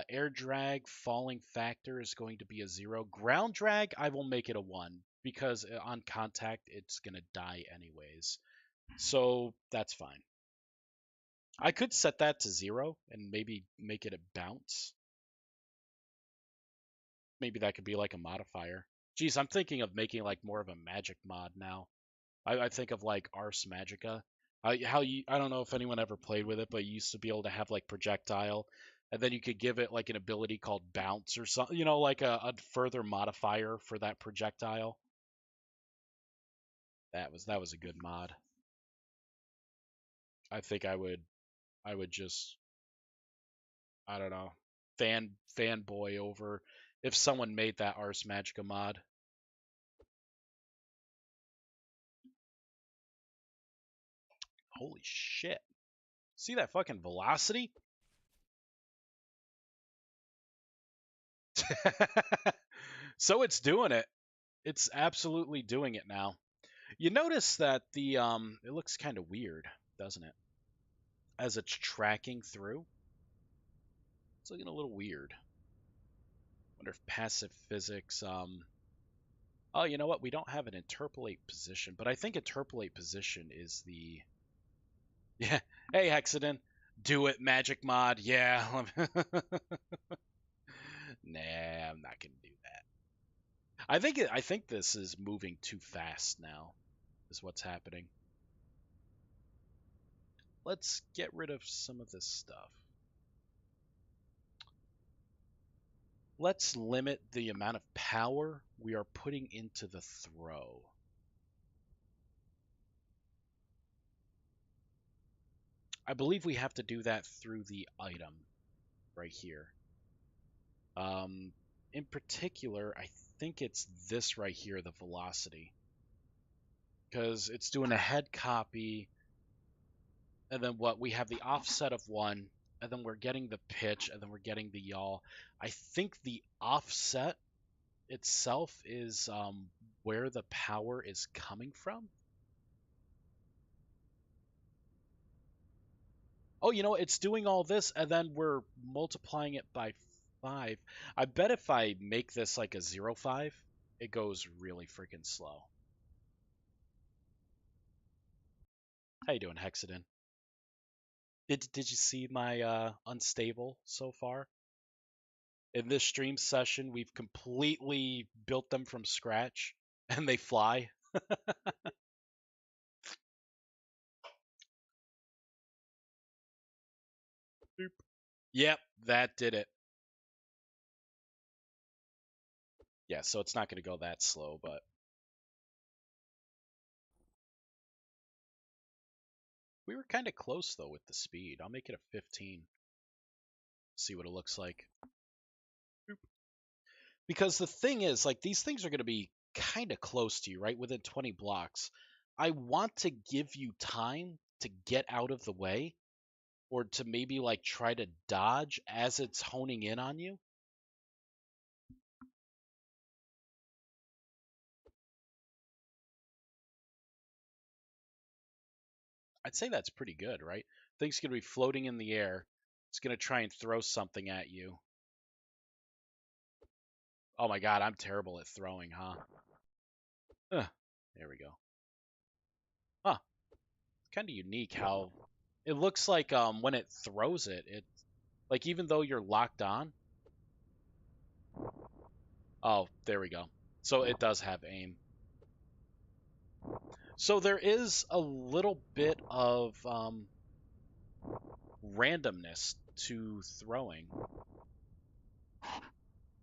Air drag falling factor is going to be a 0. Ground drag, I will make it a 1 because on contact, it's going to die anyways. So that's fine. I could set that to 0 and maybe make it a bounce. Maybe that could be like a modifier. Geez, I'm thinking of making like more of a magic mod now. I think of like Ars Magica. I don't know if anyone ever played with it, but you used to be able to have like projectile, and then you could give it like an ability called bounce or something, like a further modifier for that projectile. That was a good mod. I think I would just, I don't know, fanboy over if someone made that Ars Magica mod. Holy shit. See that fucking velocity? So it's doing it. It's absolutely doing it now. You notice that the it looks kind of weird, doesn't it? As it's tracking through. It's looking a little weird. Wonder if passive physics oh, you know what? We don't have an interpolate position, but I think interpolate position is the yeah. Hey Hexadin, do it magic mod. Yeah. Nah, I'm not gonna do that. I think this is moving too fast now. Is what's happening. Let's get rid of some of this stuff. Let's limit the amount of power we are putting into the throw. I believe we have to do that through the item right here. In particular, I think it's this right here, the velocity. Because it's doing a head copy, and then what? We have the offset of 1, and then we're getting the pitch, and then we're getting the yaw. I think the offset itself is where the power is coming from. Oh, it's doing all this, and then we're multiplying it by 5. I bet if I make this like a 0.5, it goes really freaking slow. How you doing, Hexadin? Did you see my unstable so far? In this stream session, we've completely built them from scratch, and they fly. Boop. Yep, that did it. Yeah, so it's not going to go that slow, but we were kind of close though with the speed. I'll make it a 15. See what it looks like. Boop. Because the thing is, like, these things are going to be kind of close to you, right? Within 20 blocks. I want to give you time to get out of the way or to maybe like try to dodge as it's honing in on you. I'd say that's pretty good, right? Things going to be floating in the air. It's going to try and throw something at you. Oh my god, I'm terrible at throwing, huh? There we go. Huh. Kind of unique how it looks like when it throws it, like even though you're locked on. Oh, there we go. So it does have aim. So there is a little bit of randomness to throwing.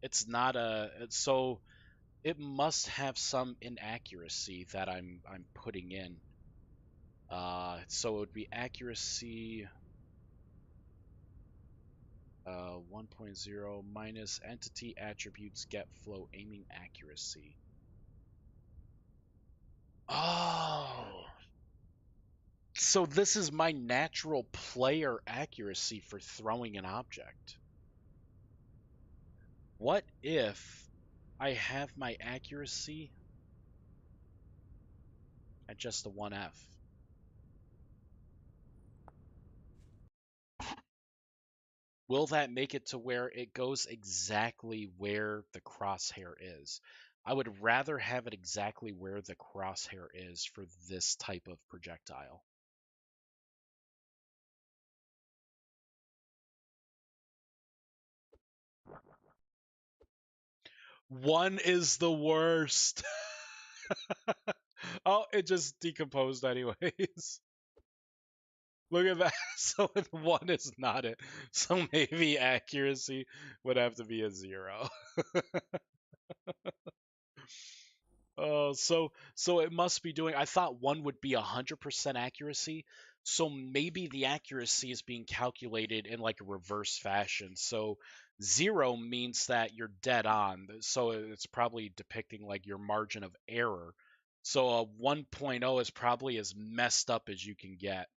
It's not so it must have some inaccuracy that I'm putting in. So it would be accuracy 1.0 minus entity attributes get flow aiming accuracy. Oh. So this is my natural player accuracy for throwing an object. What if I have my accuracy at just a 1F? Will that make it to where it goes exactly where the crosshair is? I would rather have it exactly where the crosshair is for this type of projectile. One is the worst. Oh, it just decomposed anyways. Look at that. So one is not it. So maybe accuracy would have to be a 0. Oh, so it must be doing. I thought one would be 100% accuracy. So maybe the accuracy is being calculated in like a reverse fashion. So 0 means that you're dead on. So it's probably depicting like your margin of error. So a 1.0 is probably as messed up as you can get.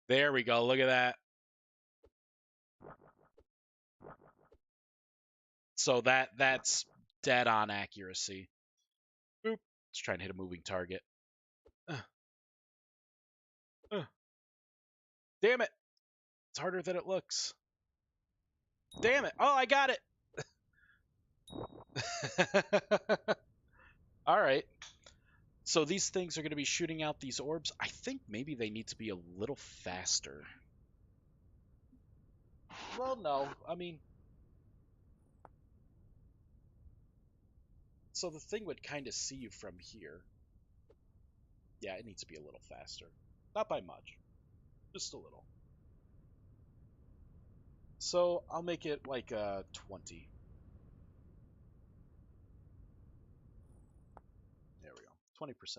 There we go. Look at that. So that's dead on accuracy. Boop. Let's try and hit a moving target. Uh, uh. Damn it. It's harder than it looks. Damn it. Oh, I got it. All right. So these things are going to be shooting out these orbs. I think maybe they need to be a little faster. Well, no. I mean, so the thing would kind of see you from here. Yeah, it needs to be a little faster. Not by much. Just a little. So I'll make it like 20. There we go. 20%.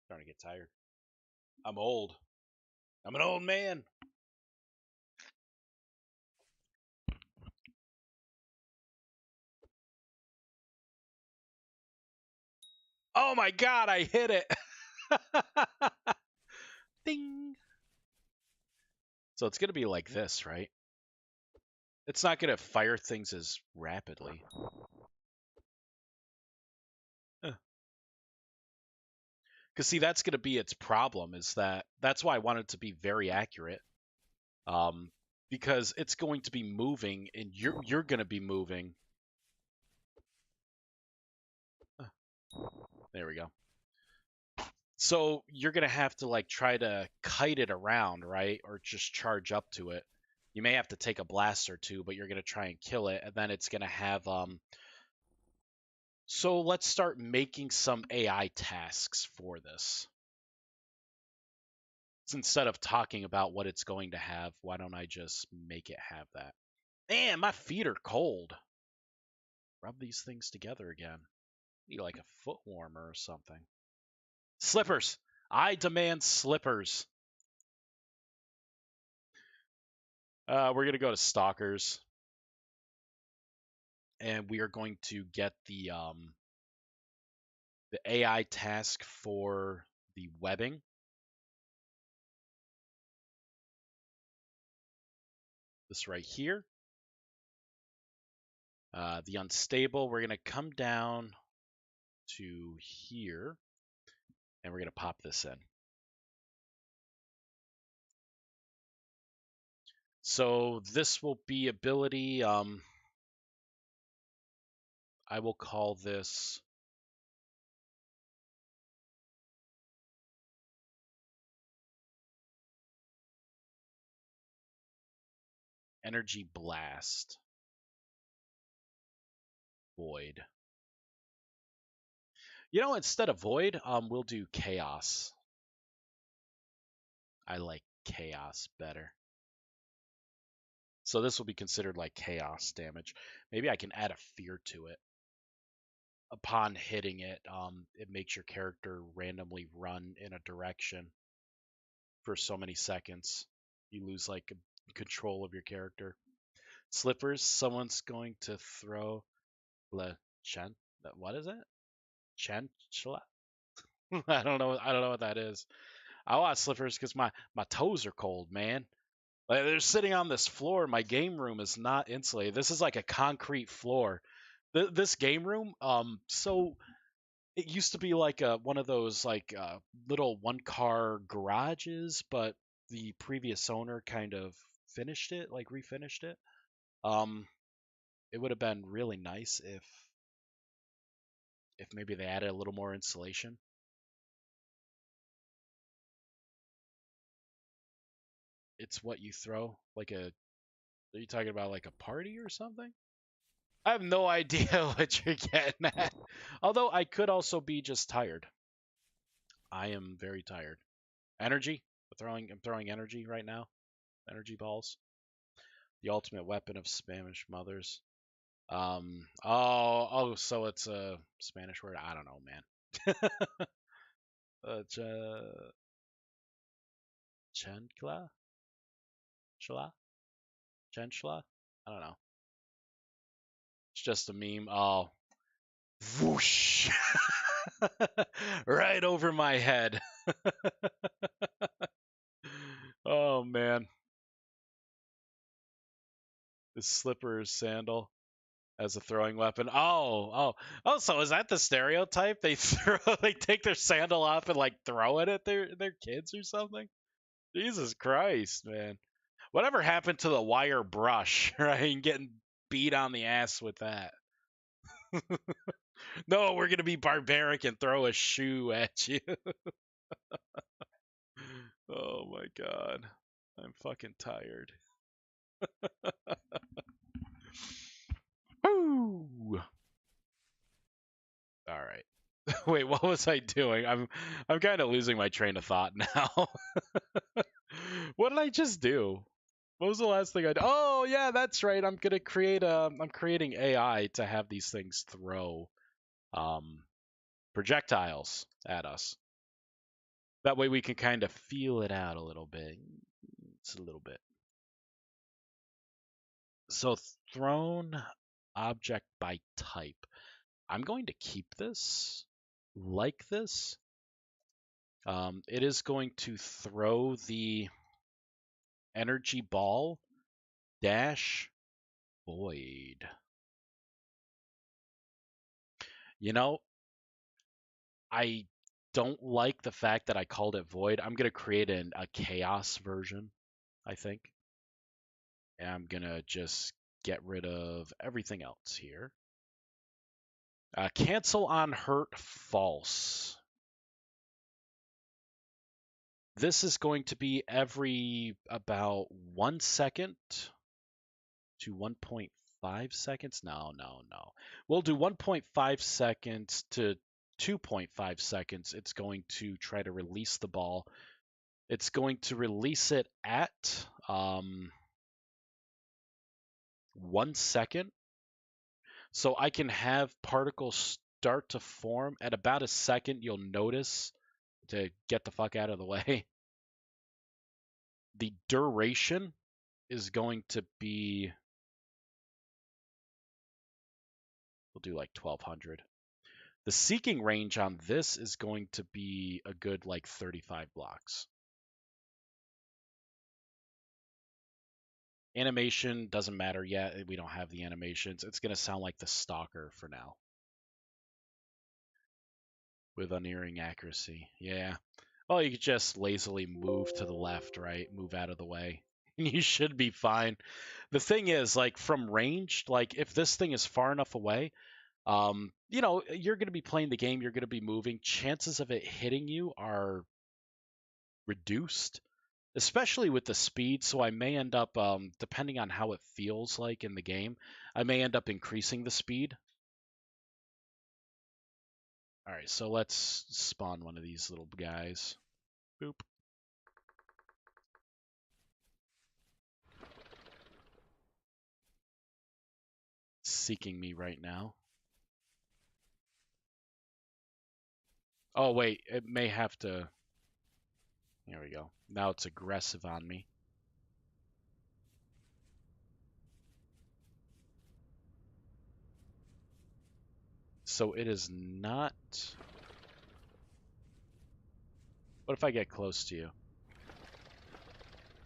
Starting to get tired. I'm old. I'm an old man. Oh my god, I hit it. Ding. So it's going to be like this, right? It's not going to fire things as rapidly. Because see, that's going to be its problem. Is that's why I want it to be very accurate. Because it's going to be moving, and you're going to be moving. There we go. So you're going to have to like try to kite it around, right? Or just charge up to it. You may have to take a blast or two, but you're going to try and kill it, and then it's going to have So let's start making some AI tasks for this. So instead of talking about what it's going to have, why don't I just make it have that? Man, my feet are cold. Rub these things together again. Need like a foot warmer or something. Slippers. I demand slippers. We're gonna go to Stalkers, and we are going to get the AI task for the webbing. This right here. The unstable. We're gonna come down to here, and we're going to pop this in. So this will be ability, I will call this Energy Blast Void. You know, instead of Void, we'll do Chaos. I like Chaos better. So this will be considered like Chaos damage. Maybe I can add a fear to it. Upon hitting it, it makes your character randomly run in a direction for so many seconds. You lose like control of your character. Slippers, someone's going to throw le chen. What is it? Chancellor? I don't know. I don't know what that is. I want slippers because my toes are cold, man. Like they're sitting on this floor. My game room is not insulated. This is like a concrete floor. This game room, so it used to be like one of those like little one car garages, but the previous owner kind of finished it, like refinished it. Um, it would have been really nice if maybe they added a little more insulation. It's what you throw, like a. Are you talking about like a party or something? I have no idea what you're getting at. Although I could also be just tired. I am very tired. Energy. I'm throwing energy right now. Energy balls. The ultimate weapon of Spanish mothers. So it's a Spanish word. I don't know, man. Ch- Chancla? Chla? Chenchla? I don't know. It's just a meme. Oh, whoosh! Right over my head. Oh man, his slipper sandal as a throwing weapon. Oh! So is that the stereotype? They take their sandal off and like throw it at their kids or something? Jesus Christ, man! Whatever happened to the wire brush, right? And getting beat on the ass with that. No, we're gonna be barbaric and throw a shoe at you. Oh my god. I'm fucking tired. Woo! All right. Wait, what was I doing? I'm kind of losing my train of thought now. What did I just do? What was the last thing I did? Oh, yeah, that's right. I'm creating AI to have these things throw um projectiles at us. That way we can kind of feel it out a little bit. It's a little bit. So thrown object by type. I'm going to keep this like this. It is going to throw the energy ball dash void. You know, I don't like the fact that I called it void. I'm going to create a chaos version, I think. And I'm going to just get rid of everything else here. Cancel on hurt false. This is going to be every about 1 second to 1.5 seconds. No. We'll do 1.5 seconds to 2.5 seconds. It's going to try to release the ball. It's going to release it at 1 second. So I can have particles start to form at about a second. You'll notice to get the fuck out of the way. The duration is going to be, we'll do like 1200. The seeking range on this is going to be a good like 35 blocks. Animation doesn't matter yet. We don't have the animations. It's going to sound like the Stalker for now. with unerring accuracy. Yeah. Well, you could just lazily move to the left, right? Move out of the way. You should be fine. The thing is, like from range, like if this thing is far enough away, you're going to be playing the game, you're going to be moving. Chances of it hitting you are reduced, especially with the speed. So I may end up, depending on how it feels like in the game, I may end up increasing the speed. All right, so let's spawn one of these little guys. Boop. Seeking me right now. Oh, wait, it may have to. There we go. Now it's aggressive on me. So it is not. What if I get close to you?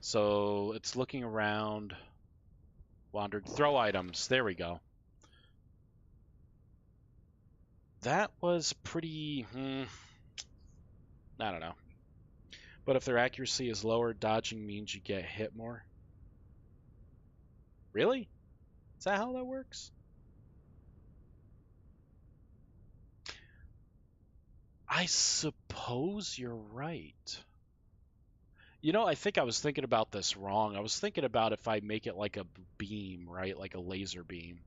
So it's looking around. Wandered. Throw items. There we go. That was pretty. I don't know. But if their accuracy is lower, dodging means you get hit more. Really? Is that how that works? I suppose you're right. I think I was thinking about this wrong. I was thinking about if I make it like a beam, right? Like a laser beam.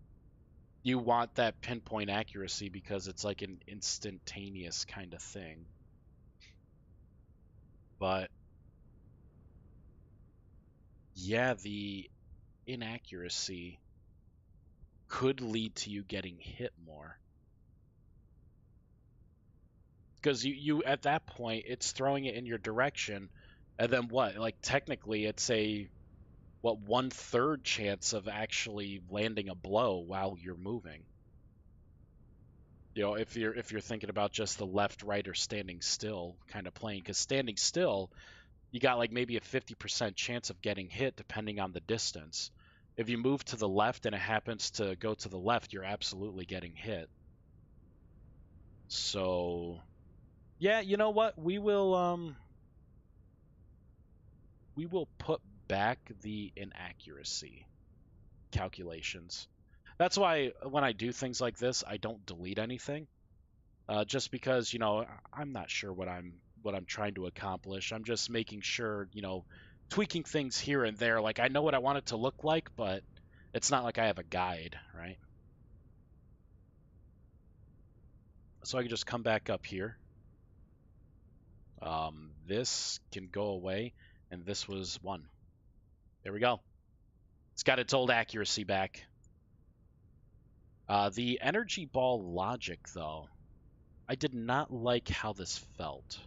You want that pinpoint accuracy because it's like an instantaneous kind of thing. But yeah, the inaccuracy could lead to you getting hit more. Because you at that point it's throwing it in your direction, and then what? Like technically it's a what 1/3 chance of actually landing a blow while you're moving. If you're thinking about just the left, right, or standing still kind of playing, because standing still, you got like maybe a 50% chance of getting hit depending on the distance. If you move to the left and it happens to go to the left, you're absolutely getting hit. So, yeah, you know what? We will put back the inaccuracy calculations. That's why when I do things like this, I don't delete anything. Just because I'm not sure what I'm trying to accomplish. I'm just making sure tweaking things here and there. Like I know what I want it to look like, but it's not like I have a guide, right? So I can just come back up here. This can go away, and this was 1. There we go. It's got its old accuracy back. The energy ball logic, though, I did not like how this felt.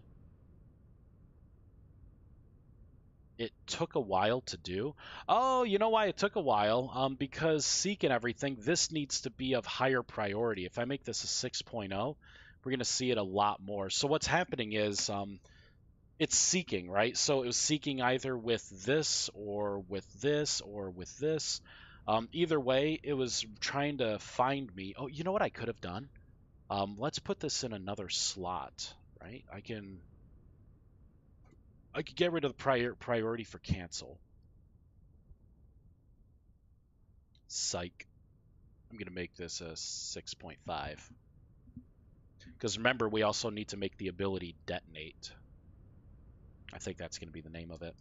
It took a while to do. Oh, you know why it took a while? Because Seek and everything, this needs to be of higher priority. If I make this a 6.0, we're going to see it a lot more. So what's happening is it's seeking, right? So it was seeking either with this or with this or with this. Either way, it was trying to find me. Oh, you know what I could have done? Let's put this in another slot, right? I could get rid of the priority for cancel. Psych. I'm going to make this a 6.5. Because remember, we also need to make the ability detonate. I think that's going to be the name of it.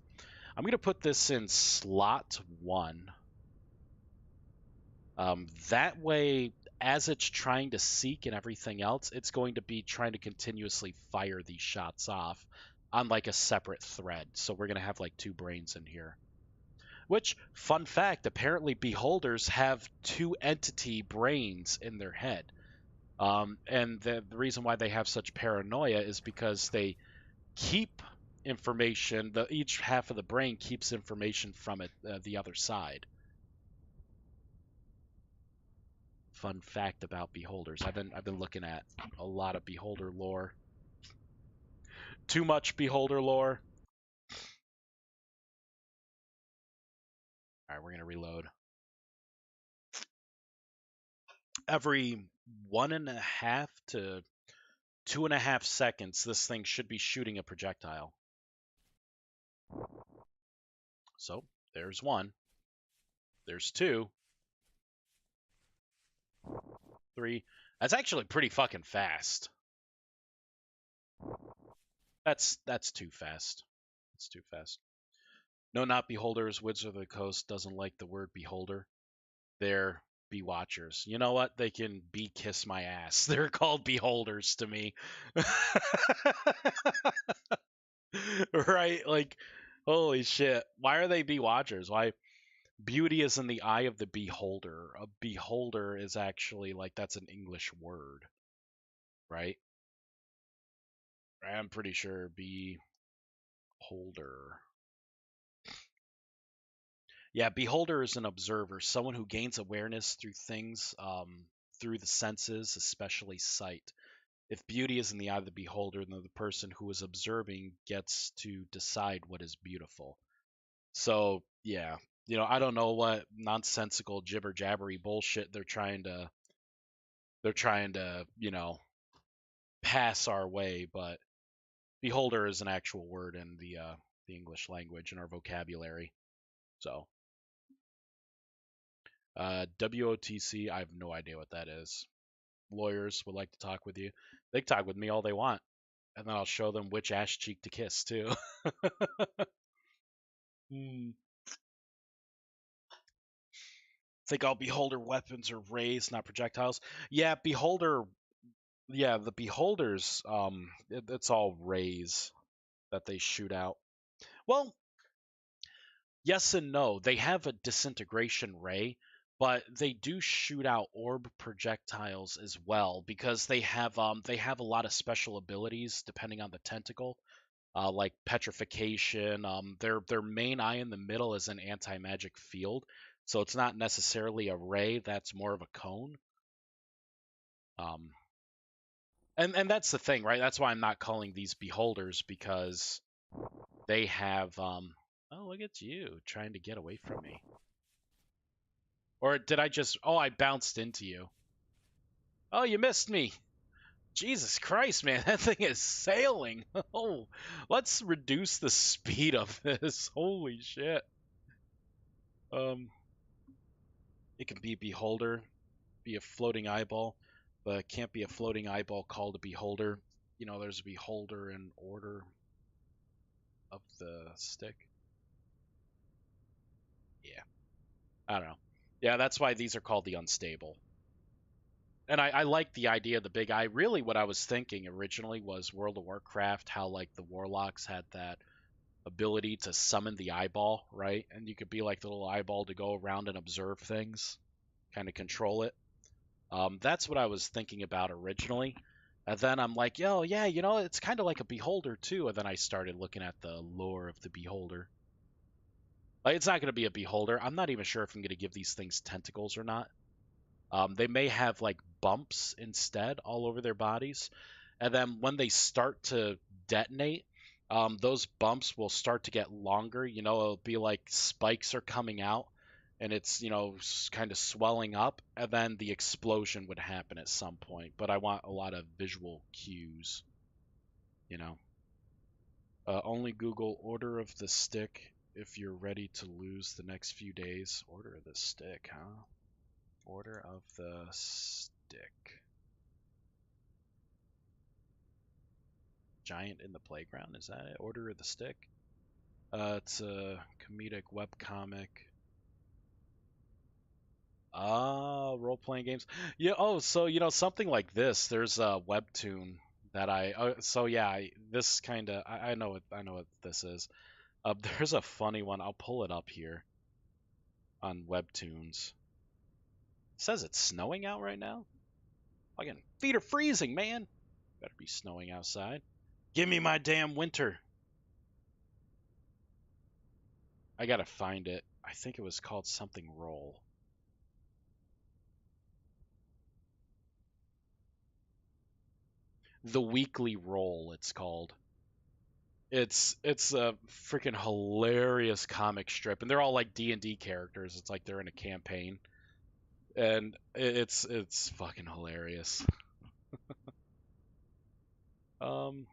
I'm going to put this in slot 1. That way, as it's trying to seek and everything else, it's going to be trying to continuously fire these shots off on like a separate thread. So we're going to have like 2 brains in here. Which, fun fact, apparently beholders have 2 entity brains in their head. And the reason why they have such paranoia is because they keep information. Each half of the brain keeps information from it, the other side. Fun fact about beholders. I've been looking at a lot of beholder lore. Too much beholder lore. All right, we're gonna reload. Every 1.5 to 2.5 seconds, this thing should be shooting a projectile. So there's one. There's two. Three. That's actually pretty fucking fast. That's too fast. It's too fast. No, not beholders. Wizard of the Coast doesn't like the word beholder. They're be watchers. You know what? They can be kiss my ass. They're called beholders to me. Right? Like, holy shit. Why are they be watchers? Why? Beauty is in the eye of the beholder. A beholder is actually like that's an English word, right? I'm pretty sure beholder. Yeah, beholder is an observer, someone who gains awareness through things, through the senses, especially sight. If beauty is in the eye of the beholder, then the person who is observing gets to decide what is beautiful. So, yeah, I don't know what nonsensical jibber jabbery bullshit they're trying to pass our way, but beholder is an actual word in the English language in our vocabulary. So, WOTC, I have no idea what that is. Lawyers would like to talk with you. They can talk with me all they want, and then I'll show them which ass cheek to kiss too. Hmm. Think all beholder weapons are rays, not projectiles. Yeah, beholder. Yeah, the beholders. It's all rays that they shoot out. Well, yes and no. They have a disintegration ray, but they do shoot out orb projectiles as well because they have a lot of special abilities depending on the tentacle. Like petrification. Their main eye in the middle is an anti-magic field, so it's not necessarily a ray. That's more of a cone. Um, and that's the thing, right? That's why I'm not calling these beholders because they have. Oh, look at you trying to get away from me. Or did I just? Oh, I bounced into you. Oh, you missed me. Jesus Christ, man, that thing is sailing. Oh, let's reduce the speed of this. Holy shit. Um, it can be a beholder, be a floating eyeball, but it can't be a floating eyeball called a beholder. There's a beholder in order of the stick. Yeah, I don't know. Yeah, that's why these are called the unstable. And I like the idea of the big eye. Really, what I was thinking originally was World of Warcraft, how like the warlocks had that ability to summon the eyeball, right? And you could be like the little eyeball to go around and observe things, kind of control it. That's what I was thinking about originally. And then I'm like, yo, yeah, it's kind of like a beholder too. And then I started looking at the lore of the beholder. Like, it's not going to be a beholder. I'm not even sure if I'm going to give these things tentacles or not. They may have like bumps instead all over their bodies. And then when they start to detonate, those bumps will start to get longer. It'll be like spikes are coming out and it's, kind of swelling up. And then the explosion would happen at some point. But I want a lot of visual cues, you know. Only Google order of the stick if you're ready to lose the next few days. Order of the stick, huh? Order of the stick. Giant in the playground, is that it? Order of the stick? It's a comedic webcomic. Role-playing games. Yeah, oh, so something like this. There's a webtoon that so yeah, this kind of I know what this is. There's a funny one. I'll pull it up here on webtoons. It says it's snowing out right now. Fucking feet are freezing, man. Better be snowing outside. Give me my damn winter. I gotta find it. I think it was called something roll. The Weekly Roll, it's called. It's a freaking hilarious comic strip, and they're all like D&D characters. It's like they're in a campaign, and it's fucking hilarious. Um,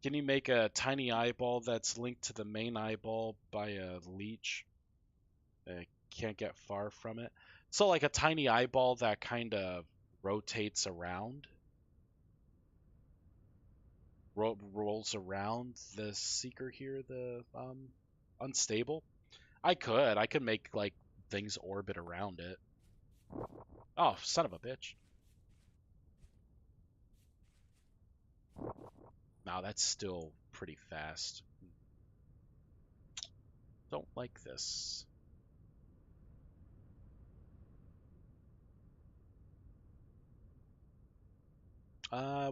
can you make a tiny eyeball that's linked to the main eyeball by a leech? Can't get far from it. So like a tiny eyeball that kind of rotates around, rolls around the seeker here, the unstable. I could make like things orbit around it. Oh, son of a bitch. Now that's still pretty fast. Don't like this.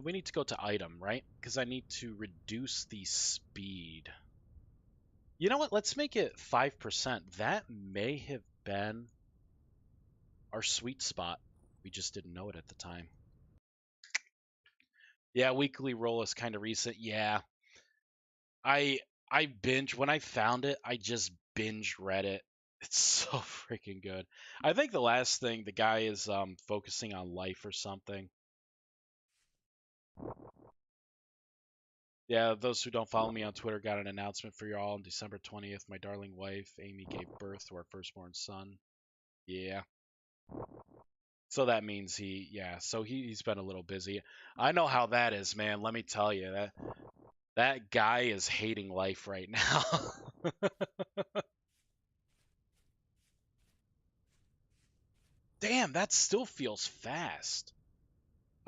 We need to go to item, right? Because I need to reduce the speed. You know what? Let's make it 5%. That may have been our sweet spot. We just didn't know it at the time. Yeah, weekly roll is kind of recent. Yeah, I I binge when I found it. I just binge read it. It's so freaking good. I think the last thing the guy is focusing on life or something. Yeah, those who don't follow me on Twitter got an announcement for you all on December 20th. My darling wife, Amy, gave birth to our firstborn son. Yeah. So that means yeah, so he's been a little busy. I know how that is, man. Let me tell you that guy is hating life right now. Damn, that still feels fast.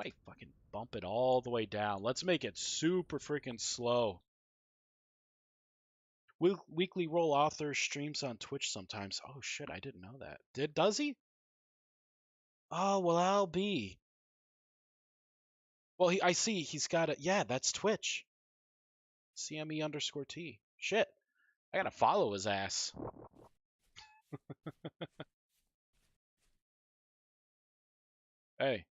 I fucking bump it all the way down. Let's make it super freaking slow. Weekly Roll author streams on Twitch sometimes. Oh shit, I didn't know that. Does he? Oh well, I'll be. Well, I see he's got it. Yeah, that's Twitch. CME_T. Shit, I gotta follow his ass. Hey.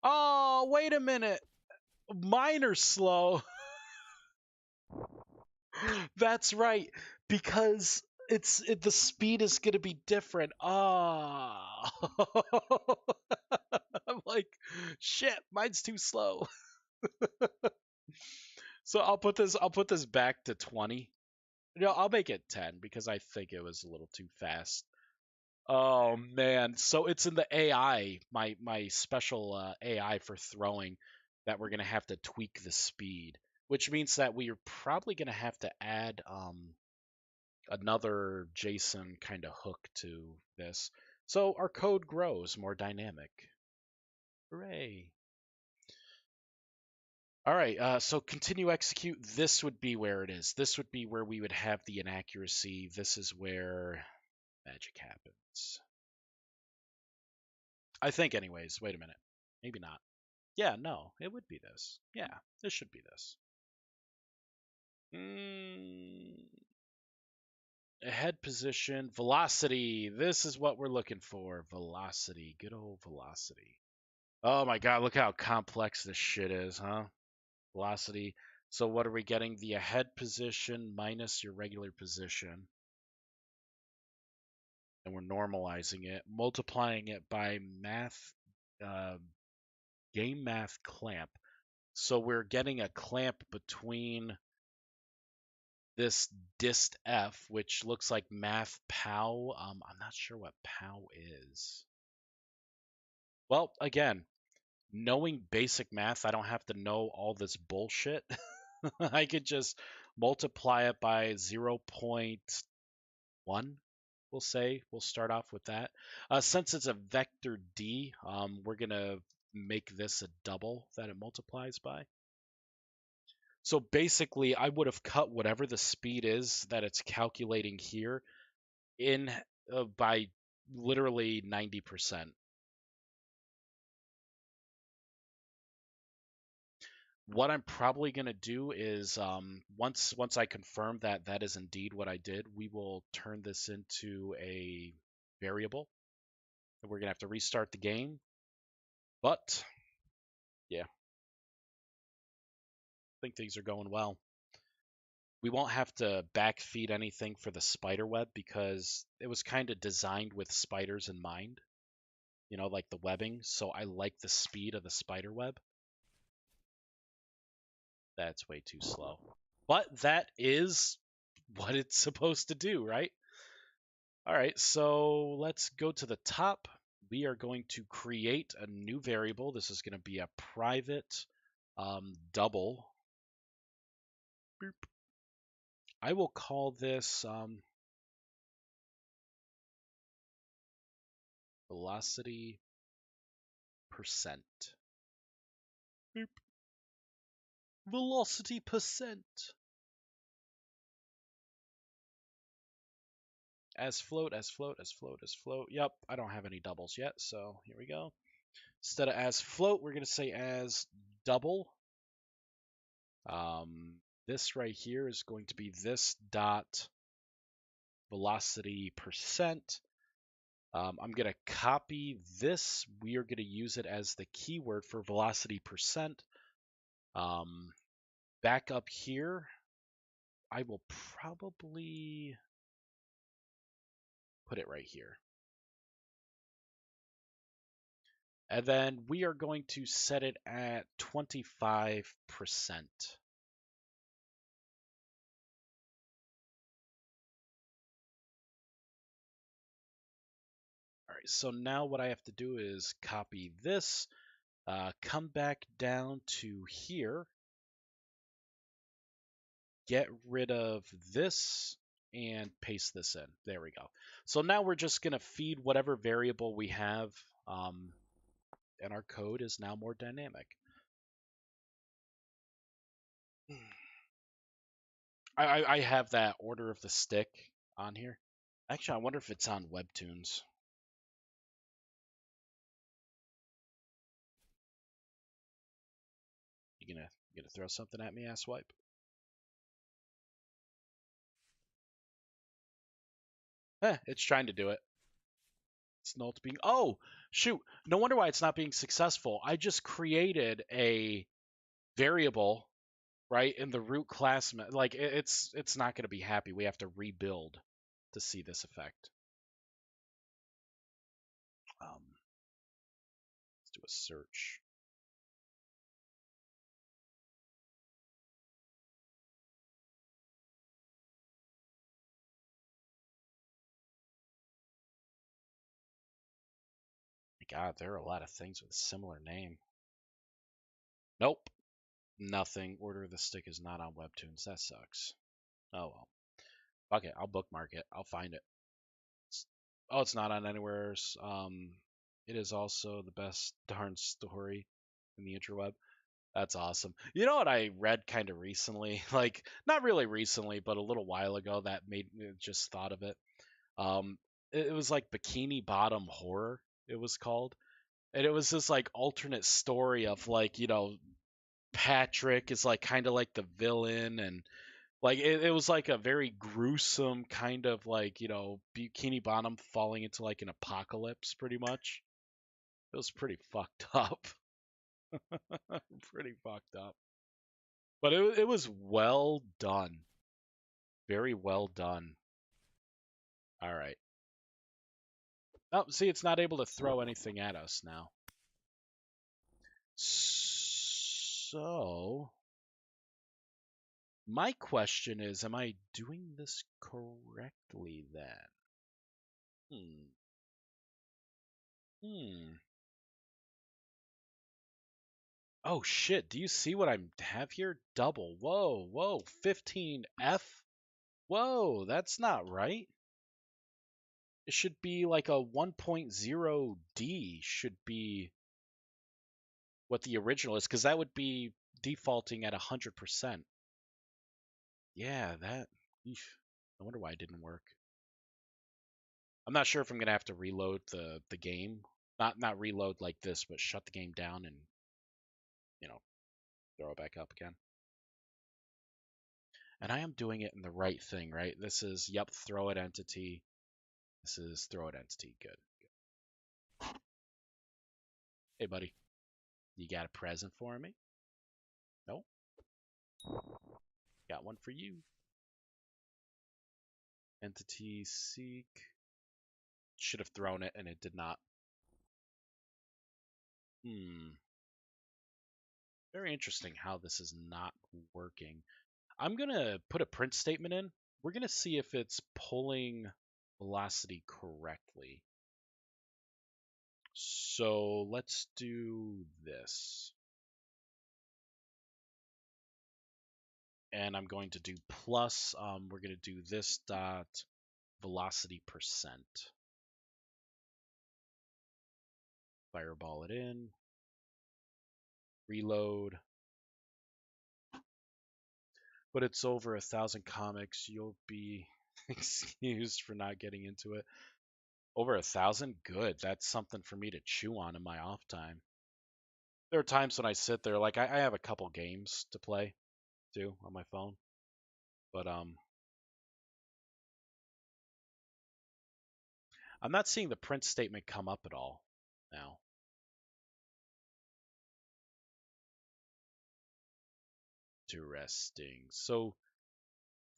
Oh, wait a minute. Mine are slow. That's right, because the speed is gonna be different. Ah, I'm like, shit, mine's too slow. So I'll put this back to 20. No, I'll make it 10 because I think it was a little too fast. Oh man, so it's in the AI, my special AI for throwing, that we're gonna have to tweak the speed, which means that we are probably gonna have to add another JSON kind of hook to this, so our code grows more dynamic. Hooray! All right, so continue execute. This would be where it is. This would be where we would have the inaccuracy. This is where magic happens. I think, anyways. Wait a minute. Maybe not. Yeah, no, it would be this. Yeah, this should be this. Mm, head position, velocity. This is what we're looking for. Velocity. Good old velocity. Oh my god, look how complex this shit is, huh? Velocity. So what are we getting? The ahead position minus your regular position. And we're normalizing it, multiplying it by math, uh, game math clamp. So we're getting a clamp between this dist f, which looks like math pow. I'm not sure what pow is. Well, again, knowing basic math, I don't have to know all this bullshit. I could just multiply it by 0.1. We'll say we'll start off with that. Since it's a vector d, we're gonna make this a double that it multiplies by. So basically, I would have cut whatever the speed is that it's calculating here in by literally 90%. What I'm probably going to do is once I confirm that that is indeed what I did, we will turn this into a variable. And we're going to have to restart the game. But yeah, I think things are going well. We won't have to backfeed anything for the spider web because it was kind of designed with spiders in mind. like the webbing. So I like the speed of the spider web. That's way too slow. But that is what it's supposed to do, right? All right, so let's go to the top. We are going to create a new variable. This is going to be a private double. Boop. I will call this velocity percent. Boop. Velocity percent. As float, as float, as float, as float. Yep, I don't have any doubles yet, so here we go. Instead of as float, we're going to say as double. This right here is going to be this dot velocity percent. I'm going to copy this. We are going to use it as the keyword for velocity percent. Back up here, I will probably put it right here. And then we are going to set it at 25%. All right, so now what I have to do is copy this, come back down to here, get rid of this, and paste this in. There we go. So now we're just going to feed whatever variable we have, and our code is now more dynamic. I have that order of the stick on here. Actually, I wonder if it's on Webtoons. You gonna throw something at me, asswipe? It's trying to do it. It's not being. Oh, shoot! No wonder why it's not being successful. I just created a variable, right, in the root class. Like it's not gonna be happy. We have to rebuild to see this effect. Let's do a search. God, there are a lot of things with a similar name. Nope. Nothing. Order of the Stick is not on Webtoons. That sucks. Oh well. Okay, I'll bookmark it. I'll find it. It's not on anywhere. It is also the best darn story in the interweb. That's awesome. You know what I read kind of recently? Like, not really recently, but a little while ago that made me just thought of it. It was like Bikini Bottom Horror, it was called. And it was this like alternate story of like, Patrick is like kind of like the villain, and like it was like a very gruesome kind of like, Bikini Bottom falling into like an apocalypse pretty much. It was pretty fucked up. Pretty fucked up. But it was well done. Very well done. All right. Oh, see, it's not able to throw anything at us now. So, my question is, am I doing this correctly then? Hmm. Oh shit, do you see what I have here? Double. Whoa, whoa, 15F? Whoa, that's not right. It should be like a 1.0D should be what the original is, because that would be defaulting at 100%. Yeah, that. Eesh, I wonder why it didn't work. I'm not sure if I'm gonna have to reload the game. Not reload like this, but shut the game down and you know throw it back up again. And I am doing it in the right thing, right? This is yep, throw it entity. This is throw it entity. Good. Hey, buddy, you got a present for me? No. Got one for you. Entity seek. Should have thrown it, and it did not. Very interesting how this is not working. I'm going to put a print statement in. We're going to see if it's pulling velocity correctly. So let's do this. And I'm going to do plus, we're going to do this dot velocity percent. Fireball it in. Reload. But it's over 1,000 comics. You'll be excused for not getting into it. Over 1,000? Good. That's something for me to chew on in my off time. There are times when I sit there, like I have a couple games to play too on my phone. But I'm not seeing the print statement come up at all now. Interesting. So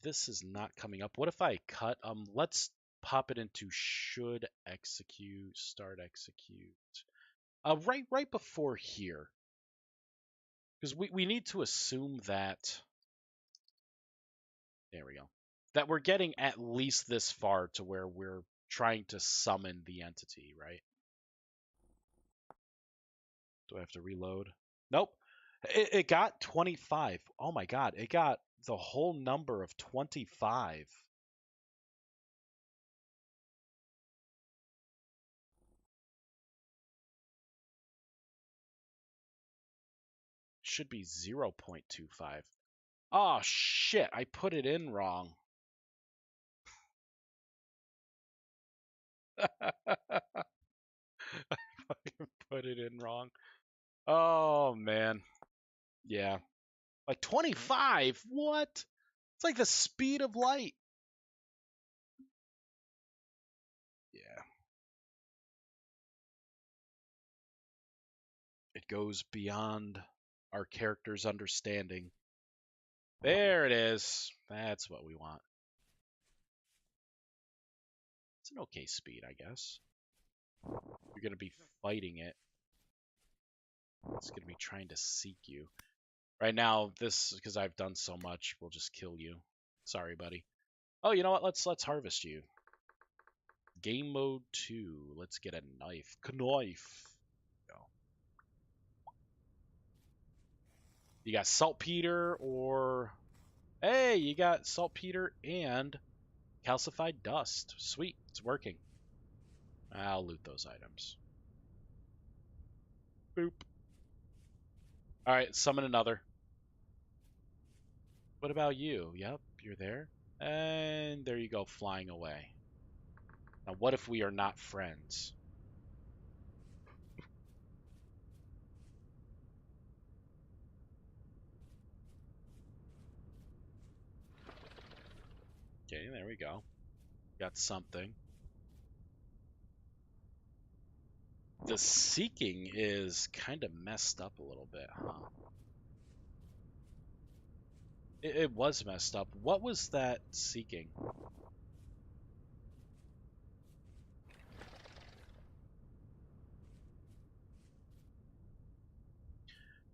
this is not coming up. What if I cut? Let's pop it into should execute, start execute. Right before here, because we need to assume that. There we go. That we're getting at least this far to where we're trying to summon the entity, right? Do I have to reload? Nope. It got 25. Oh my god, it got the whole number of 25. Should be 0.25. Oh shit, I put it in wrong. I fucking put it in wrong. Oh man. Yeah. Like 25? What? It's like the speed of light. Yeah. It goes beyond our character's understanding. There it is. That's what we want. It's an okay speed, I guess. You're going to be fighting it. It's going to be trying to seek you. Right now, this, because I've done so much, will just kill you. Sorry, buddy. Oh, you know what? Let's harvest you. Game mode 2. Let's get a knife. Knife. Go. You got saltpeter or... Hey, you got saltpeter and calcified dust. Sweet. It's working. I'll loot those items. Boop. Alright, summon another. What about you? Yep, you're there. And there you go, flying away. Now, what if we are not friends? Okay, there we go. Got something. The seeking is kind of messed up a little bit, huh? It was messed up. What was that seeking?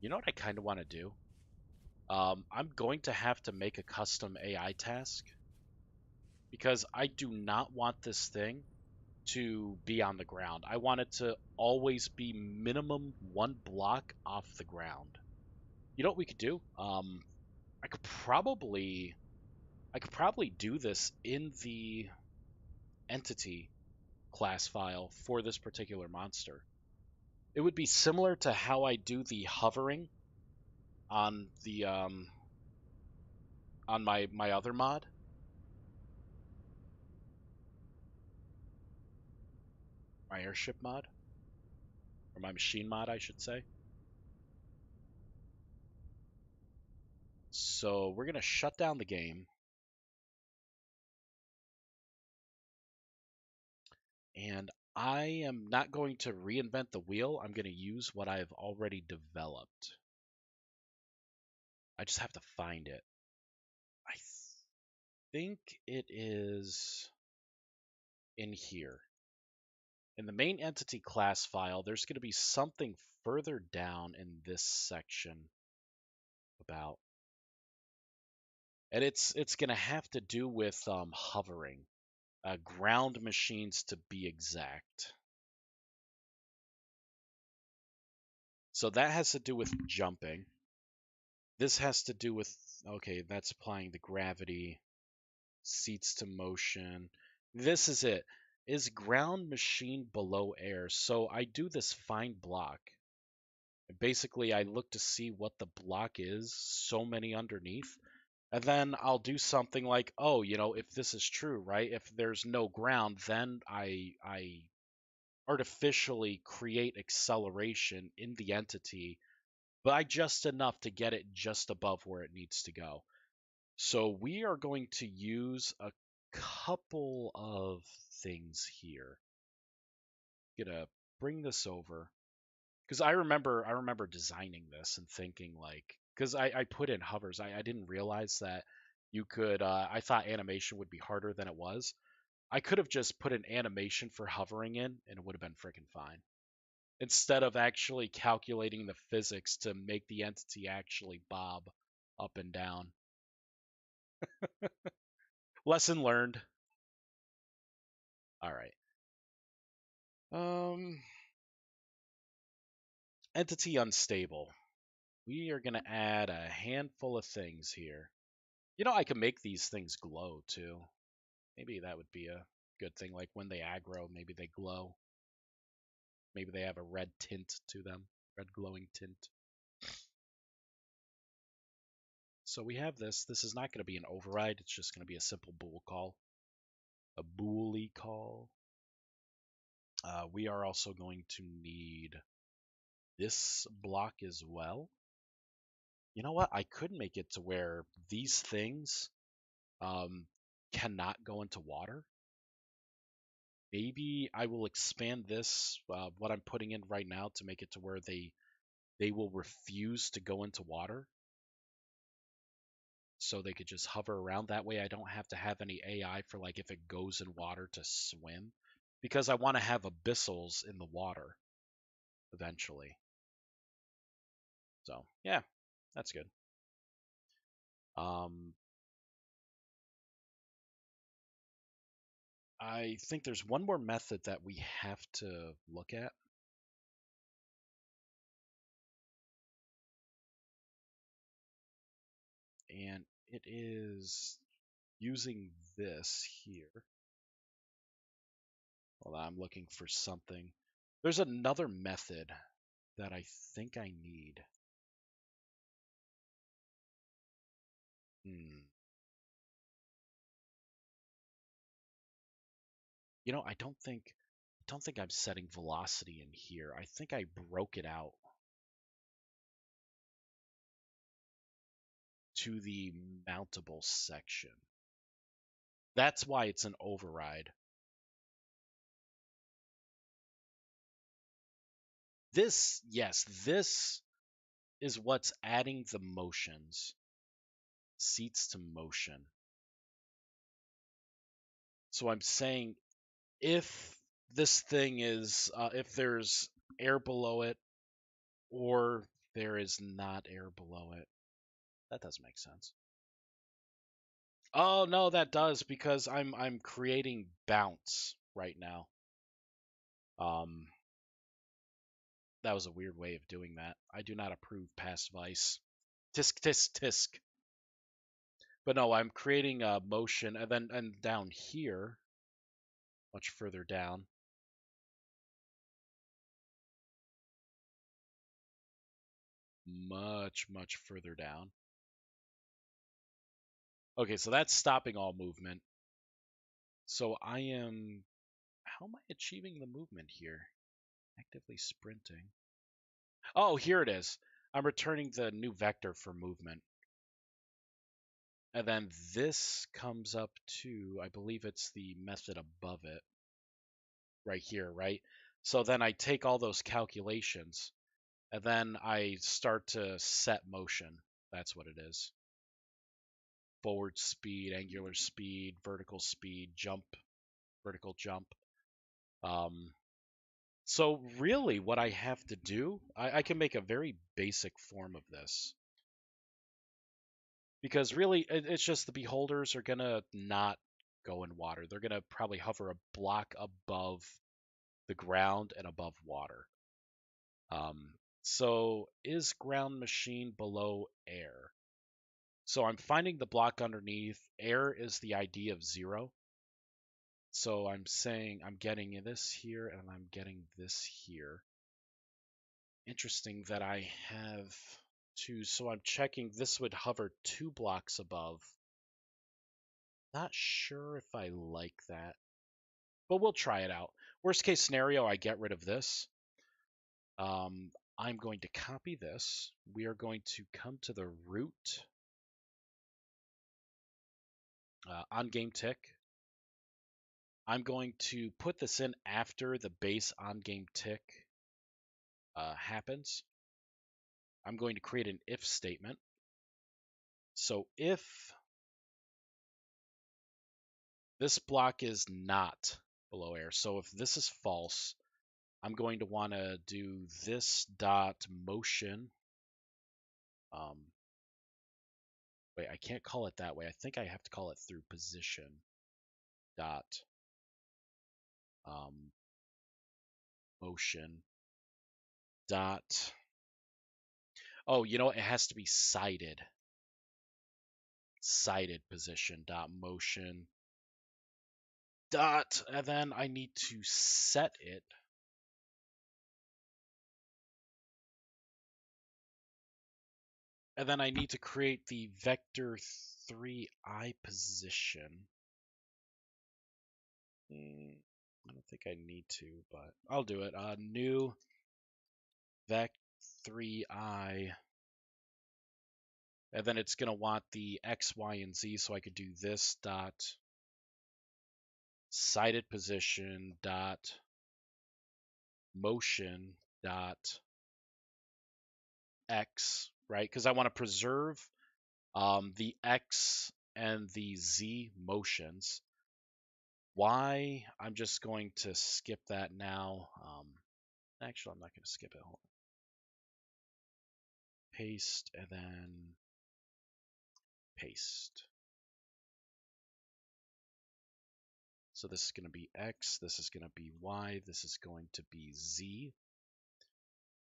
You know what I kind of want to do? I'm going to have to make a custom AI task because I do not want this thing to be on the ground. I want it to always be minimum 1 block off the ground. You know what we could do? I could probably do this in the entity class file for this particular monster. It would be similar to how I do the hovering on the on my other mod. My airship mod, or my machine mod, I should say. So we're gonna shut down the game, and I am not going to reinvent the wheel. I'm going to use what I've already developed. I just have to find it. I think it is in here. In the main entity class file, there's going to be something further down in this section about, and it's gonna have to do with hovering, ground machines to be exact. So that has to do with jumping. This has to do with, okay, that's applying the gravity, seats to motion. This is it. Is ground machine below air? So I do this find block. Basically, I look to see what the block is, so many underneath, and then I'll do something like, oh, if this is true, right? If there's no ground, then I artificially create acceleration in the entity, but just enough to get it just above where it needs to go. So we are going to use a couple of things here. Gonna bring this over because I remember designing this and thinking like, because I put in hovers. I didn't realize that you could. I thought animation would be harder than it was. I could have just put an animation for hovering in, and it would have been freaking fine. Instead of actually calculating the physics to make the entity actually bob up and down. Lesson learned. All right. Um, Entity unstable. We are gonna add a handful of things here. I can make these things glow too. Maybe that would be a good thing. Like when they aggro, maybe they glow. Maybe they have a red tint to them, red glowing tint. So we have this. This is not going to be an override. It's just going to be a simple bool call. A booly call. We are also going to need this block as well. You know what? I could make it to where these things cannot go into water. Maybe I will expand this, what I'm putting in right now, to make it to where they will refuse to go into water. So they could just hover around. That way I don't have to have any AI for like if it goes in water to swim. Because I want to have abyssals in the water eventually. So yeah, that's good. Um, I think there's one more method that we have to look at. And it is using this here. Hold on, I'm looking for something. There's another method that I think I need. Hmm. I don't think I'm setting velocity in here. I think I broke it out to the mountable section. That's why it's an override. Yes, this is what's adding the motions. Seats to motion. So I'm saying if this thing is, if there's air below it or there is not air below it, that doesn't make sense. Oh no, that does, because I'm creating bounce right now. Um, that was a weird way of doing that. I do not approve passive ice. Tisk tisk tisk. But no, I'm creating a motion, and then and down here, much further down, much further down. Okay, so that's stopping all movement. So I am, how am I achieving the movement here? Actively sprinting. Oh, here it is. I'm returning the new vector for movement. And then this comes up to, I believe it's the method above it, right here, right? So then I take all those calculations, and then I start to set motion. That's what it is. Forward speed, angular speed, vertical speed, jump, vertical jump. Um, So really what I have to do, I can make a very basic form of this. Because really, it's just the beholders are going to not go in water. They're going to probably hover a block above the ground and above water. Um, so is ground machine below air? So I'm finding the block underneath. Air is the ID of 0. So I'm saying I'm getting this here and I'm getting this here. Interesting that I have two. So I'm checking this would hover 2 blocks above. Not sure if I like that, but we'll try it out. Worst case scenario, I get rid of this. I'm going to copy this. We are going to come to the root on game tick. I'm going to put this in after the base on game tick happens. I'm going to create an if statement. So if this block is not below air, so if this is false, I'm going to want to do this dot motion. Wait, I can't call it that way. I think I have to call it through position dot motion dot. Oh, you know what? It has to be sided. Sided position dot motion dot, and then I need to set it. And then I need to create the vector 3i position. I don't think I need to, but I'll do it. New vec 3i, and then it's going to want the x, y, and z, so I could do this dot sided position dot motion dot x, right? Because I want to preserve the x and the z motions. Y, I'm just going to skip that now. Actually, I'm not going to skip it. Hold on. Paste and then paste. So this is going to be X, this is going to be Y, this is going to be Z.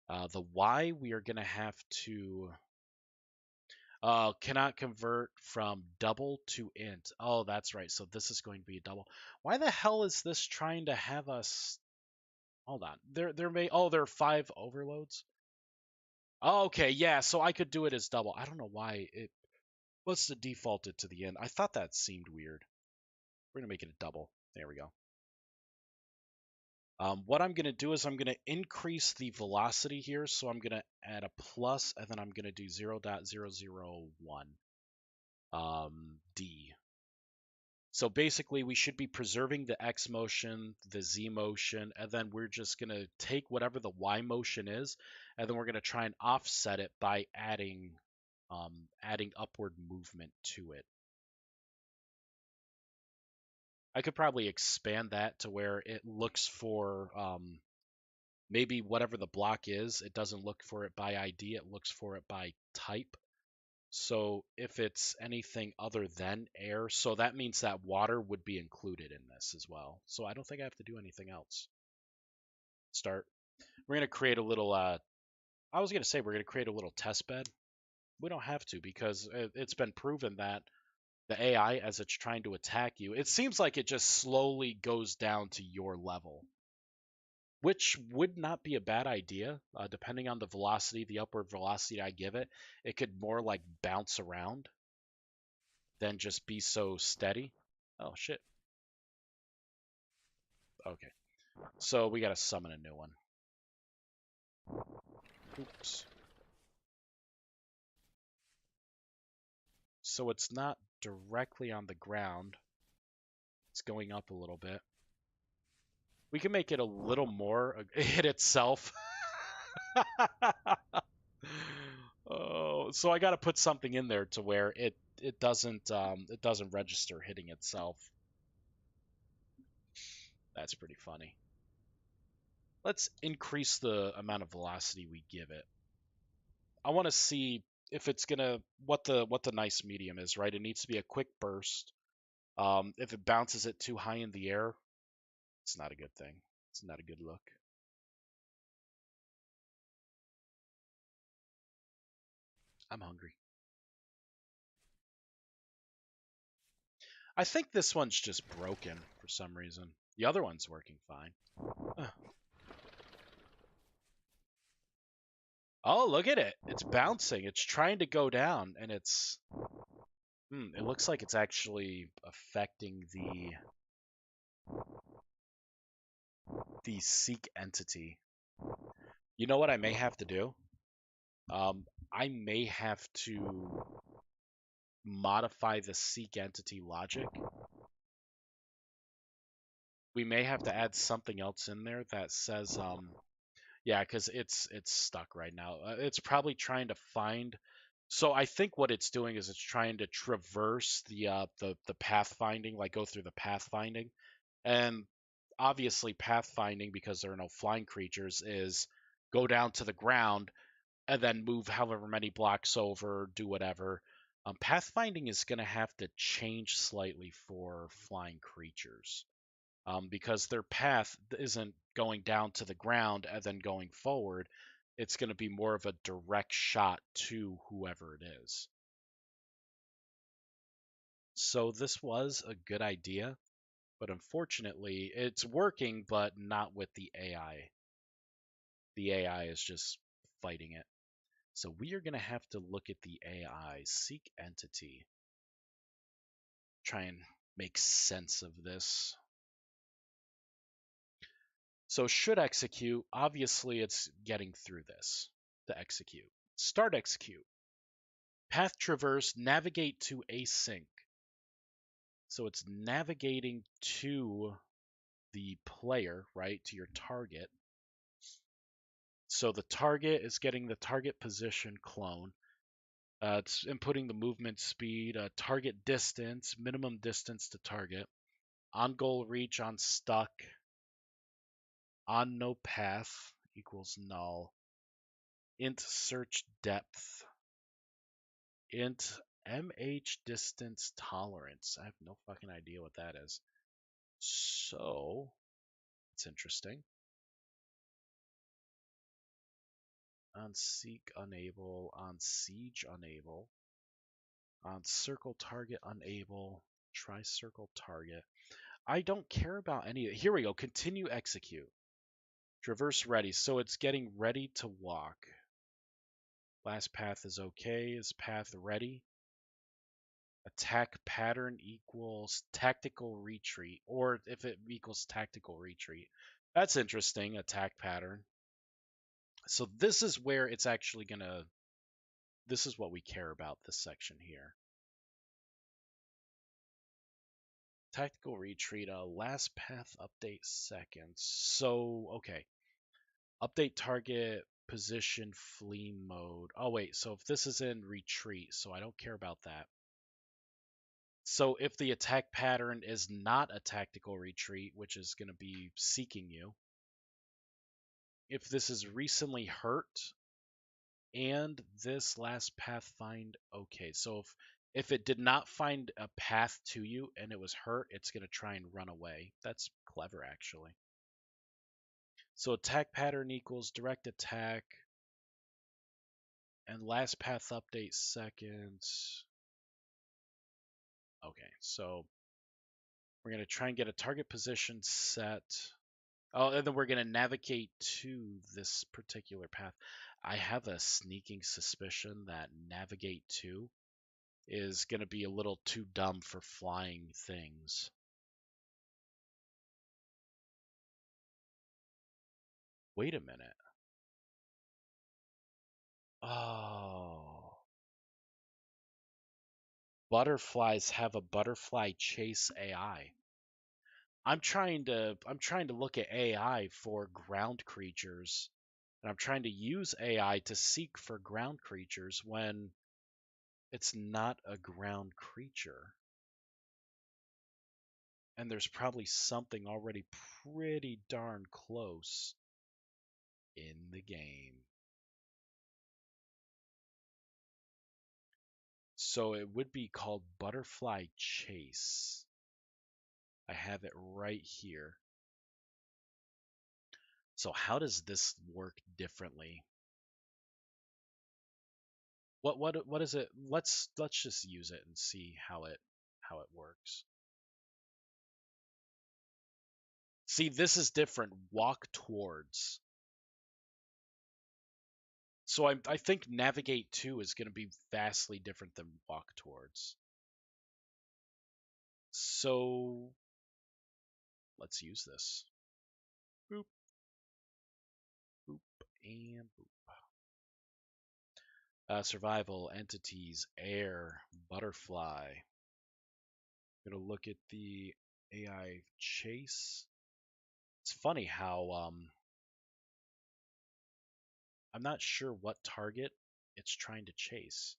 The Y we are going to have to cannot convert from double to int. Oh, that's right. So this is going to be a double. Why the hell is this trying to have us? Hold on. There are 5 overloads. Oh, okay, yeah. So I could do it as double. I don't know why it was to default it to the end. I thought that seemed weird. We're gonna make it a double. There we go. What I'm going to do is I'm going to increase the velocity here. So I'm going to add a plus, and then I'm going to do 0.001 d. So basically, we should be preserving the x motion, the z motion, and then we're just going to take whatever the y motion is, and then we're going to try and offset it by adding upward movement to it. I could probably expand that to where it looks for maybe whatever the block is, it doesn't look for it by ID, it looks for it by type. So if it's anything other than air, so that means that water would be included in this as well. So I don't think I have to do anything else. Start. We're going to create a little, I was going to say we're going to create a little test bed. We don't have to because it's been proven that the AI, as it's trying to attack you, it seems like it just slowly goes down to your level, which would not be a bad idea, depending on the velocity, the upward velocity I give it. It could more like bounce around than just be so steady. Oh, shit. Okay. So we got to summon a new one. Oops. So it's not directly on the ground. It's going up a little bit. We can make it a little more hit itself. Oh, so I got to put something in there to where it doesn't register hitting itself. That's pretty funny. Let's increase the amount of velocity we give it. I want to see if it's gonna what the nice medium is, right? It needs to be a quick burst. If it bounces it too high in the air, it's not a good thing. It's not a good look. I'm hungry. I think this one's just broken for some reason. The other one's working fine. Oh, look at it. It's bouncing. It's trying to go down, and it's... it looks like it's actually affecting the seek entity. You know what I may have to do? I may have to modify the seek entity logic. We may have to add something else in there that says, yeah, because it's stuck right now. It's probably trying to find. So I think what it's doing is it's trying to traverse the pathfinding, like go through the pathfinding, and obviously pathfinding, because there are no flying creatures, is go down to the ground and then move however many blocks over, do whatever. Pathfinding is going to have to change slightly for flying creatures, because their path isn't going down to the ground and then going forward. It's going to be more of a direct shot to whoever it is. So this was a good idea, but unfortunately, it's working, but not with the AI. The AI is just fighting it. So we are going to have to look at the AI, seek entity, try and make sense of this. So should execute, obviously it's getting through this to execute. Start execute. Path traverse, navigate to async. So it's navigating to the player, right, to your target. So the target is getting the target position clone. It's inputting the movement speed, target distance, minimum distance to target, on goal reach, on stuck, on no path equals null, int search depth, int mh distance tolerance. I have no fucking idea what that is. So it's interesting. On seek unable, on siege unable, on circle target unable, try circle target. I don't care about any of it. Here we go. Continue execute. Traverse ready. So it's getting ready to walk. Last path is okay. Is path ready? Attack pattern equals tactical retreat, or if it equals tactical retreat. That's interesting, attack pattern. So this is where it's actually gonna, this is what we care about, this section here. Tactical retreat, last path update seconds. So, okay. Update target position flee mode. Oh wait, so if this is in retreat, so I don't care about that. So if the attack pattern is not a tactical retreat, which is going to be seeking you, if this is recently hurt and this last path find, okay, so if it did not find a path to you and it was hurt, it's going to try and run away. That's clever, actually. So attack pattern equals direct attack and last path update seconds. Okay, so we're going to try and get a target position set. Oh, and then we're going to navigate to this particular path. I have a sneaking suspicion that navigate to is going to be a little too dumb for flying things. Wait a minute. Oh. Butterflies have a butterfly chase AI. I'm trying to look at AI for ground creatures, and I'm trying to use AI to seek for ground creatures when it's not a ground creature. And there's probably something already pretty darn close. in the game. So it would be called Butterfly Chase. I have it right here. So how does this work differently? What is it? Let's just use it and see how it works. See, this is different. Walk towards. So I think navigate to is going to be vastly different than walk towards. So let's use this. Boop, boop, and boop. Survival, entities, air, butterfly. I'm gonna look at the AI chase. It's funny how I'm not sure what target it's trying to chase.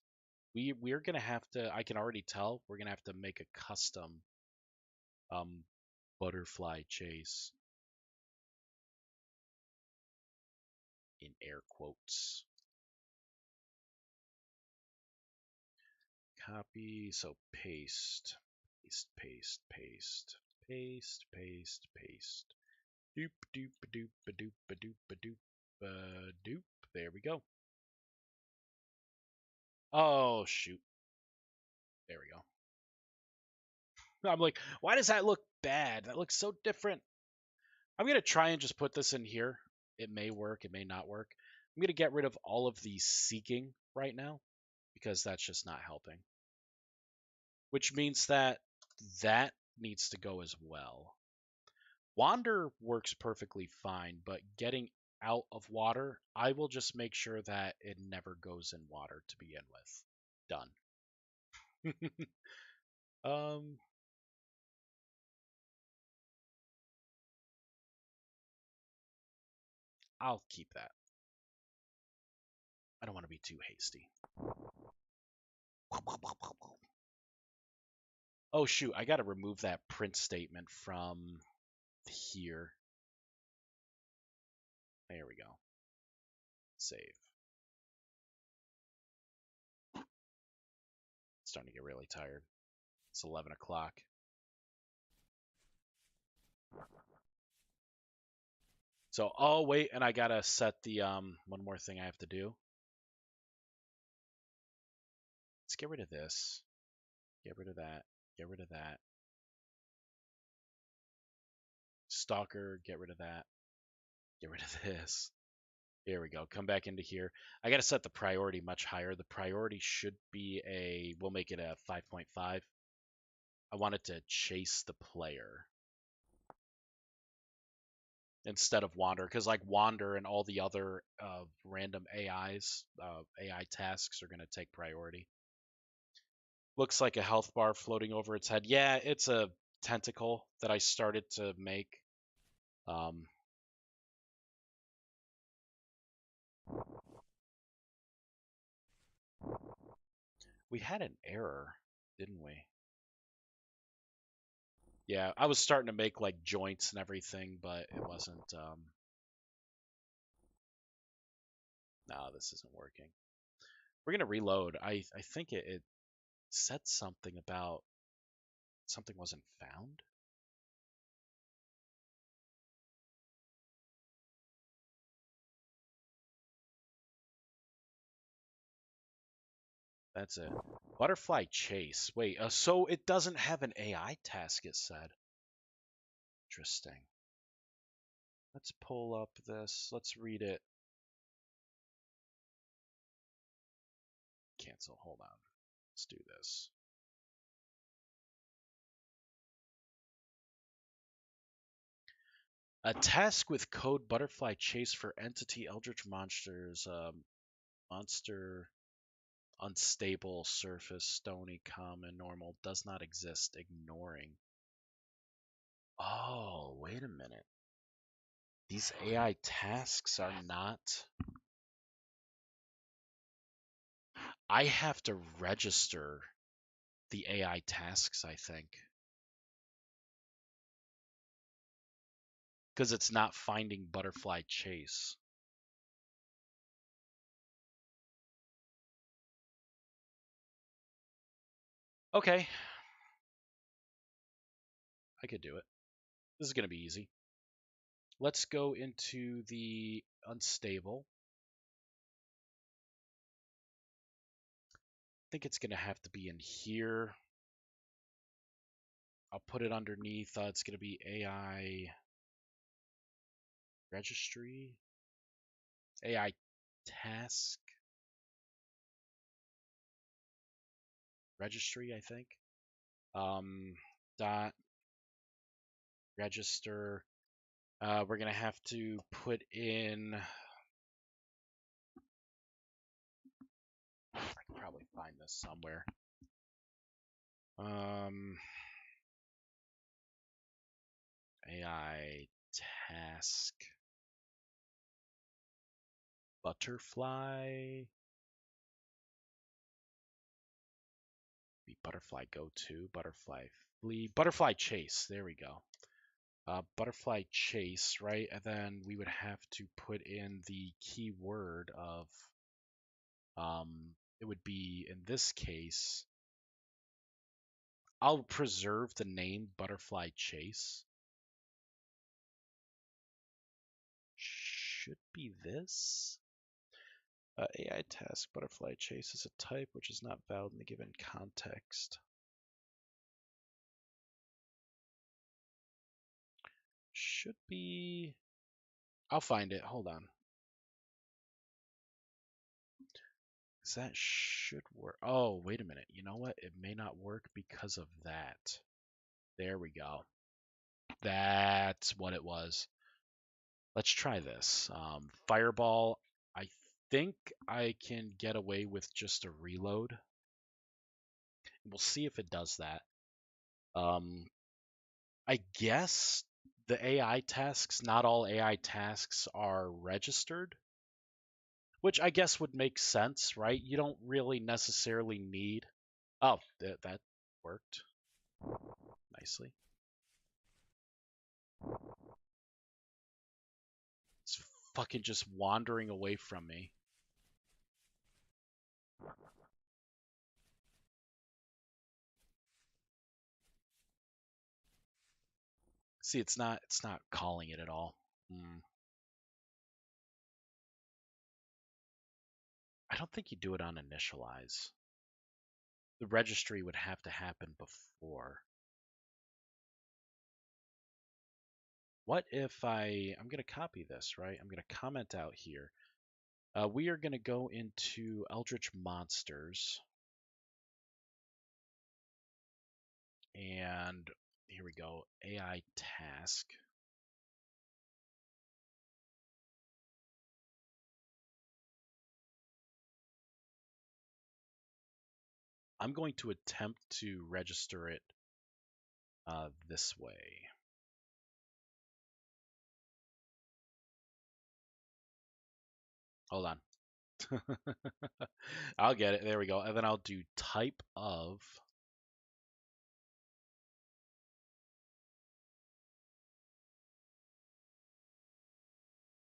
We're gonna have to. I can already tell we're gonna have to make a custom um, butterfly chase in air quotes. Copy. So paste, paste, paste, paste, paste, paste, paste. Doop doop doop doop doop doop doop. There we go. Oh shoot. There we go. I'm like, why does that look bad? That looks so different. I'm gonna try and just put this in here. It may work, it may not work. I'm gonna get rid of all of the seeking right now because that's just not helping. Which means that that needs to go as well. Wander works perfectly fine, but getting out of water, I will just make sure that it never goes in water to begin with. Done. um, I'll keep that. I don't want to be too hasty. Oh shoot, I gotta remove that print statement from here. There we go. Save. Starting to get really tired. It's 11 o'clock. So, oh wait, and I gotta set the one more thing I have to do. Let's get rid of this. Get rid of that. Get rid of that. Stalker, get rid of that. Get rid of this. There we go. Come back into here. I gotta set the priority much higher. The priority should be we'll make it a 5.5. I want it to chase the player instead of wander, because like wander and all the other random AI tasks are going to take priority. Looks like a health bar floating over its head. Yeah, it's a tentacle that I started to make. We had an error, didn't we? Yeah, I was starting to make like joints and everything, but it wasn't. No, this isn't working. We're gonna reload. I think it said something about something wasn't found. That's it. Butterfly chase. Wait, so it doesn't have an AI task, it said. Interesting. Let's pull up this. Let's read it. Cancel. Hold on. Let's do this. A task with code butterfly chase for entity eldritch monsters. Monster unstable surface stony common normal does not exist. Ignoring. Oh, wait a minute. These AI tasks are not. I have to register the AI tasks, I think. Because it's not finding butterfly chase. Okay, I could do it. This is going to be easy. Let's go into the unstable. I think it's going to have to be in here. I'll put it underneath. It's going to be AI registry, AI task registry, I think. Dot register. We're going to have to put in, I can probably find this somewhere. AI task butterfly. Be butterfly go to, butterfly flee, butterfly chase. There we go. Butterfly chase, right? And then we would have to put in the keyword of, it would be, in this case, I'll preserve the name butterfly chase. Should be this. AI task butterfly chase is a type which is not valid in the given context. Should be. I'll find it. Hold on. That should work. Oh, wait a minute. You know what? It may not work because of that. There we go. That's what it was. Let's try this. Fireball. I think I can get away with just a reload. We'll see if it does that. I guess the AI tasks, not all AI tasks are registered, which I guess would make sense, right? You don't really necessarily need. Oh, that worked nicely. It's fucking just wandering away from me. See, it's not calling it at all. I don't think you do it on initialize. The registry would have to happen before. What if I'm going to copy this, right? I'm going to comment out here. We are going to go into Eldritch Monsters. And here we go, AI task. I'm going to attempt to register it this way. Hold on. I'll get it. There we go. And then I'll do type of.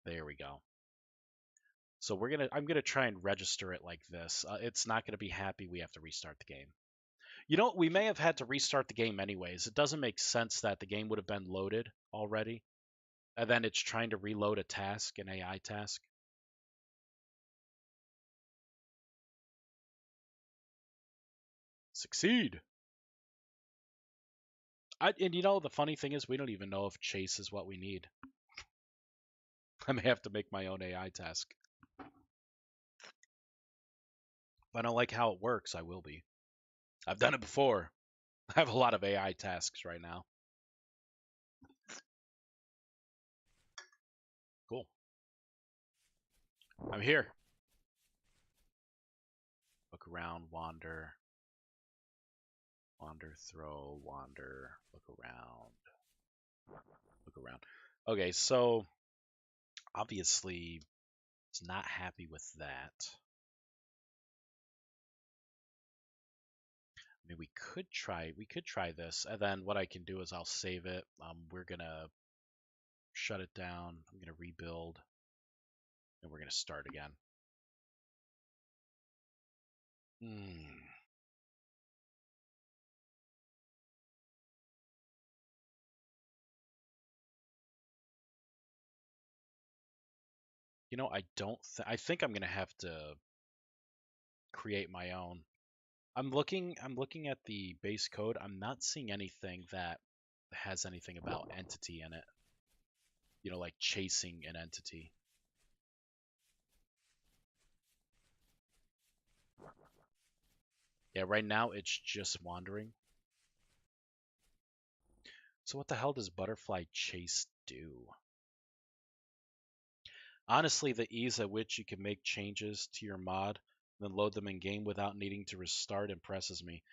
There we go. So I'm gonna try and register it like this. It's not gonna be happy. We have to restart the game. You know, we may have had to restart the game anyways. It doesn't make sense that the game would have been loaded already, and then it's trying to reload a task, an AI task. Succeed. And you know, the funny thing is, we don't even know if chase is what we need. I may have to make my own AI task. If I don't like how it works, I will be. I've done it before. I have a lot of AI tasks right now. Cool. I'm here. Look around, wander. Wander, throw, wander, look around. Look around. Okay, so obviously it's not happy with that. I mean, we could try this, and then what I can do is I'll save it. We're gonna shut it down. I'm gonna rebuild, and we're gonna start again. You know, I don't. I think I'm gonna have to create my own. I'm looking at the base code. I'm not seeing anything that has anything about entity in it. You know, like chasing an entity. Yeah, right now it's just wandering. So what the hell does butterfly chase do? Honestly, the ease at which you can make changes to your mod, then load them in game without needing to restart impresses me.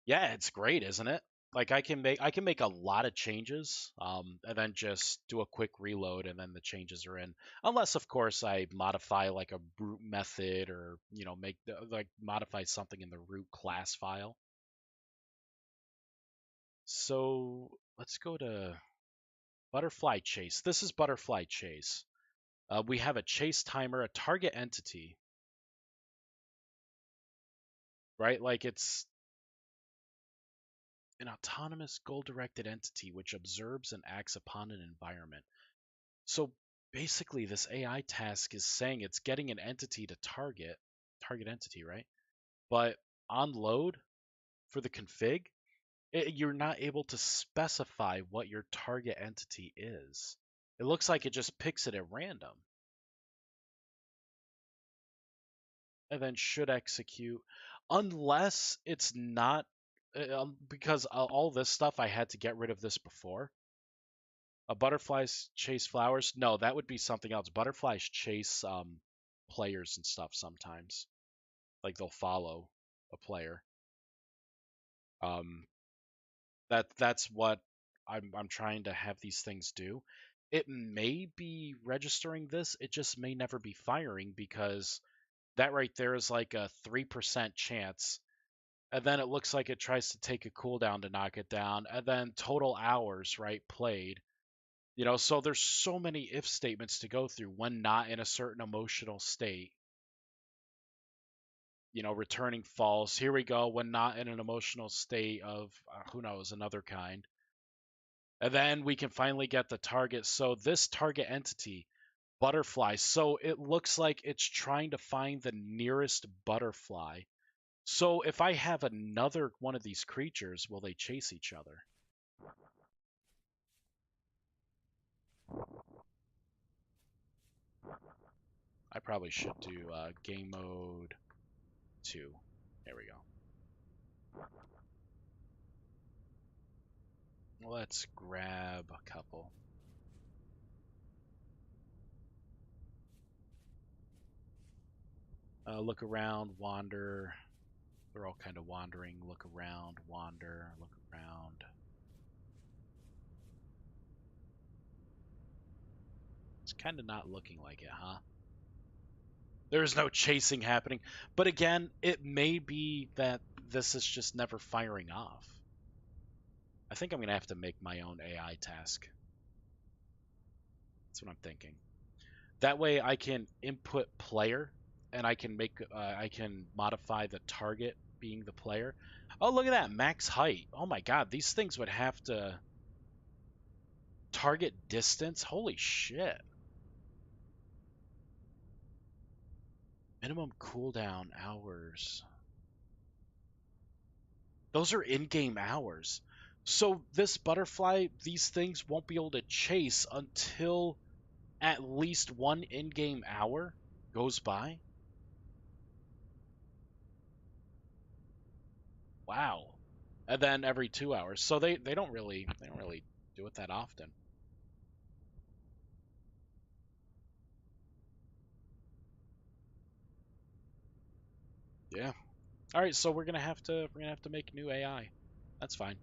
Yeah, it's great, isn't it? Like I can make a lot of changes, and then just do a quick reload, and then the changes are in. Unless, of course, I modify like a root method, or make like modify something in the root class file. So let's go to butterfly chase. This is butterfly chase. We have a chase timer, a target entity, right? Like it's an autonomous goal-directed entity which observes and acts upon an environment. So basically, this AI task is saying it's getting an entity to target entity, right? But on load for the config, you're not able to specify what your target entity is. It looks like it just picks it at random and then should execute unless it's not because all this stuff I had to get rid of this before. Butterflies chase flowers. No, that would be something else. Butterflies chase players and stuff sometimes. Like they'll follow a player. Um, that's what I'm trying to have these things do. It may be registering this. It just may never be firing because that right there is like a 3% chance. And then it looks like it tries to take a cooldown to knock it down. And then total hours, right, played. So there's so many if statements to go through when not in a certain emotional state. Returning false. Here we go. When not in an emotional state of, who knows, another kind. And then we can finally get the target. So this target entity, butterfly. So it looks like it's trying to find the nearest butterfly. So if I have another one of these creatures, will they chase each other? I probably should do game mode 2. There we go. Let's grab a couple. Look around, wander. They're all kind of wandering. Look around, wander, look around. It's kind of not looking like it, huh? There's no chasing happening. But again, it may be that this is just never firing off. I think I'm going to have to make my own AI task. That's what I'm thinking. That way I can input player and I can modify the target being the player. Oh, look at that, max height. Oh my god, these things would have to target distance. Holy shit. Minimum cooldown hours. Those are in-game hours. So this butterfly, these things won't be able to chase until at least one in-game hour goes by. Wow. And then every 2 hours. So they don't really do it that often. Yeah. All right, so we're gonna have to make new AI. That's fine.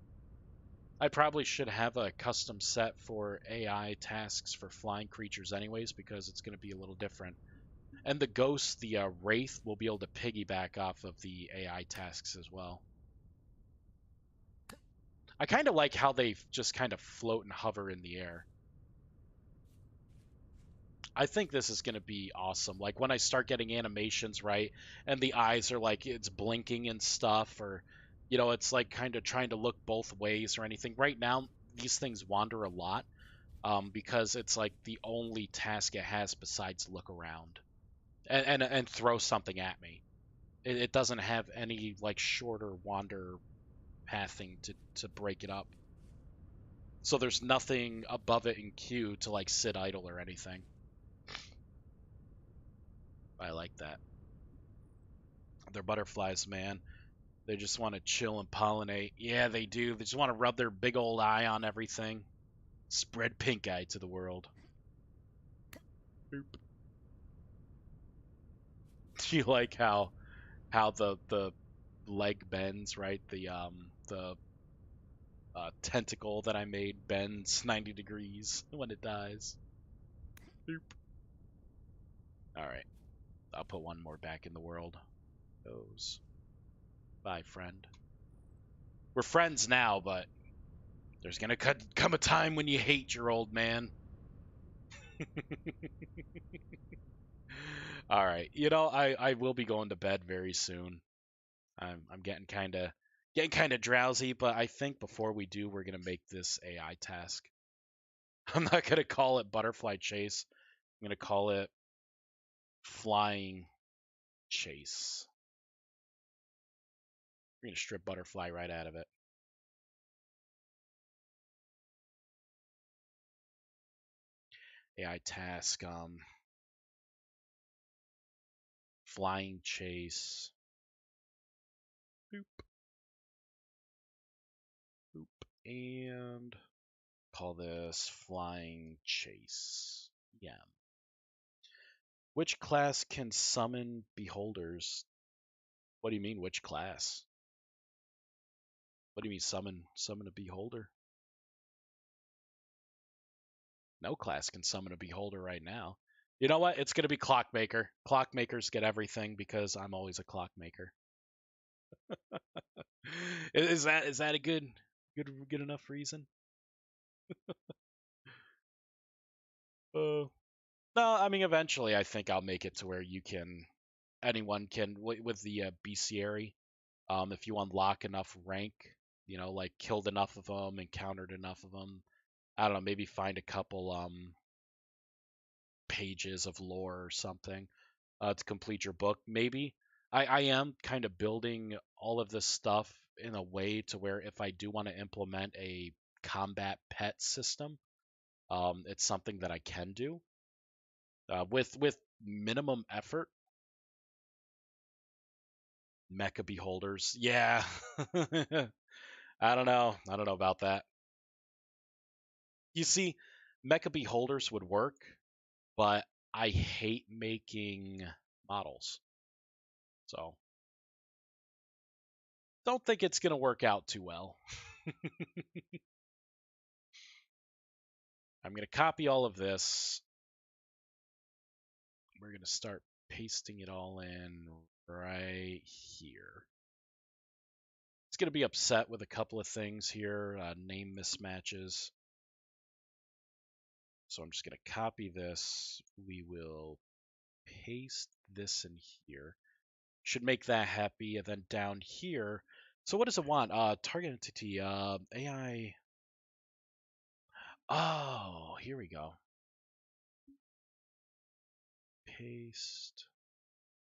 I probably should have a custom set for AI tasks for flying creatures anyways, because it's gonna be a little different. And the ghost, the wraith, will be able to piggyback off of the AI tasks as well. I kind of like how they just kind of float and hover in the air. I think this is going to be awesome. Like when I start getting animations right, and the eyes are like it's blinking and stuff, or it's like kind of trying to look both ways or anything. Right now, these things wander a lot. because it's like the only task it has besides look around and throw something at me. It doesn't have any like shorter wander pathing to break it up. So there's nothing above it in queue to like sit idle or anything. I like that. They're butterflies, man. They just want to chill and pollinate. Yeah, they do. They just want to rub their big old eye on everything. Spread pink eye to the world. Boop. Do you like how the leg bends, right? The tentacle that I made bends 90 degrees when it dies. Boop. All right. I'll put one more back in the world. Goes. Bye, friend. We're friends now, but there's gonna come a time when you hate your old man. All right. I will be going to bed very soon. I'm getting kind of drowsy, but I think before we do, we're gonna make this AI task. I'm not gonna call it butterfly chase. I'm gonna call it flying chase. We're gonna strip butterfly right out of it. AI task, flying chase. Boop, boop, and call this flying chase. Yeah. Which class can summon beholders? What do you mean, which class? What do you mean summon a beholder? No class can summon a beholder right now. You know what? It's gonna be clockmaker. Clockmakers get everything because I'm always a clockmaker. Is that a good enough reason? No, I mean eventually I think I'll make it to where anyone can with the bestiary. If you unlock enough rank, like killed enough of them, encountered enough of them, I don't know, maybe find a couple pages of lore or something to complete your book. Maybe I am kind of building all of this stuff in a way to where if I do want to implement a combat pet system, it's something that I can do with minimum effort. Mecha beholders, yeah. I don't know about that. You see, mecha beholders would work, but I hate making models. So don't think it's going to work out too well. I'm going to copy all of this. We're going to start pasting it all in right here. It's going to be upset with a couple of things here, name mismatches. So I'm just going to copy this. We will paste this in here. Should make that happy. And then down here, so what does it want? Target entity, AI. Oh, here we go. Paste,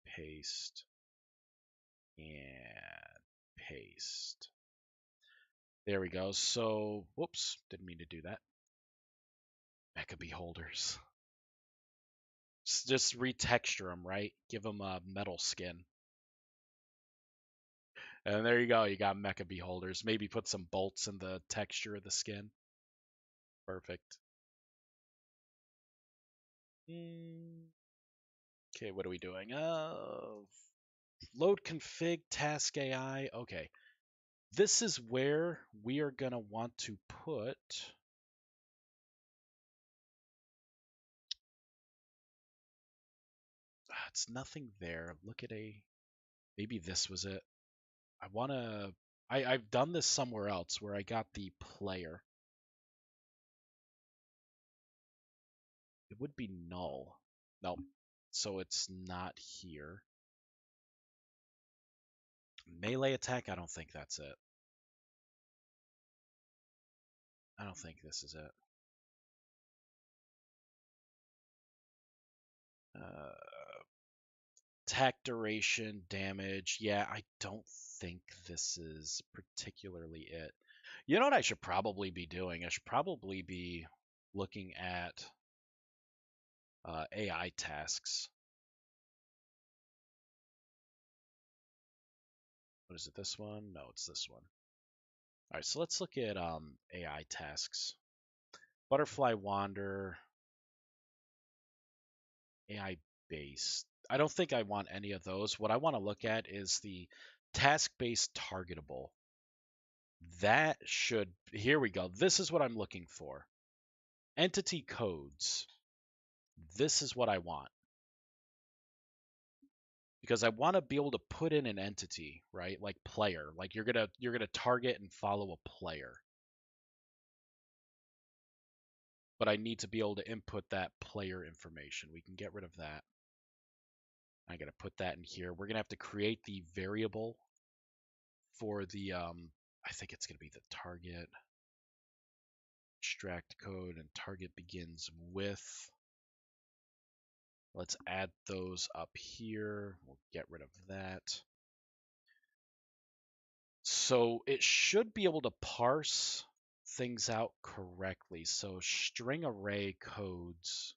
paste, and paste. There we go. So, whoops, didn't mean to do that. Mecha beholders. Just retexture them, right? Give them a metal skin. And there you go. You got mecha beholders. Maybe put some bolts in the texture of the skin. Perfect. Okay, what are we doing? Load config task AI. Okay. This is where we are going to want to put it's nothing there. Look at maybe this was it. I've done this somewhere else where I got the player. It would be null. No, so it's not here. Melee attack, I don't think that's it. I don't think this is it. Attack duration, damage. Yeah, I don't think this is particularly it. You know what I should probably be doing? I should probably be looking at AI tasks. What is it? This one? No, it's this one. All right, so let's look at AI tasks. Butterfly Wander, AI base. I don't think I want any of those. What I want to look at is the task-based targetable. That should, here we go. This is what I'm looking for. Entity codes. This is what I want. Because I want to be able to put in an entity, right? Like player. Like you're gonna target and follow a player. But I need to be able to input that player information. We can get rid of that. I'm gonna put that in here. We're gonna have to create the variable for the I think it's gonna be the target extract code, and target begins with. Let's add those up here. We'll get rid of that. So it should be able to parse things out correctly. So string array codes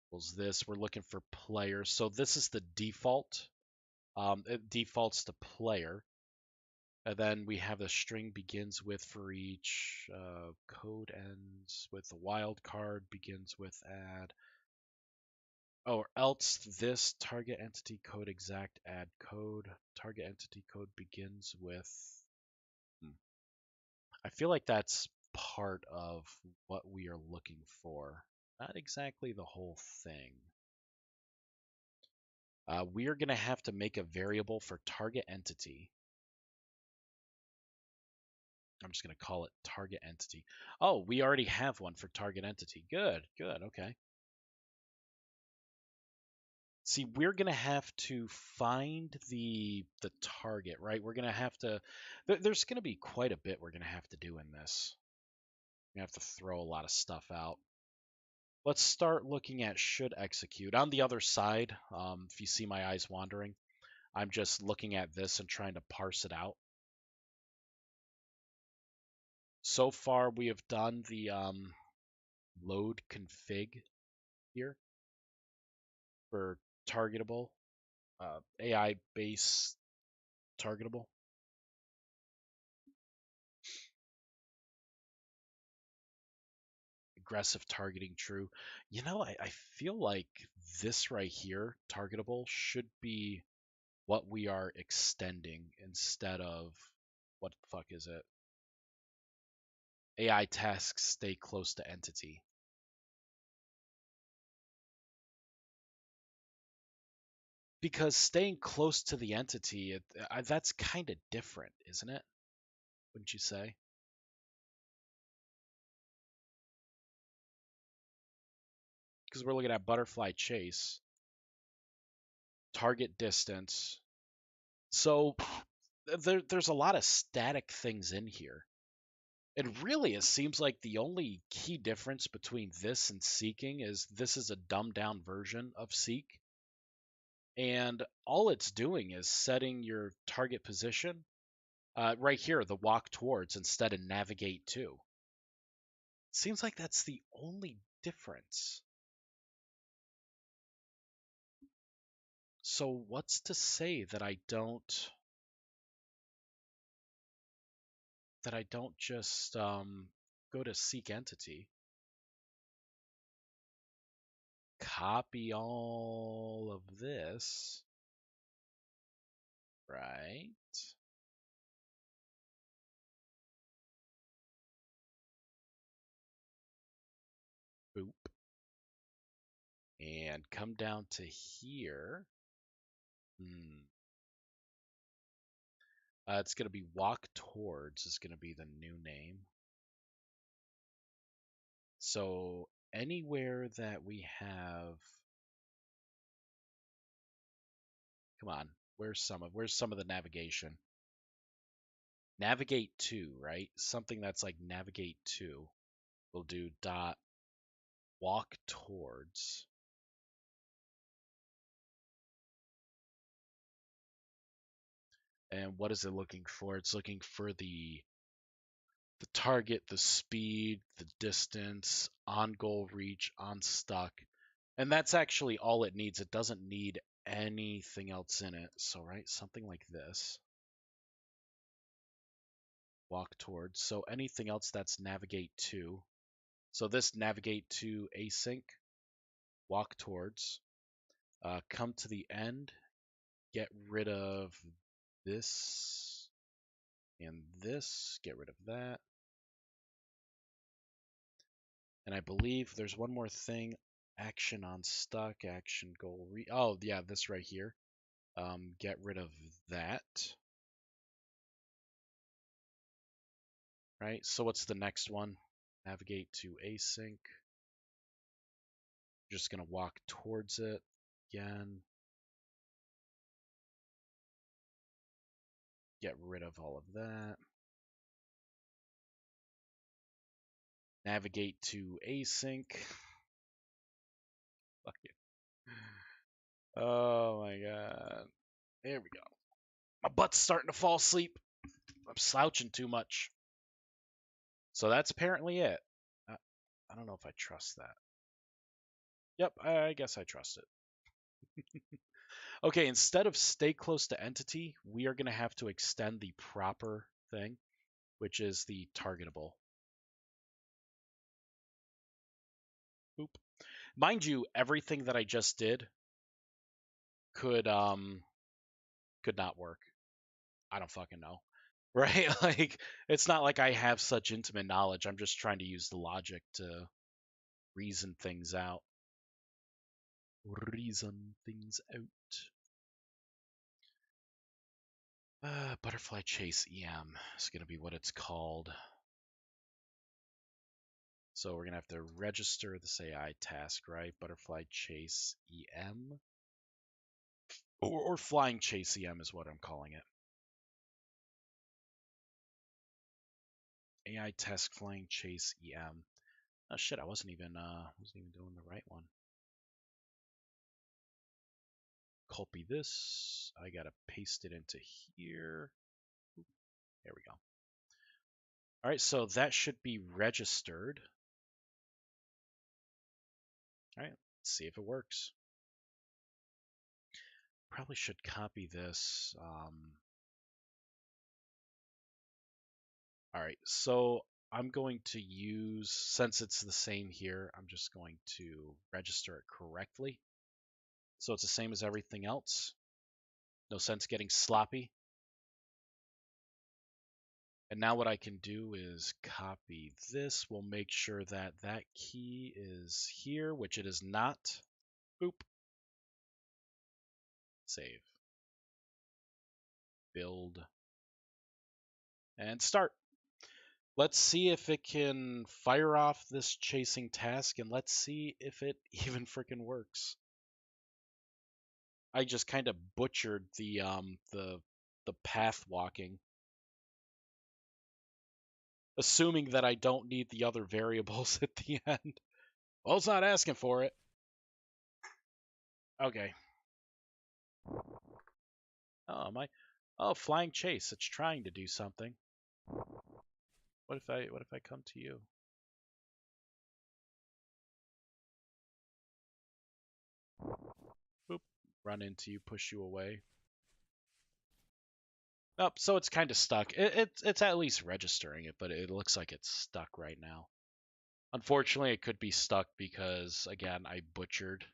equals this. We're looking for player. So this is the default. It defaults to player. And then we have the string begins with for each. Code ends with the wildcard begins with add. Or else this target entity code exact add code. Target entity code begins with. I feel like that's part of what we are looking for. Not exactly the whole thing. We are going to have to make a variable for target entity. I'm just going to call it target entity. Oh, we already have one for target entity. Good, good, okay. See, we're going to have to find the target, right? We're going to have to, there's going to be quite a bit we're going to have to do in this. We have to throw a lot of stuff out. Let's start looking at should execute. On the other side, if you see my eyes wandering, I'm just looking at this and trying to parse it out. So far, we have done the load config here for targetable, AI base targetable. Aggressive targeting true. You know, I feel like this right here, targetable, should be what we are extending instead of, what the fuck is it? AI tasks stay close to entity. Because staying close to the entity, that's kind of different, isn't it? Wouldn't you say? Because we're looking at butterfly chase, target distance. So there's a lot of static things in here. And really, it seems like the only key difference between this and seeking is this is a dumbed down version of seek. And all it's doing is setting your target position right here, the walk towards instead of navigate to. Seems like that's the only difference. So what's to say that I don't just go to seek entity, copy all of this, right? Boop. And come down to here. It's going to be walk towards is going to be the new name. So anywhere that we have, come on, where's some of the navigation? Navigate to, right? Something that's like navigate to. We'll do dot walk towards. And what is it looking for? It's looking for the target, the speed, the distance, on goal reach, on stuck. And that's actually all it needs. It doesn't need anything else in it. So, right, something like this. Walk towards. So anything else that's navigate to. So this navigate to async, walk towards, come to the end, get rid of this and this, get rid of that. And I believe there's one more thing, action on stuck, action goal. Oh, yeah, this right here. Get rid of that. Right, so what's the next one? Navigate to async. Just going to walk towards it again. Get rid of all of that. Navigate to async. Fuck you. Oh my god. There we go. My butt's starting to fall asleep. I'm slouching too much. So that's apparently it. I don't know if I trust that. Yep, I guess I trust it. Okay, instead of stay close to entity, we are going to have to extend the proper thing, which is the targetable. Oop. Mind you, everything that I just did could not work. I don't fucking know. Right? Like, it's not like I have such intimate knowledge. I'm just trying to use the logic to reason things out. Reason things out. Butterfly Chase EM is going to be what it's called. So we're going to have to register this AI task, right? Butterfly Chase EM. Or Flying Chase EM is what I'm calling it. AI task Flying Chase EM. Oh shit, I wasn't even doing the right one. Copy this. I gotta paste it into here. There we go. All right, so that should be registered. All right, let's see if it works. Probably should copy this. All right, so I'm going to use, since it's the same here, I'm just going to register it correctly. So it's the same as everything else. No sense getting sloppy. And now what I can do is copy this. We'll make sure that that key is here, which it is not. Boop. Save. Build. And start. Let's see if it can fire off this chasing task, and let's see if it even freaking works. I just kind of butchered the path walking, assuming that I don't need the other variables at the end. Well, it's not asking for it. Okay. Oh, my. Oh, flying chase. It's trying to do something. What if I come to you? Boop. Run into you, push you away. Oh, so it's kind of stuck. It's at least registering it, but it looks like it's stuck right now. Unfortunately, it could be stuck because, again, I butchered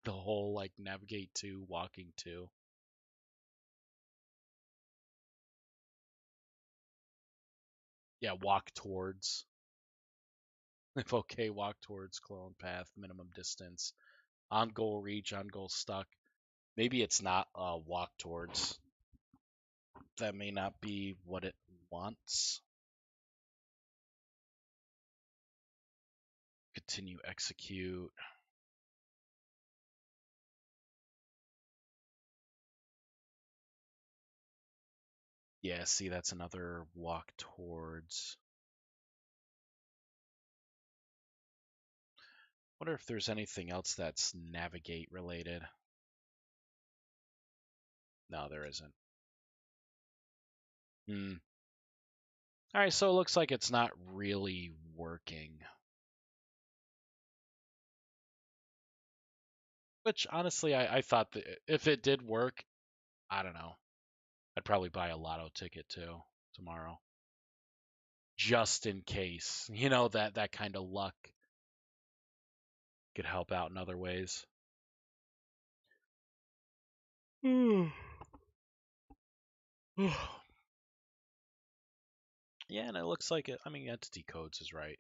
the whole, like, navigate to, walking to. Yeah, walk towards. If okay, walk towards, clone path, minimum distance, on goal reach, on goal stuck. Maybe it's not walk towards. That may not be what it wants. Continue execute. Yeah, see, that's another walk towards. Wonder if there's anything else that's navigate related. No, there isn't. Hmm. All right, so it looks like it's not really working. Which honestly, I thought that if it did work, I don't know. I'd probably buy a lotto ticket too tomorrow, just in case. You know that kind of luck could help out in other ways. Yeah, and it looks like it. I mean, entity codes is right.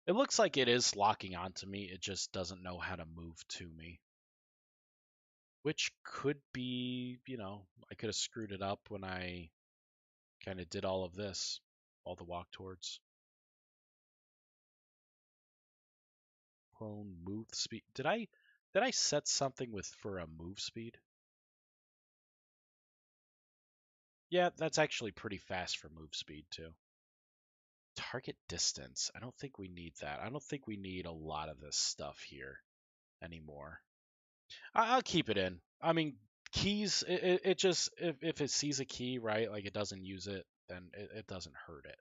It looks like it is locking onto me. It just doesn't know how to move to me, which could be, I could have screwed it up when I kind of did all of this, all the walk towards. Prone move speed. Did I set something with for a move speed? Yeah, that's actually pretty fast for move speed too. Target distance. I don't think we need that. I don't think we need a lot of this stuff here anymore. I'll keep it in. I mean, keys. It just if it sees a key, right, like it doesn't use it, then it doesn't hurt it.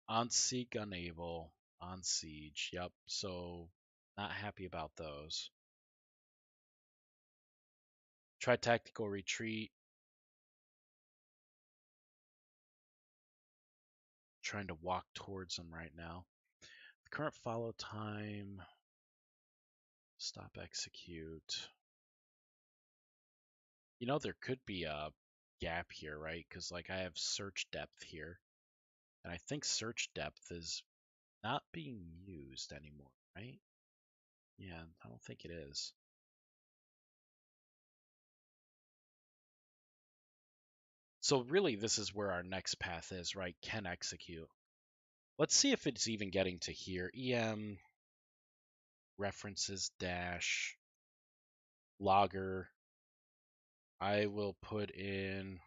On seek unable. On siege. Yep. So not happy about those. Try tactical retreat. Trying to walk towards them right now. The current follow time. Stop execute. There could be a gap here, right? Because like I have search depth here, and I think search depth is not being used anymore, right? Yeah, I don't think it is. So really, this is where our next path is, right? Can execute. Let's see if it's even getting to here. EM references dash logger. I will put in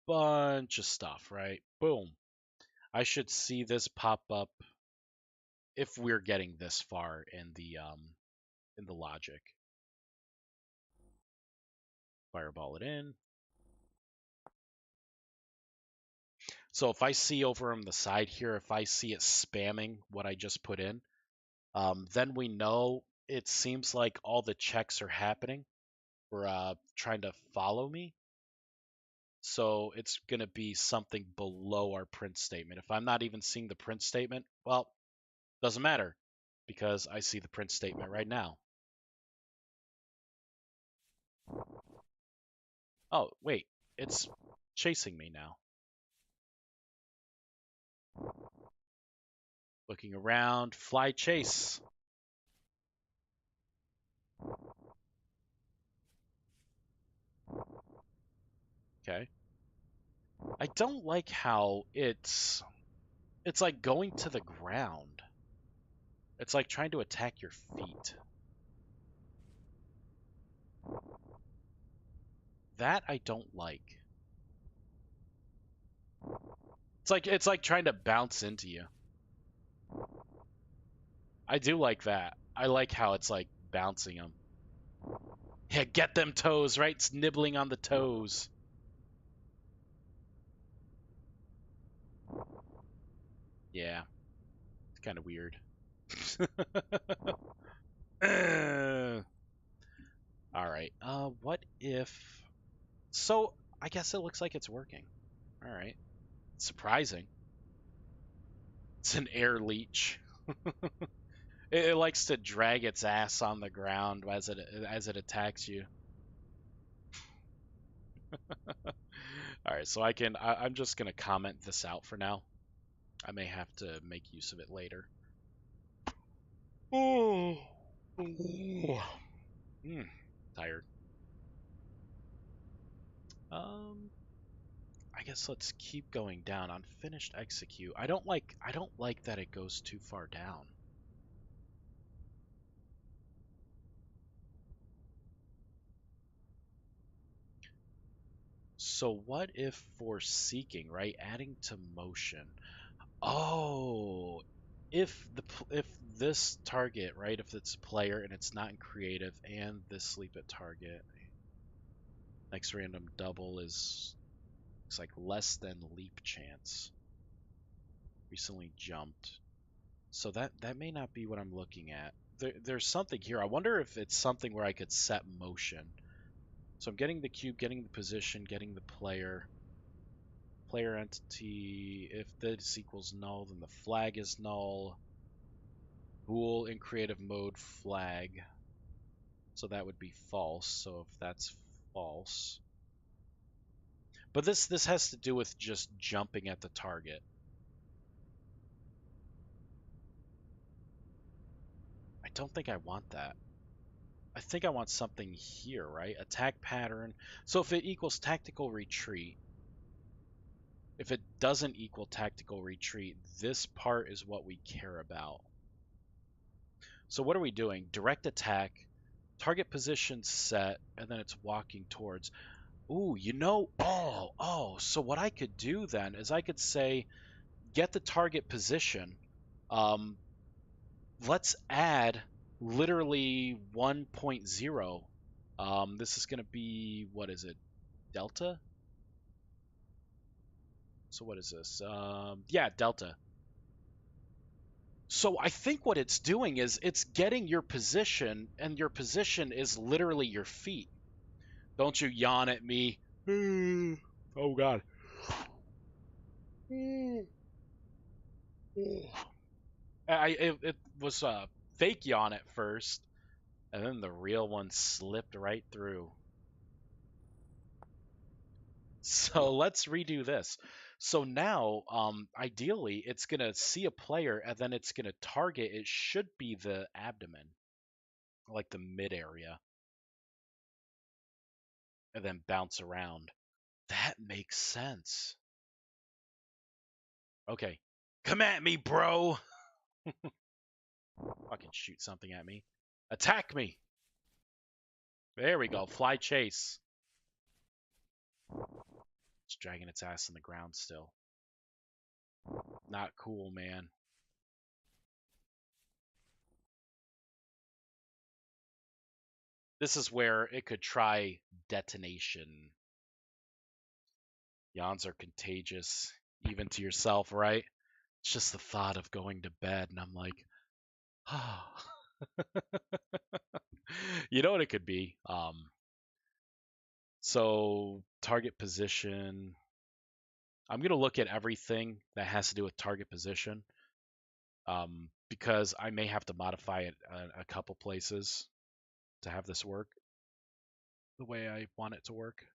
bunch of stuff, right? Boom. I should see this pop up if we're getting this far in the logic. Fireball it in. So if I see over on the side here, if I see it spamming what I just put in, then we know it seems like all the checks are happening for trying to follow me. So it's going to be something below our print statement. If I'm not even seeing the print statement, well, doesn't matter because I see the print statement right now. Oh, wait, it's chasing me now. Looking around, fly chase. Okay. I don't like how it's like going to the ground. It's like trying to attack your feet. That I don't like. It's like trying to bounce into you. I do like that. I like how it's like bouncing them. Yeah, get them toes, right? It's nibbling on the toes. Yeah, it's kind of weird. All right. What if? So I guess it looks like it's working. All right. Surprising. It's an air leech. It likes to drag its ass on the ground as it attacks you. All right, so I'm just gonna comment this out for now. I may have to make use of it later. Oh, tired. Um, I guess let's keep going down on finished execute. I don't like that it goes too far down. So what if for seeking, right? Adding to motion. Oh, if this target, right? If it's player and it's not in creative and this sleep at target. Next random double is looks like less than leap chance. Recently jumped. So that may not be what I'm looking at. There's something here. I wonder if it's something where I could set motion. So I'm getting the cube, getting the position, getting the player. Player entity, if this equals null, then the flag is null. Bool in creative mode flag. So that would be false. So if that's false. But this has to do with just jumping at the target. I don't think I want that. I think I want something here, right? Attack pattern. So if it equals tactical retreat, if it doesn't equal tactical retreat, this part is what we care about. So what are we doing? Direct attack, target position set, and then it's walking towards. Ooh, so what I could do then is I could say, get the target position. Let's add literally 1.0. This is going to be, what is it, delta? So what is this? Yeah, delta. So I think what it's doing is it's getting your position, and your position is literally your feet. Don't you yawn at me. Oh, God. It was a fake yawn at first, and then the real one slipped right through. So let's redo this. So now, ideally, it's going to see a player, and then it's going to target. It should be the abdomen, like the mid area, and then bounce around. That makes sense. Okay. Come at me, bro. Fucking shoot something at me. Attack me. There we go. Fly chase. It's dragging its ass in the ground still. Not cool, man. This is where it could try detonation. Yawns are contagious, even to yourself, right? It's just the thought of going to bed, and I'm like, oh. You know what it could be? So target position. I'm gonna look at everything that has to do with target position, because I may have to modify it a couple places to have this work the way I want it to work.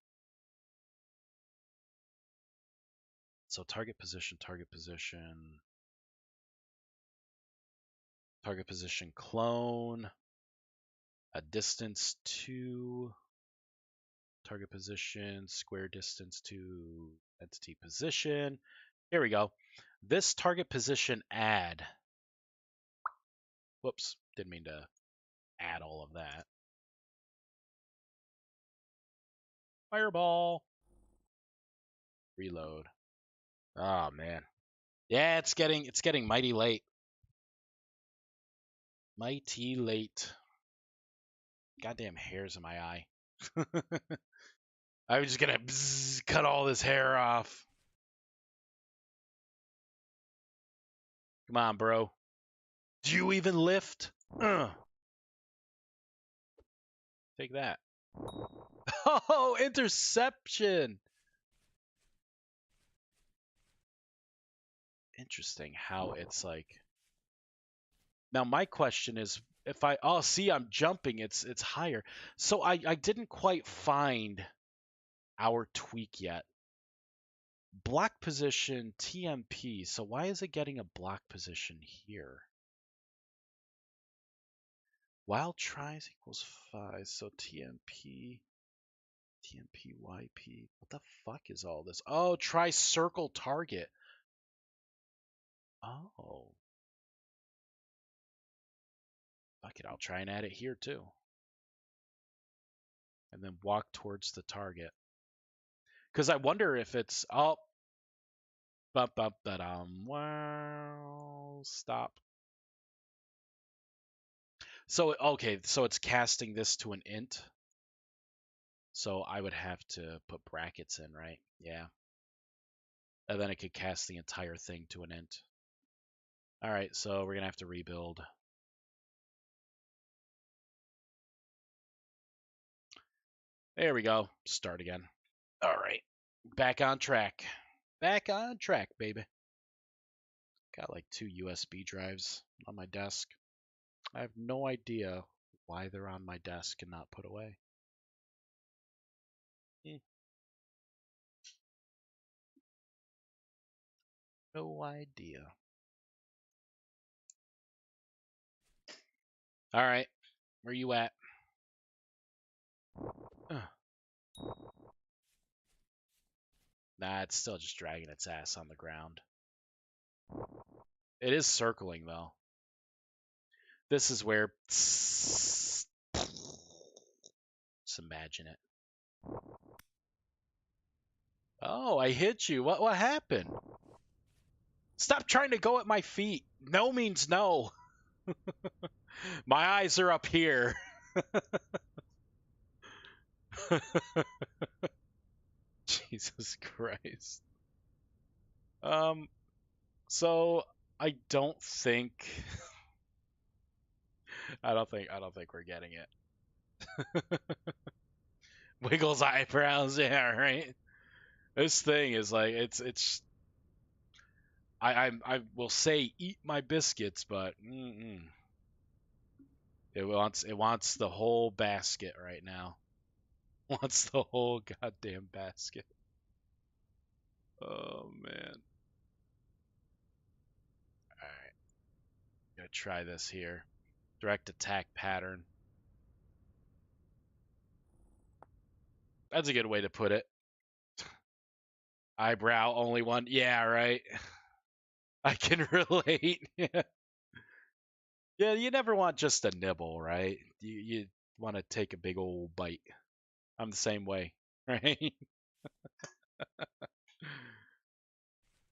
So target position, target position, target position clone, a distance to target position, square distance to entity position. Here we go. This target position add. Whoops, didn't mean to add all of that. Fireball. Reload. Oh man. Yeah, it's getting mighty late. Mighty late. Goddamn hairs in my eye. I'm just gonna cut all this hair off. Come on, bro. Do you even lift? Take that. Oh, interception. Interesting how it's like. Now my question is, if see, I'm jumping, it's higher. So I didn't quite find our tweak yet. Block position TMP. So why is it getting a block position here? While tries equals 5, so TMP YP. What the fuck is all this? Oh, try circle target. Oh. Fuck it, I'll try and add it here too. And then walk towards the target. Because I wonder if it's wow, stop. So okay, so it's casting this to an int. So I would have to put brackets in, right? Yeah. And then it could cast the entire thing to an int. All right, so we're going to have to rebuild. There we go. Start again. All right. Back on track. Back on track, baby. Got like 2 USB drives on my desk. I have no idea why they're on my desk and not put away. No idea. All right. Where you at? Nah, it's still just dragging its ass on the ground. It is circling, though. This is where... Just imagine it. Oh, I hit you. What happened? Stop trying to go at my feet. No means no. My eyes are up here. Jesus Christ. So I don't think I don't think we're getting it. Wiggles eyebrows, yeah, right. This thing is like it's I will say eat my biscuits, but it wants the whole basket right now. Wants the whole goddamn basket. Oh man. All right. Gonna try this here. Direct attack pattern. That's a good way to put it. Eyebrow only one. Yeah, right. I can relate. Yeah. Yeah, you never want just a nibble, right? You want to take a big old bite. I'm the same way, right?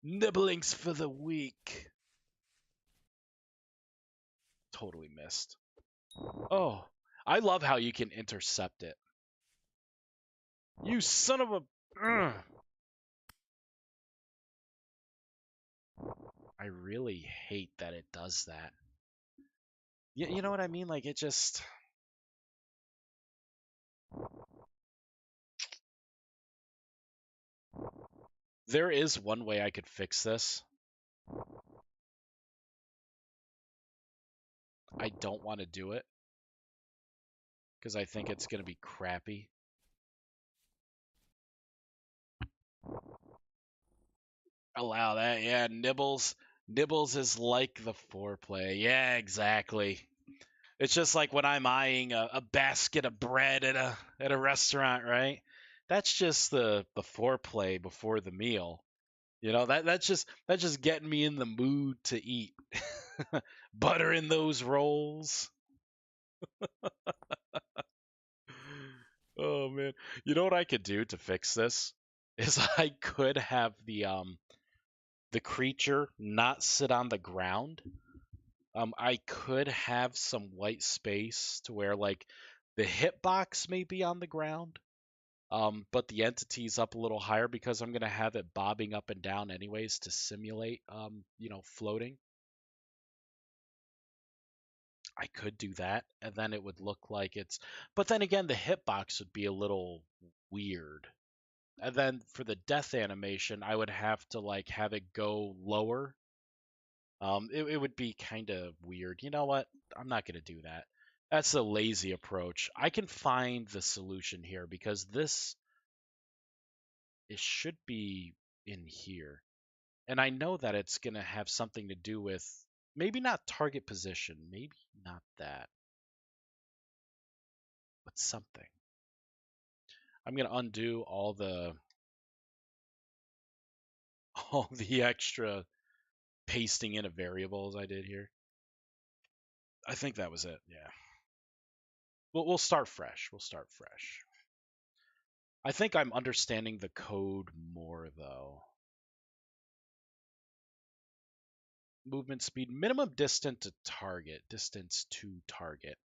Nibblings for the weak. Totally missed. Oh, I love how you can intercept it. You son of a... I really hate that it does that. You know what I mean? Like, it just... There is one way I could fix this. I don't want to do it because I think it's going to be crappy. Allow that. Yeah, Nibbles. Nibbles is like the foreplay. Yeah, exactly. It's just like when I'm eyeing a basket of bread at a restaurant, right? That's just the foreplay before the meal. You know, that's just getting me in the mood to eat. Butter in those rolls. Oh man. You know what I could do to fix this? Is I could have the creature not sit on the ground. I could have some white space to where like the hitbox may be on the ground, but the entity's up a little higher because I'm gonna have it bobbing up and down anyways to simulate, floating. I could do that, and then it would look like it's. But then again, the hitbox would be a little weird. And then for the death animation, I would have to like have it go lower. It would be kind of weird. You know what? I'm not going to do that. That's a lazy approach. I can find the solution here because this it should be in here. And I know that it's going to have something to do with maybe not target position, maybe not that, but something. I'm going to undo all the extra pasting in of variables I did here. I think that was it. Yeah. We'll start fresh. We'll start fresh. I think I'm understanding the code more though. Movement speed, minimum distance to target.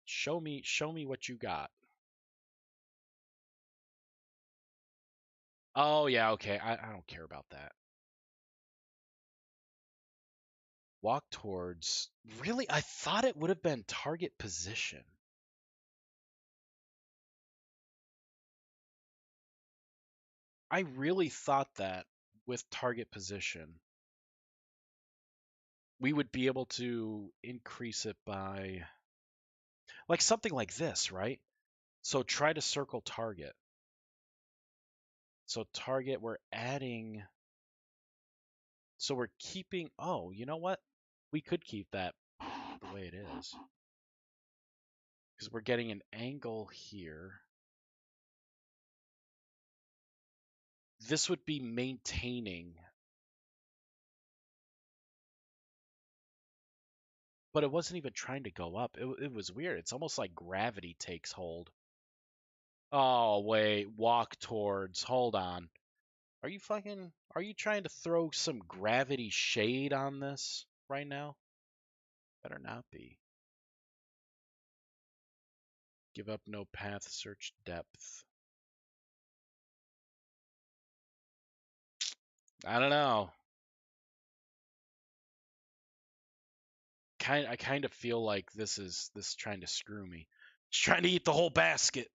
Show me what you got. Oh, yeah, okay. I don't care about that. Walk towards. Really? I thought it would have been target position. I really thought that with target position, we would be able to increase it by like something like this, right? So try to circle target. So target, we're adding. So we're keeping. Oh, you know what? We could keep that the way it is because we're getting an angle here. This would be maintaining, but it wasn't even trying to go up. It was weird. It's almost like gravity takes hold. Oh, wait. Walk towards. Hold on. Are you trying to throw some gravity shade on this right now? Better not be. Give up no path, search depth. I don't know. I kind of feel like this is trying to screw me. It's trying to eat the whole basket.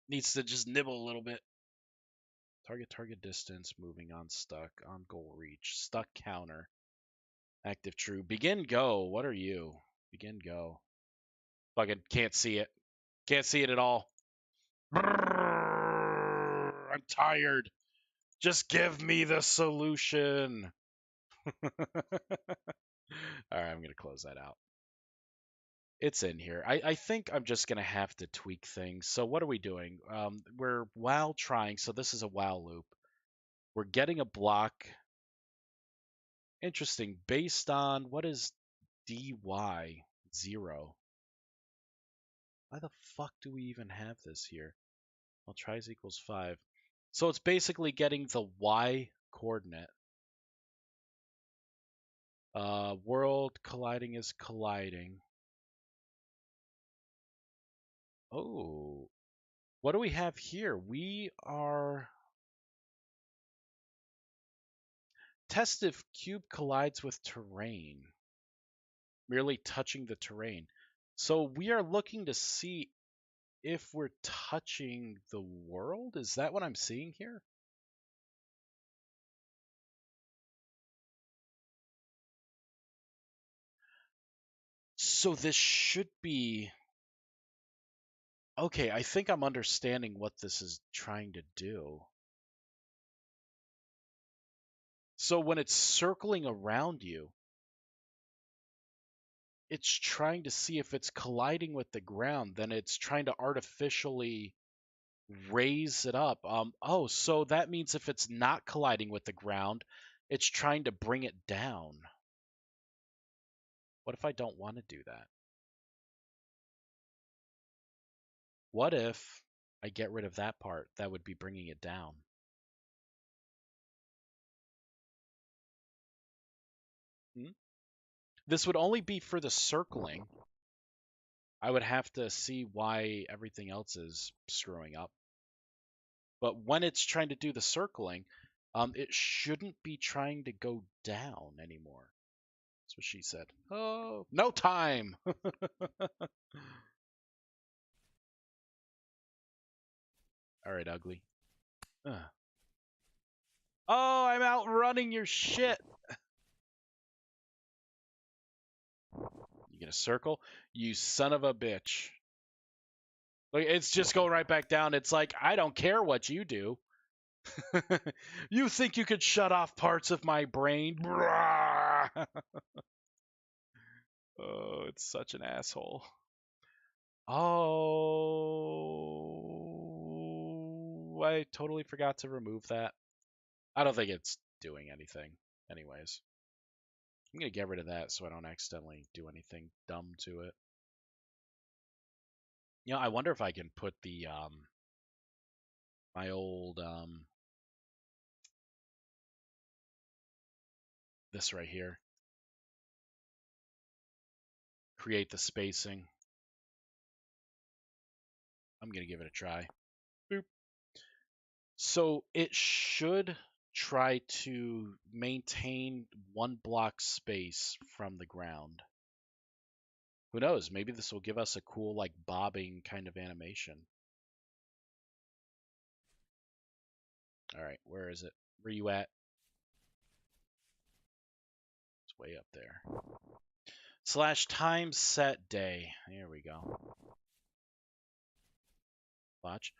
Needs to just nibble a little bit. Target distance, moving on stuck, on goal reach, stuck counter, active true. Begin go. What are you? Begin go. Fucking can't see it. Can't see it at all. I'm tired. Just give me the solution. All right, I'm going to close that out. It's in here. I think I'm just going to have to tweak things. So what are we doing? We're while trying. So this is a while loop. We're getting a block. Interesting. Based on what is dy 0? Why the fuck do we even have this here? Well, tries equals 5. So it's basically getting the y coordinate. World colliding is colliding. Oh, what do we have here? We are test if cube collides with terrain, merely touching the terrain. So we are looking to see if we're touching the world. Is that what I'm seeing here? So this should be okay. I think I'm understanding what this is trying to do. So when it's circling around you, it's trying to see if it's colliding with the ground, then it's trying to artificially raise it up. Oh, so that means if it's not colliding with the ground, it's trying to bring it down. What if I don't want to do that? What if I get rid of that part? That would be bringing it down. Hmm? This would only be for the circling. I would have to see why everything else is screwing up. But when it's trying to do the circling, it shouldn't be trying to go down anymore. That's what she said. Oh, no time. All right, ugly. Ugh. Oh, I'm outrunning your shit. You gonna circle? You son of a bitch. Like, it's just going right back down. It's like, I don't care what you do. You think you could shut off parts of my brain? Oh, it's such an asshole. Oh, I totally forgot to remove that. I don't think it's doing anything. Anyways, I'm going to get rid of that so I don't accidentally do anything dumb to it. I wonder if I can put the, my old, this right here, create the spacing. I'm going to give it a try. Boop. So it should try to maintain 1 block space from the ground. Who knows? Maybe this will give us a cool, like, bobbing kind of animation. All right, where is it? Where you at? It's way up there. Slash time set day. Here we go. Watch.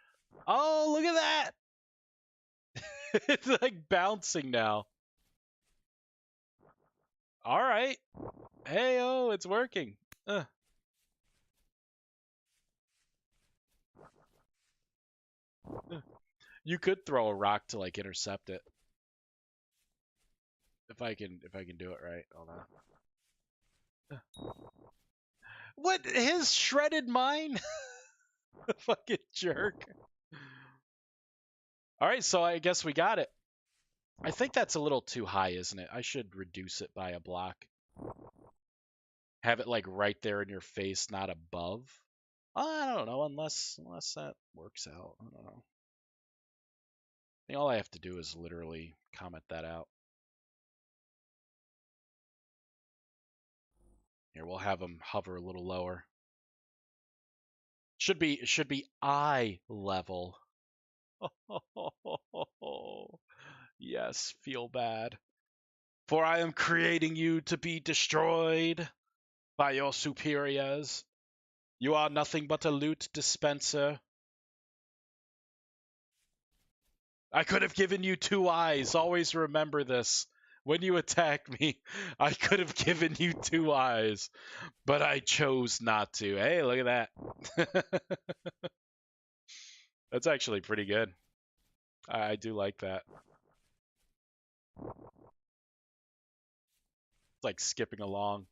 Oh, look at that! It's like bouncing now. All right. Hey, oh, it's working. You could throw a rock to like intercept it. If I can do it right. Hold on. What? His shredded mine? The fucking jerk. All right, so I guess we got it. I think that's a little too high, isn't it? I should reduce it by a block. Have it like right there in your face, not above. I don't know, unless that works out. I don't know. I think all I have to do is literally comment that out. Here, we'll have them hover a little lower. It should be eye level. Yes, feel bad. For I am creating you to be destroyed by your superiors. You are nothing but a loot dispenser. I could have given you 2 eyes. Always remember this. When you attack me, I could have given you 2 eyes, but I chose not to. Hey, look at that. That's actually pretty good. I do like that. It's like skipping along.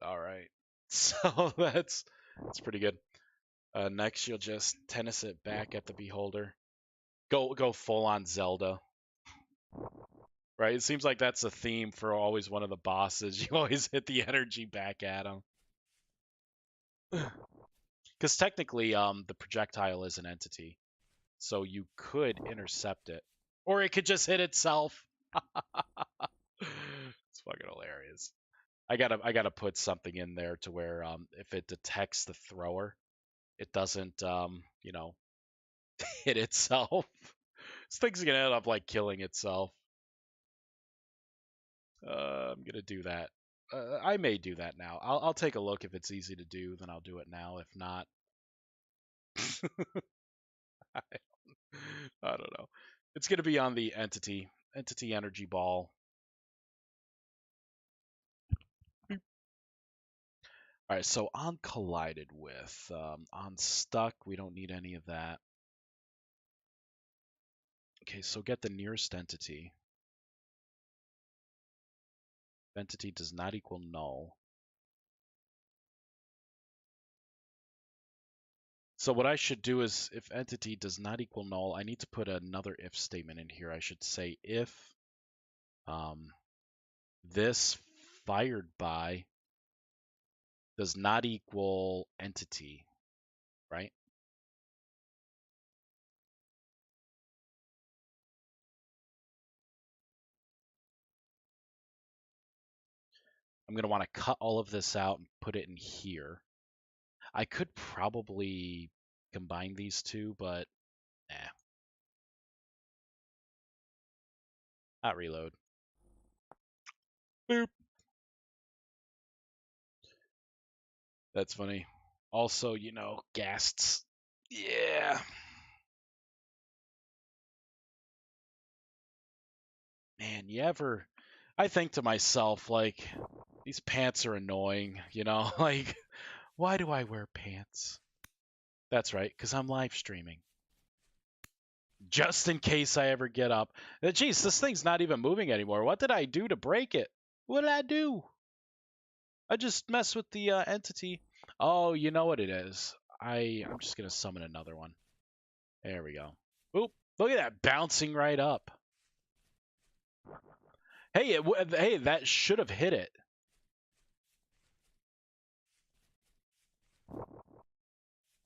All right. So that's pretty good. Next, you'll just tennis it back at the beholder. Go full on Zelda. Right? It seems like that's a theme for always one of the bosses. You always hit the energy back at him. Because technically, the projectile is an entity, so you could intercept it, or it could just hit itself. It's fucking hilarious. I gotta put something in there to where if it detects the thrower, it doesn't hit itself. This thing's gonna end up like killing itself. I'm gonna do that. I may do that now. I'll take a look if it's easy to do, then I'll do it now. If not, I don't know. It's gonna be on the entity energy ball. All right, so on collided with, on stuck, we don't need any of that. Okay, so get the nearest entity. Entity does not equal null. So what I should do is, if entity does not equal null, I need to put another if statement in here. I should say if this fired by does not equal entity, right? I'm going to want to cut all of this out and put it in here. I could probably combine these two, but not reload. Boop. That's funny. Also, ghasts. Yeah. Man, I think to myself, like, these pants are annoying, like, why do I wear pants? That's right, because I'm live streaming. Just in case I ever get up. Geez, this thing's not even moving anymore. What did I do to break it? What did I do? I just messed with the entity. Oh, you know what it is. I'm just going to summon another one. There we go. Oop, look at that, bouncing right up. Hey, hey, that should have hit it.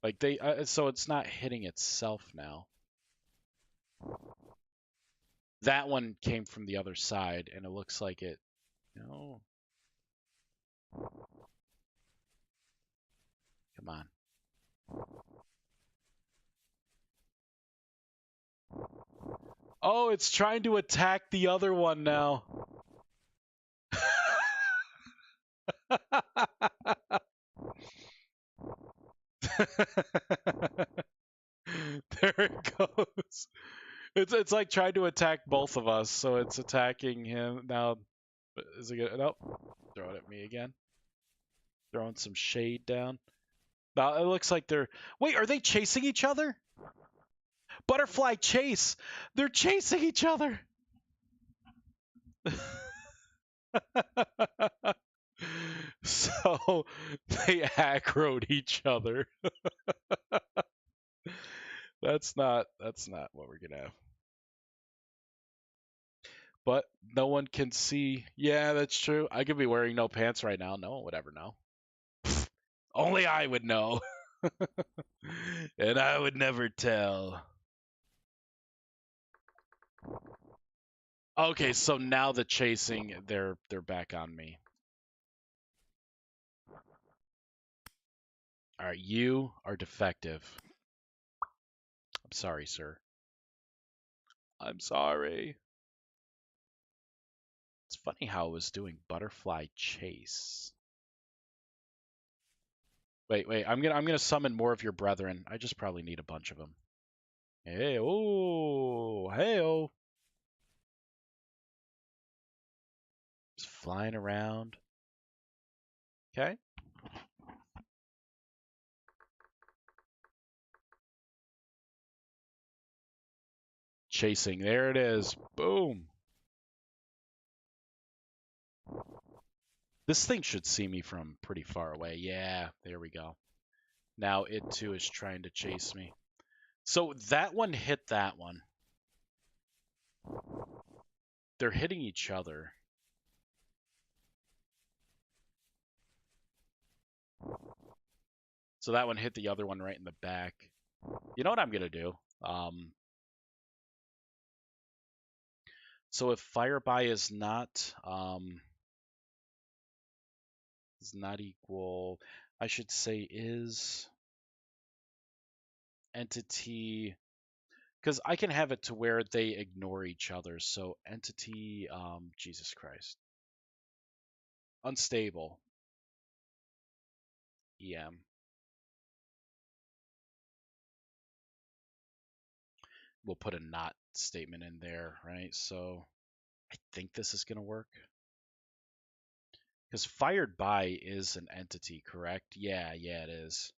Like so it's not hitting itself now. That one came from the other side, and it looks like it. No, come on. Oh, it's trying to attack the other one now. There it goes. It's like trying to attack both of us, so it's attacking him now. Is it gonna? Nope. Throw it at me again. Throwing some shade down. Now it looks like they're. Wait, are they chasing each other? Butterfly chase. They're chasing each other. So they aggroed each other. That's not what we're gonna have. But no one can see. Yeah, that's true. I could be wearing no pants right now. No one would ever know. Only I would know. And I would never tell. Okay, so now the chasing, they're back on me. All right, you are defective. I'm sorry, sir. I'm sorry. It's funny how it was doing butterfly chase. Wait. I'm gonna summon more of your brethren. I just probably need a bunch of them. Hey, oh, hey, oh. Just flying around. Okay. Chasing. There it is. Boom. This thing should see me from pretty far away. Yeah, there we go. Now it too is trying to chase me. So that one hit that one. They're hitting each other. So that one hit the other one right in the back. You know what I'm gonna do? So if Fireby is not equal, I should say is entity, because I can have it to where they ignore each other. So entity, Jesus Christ, unstable, EM. We'll put a not statement in there, right? So I think this is gonna work. Because fired by is an entity, correct? Yeah, it is.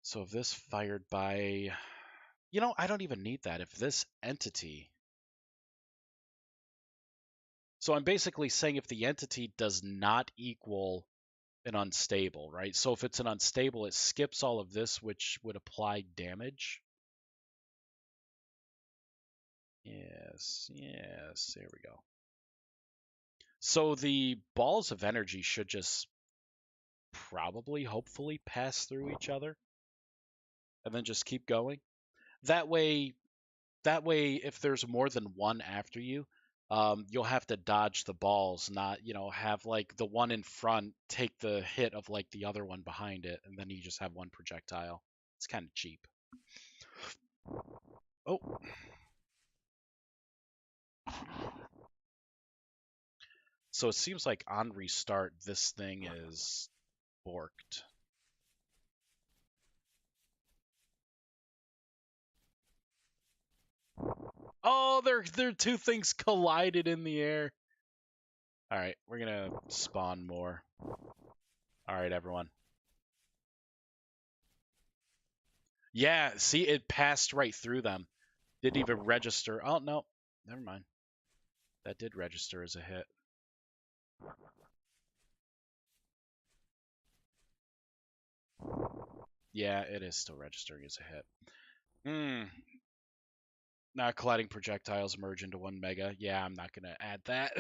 So if this fired by, I don't even need that. If this entity, so I'm basically saying if the entity does not equal an unstable, right? So if it's an unstable, it skips all of this, which would apply damage. Yes, there we go. So the balls of energy should just probably, hopefully, pass through each other and then just keep going. That way, if there's more than one after you, you'll have to dodge the balls, not, have like the one in front take the hit of like the other one behind it, and then you just have one projectile. It's kind of cheap. Oh. So it seems like on restart, this thing is borked. Oh, their two things collided in the air. All right, we're gonna spawn more. All right, everyone. Yeah, see, it passed right through them. Didn't even register. Oh, no. Never mind. That did register as a hit. Yeah, it is still registering as a hit. Not colliding projectiles merge into 1 mega. Yeah, I'm not going to add that.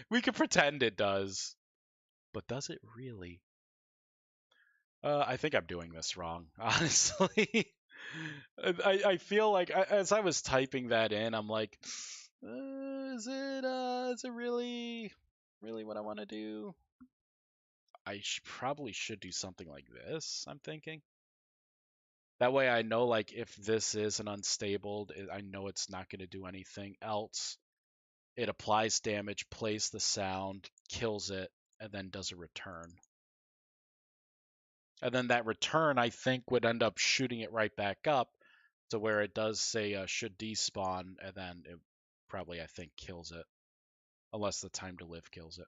We can pretend it does. But does it really? I think I'm doing this wrong, honestly. I feel like as I was typing that in, I'm like, is it really what I want to do? Probably should do something like this, I'm thinking. That way I know, like, if this is an unstable, I know it's not going to do anything else. It applies damage, plays the sound, kills it, and then does a return. And then that return, I think, would end up shooting it right back up to where it does say should despawn, and then it probably, I think, kills it. Unless the time to live kills it.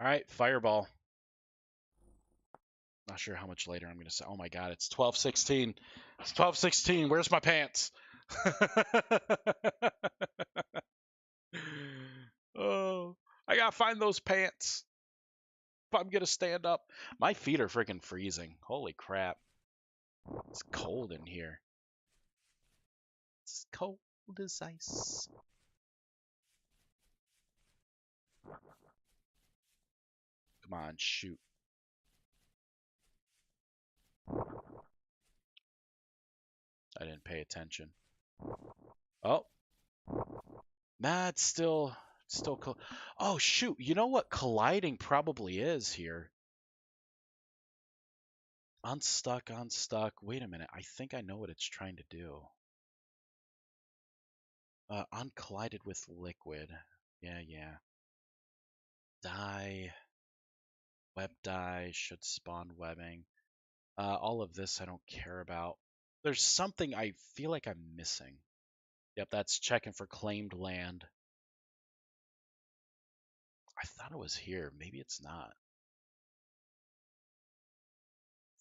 Alright, Fireball. Not sure how much later I'm going to say. Oh my god, it's 12:16. It's 12:16. Where's my pants? Oh, I gotta find those pants if I'm gonna stand up. My feet are freaking freezing. Holy crap. It's cold in here. It's cold as ice. Come on, shoot. I didn't pay attention. Oh. Nah, it's still cold. Oh, shoot. You know what colliding probably is here? Unstuck, unstuck. Wait a minute. I think I know what it's trying to do. Uncollided with liquid. Yeah. Die. Web die should spawn webbing. All of this I don't care about. There's something I feel like I'm missing. Yep, that's checking for claimed land. I thought it was here. Maybe it's not.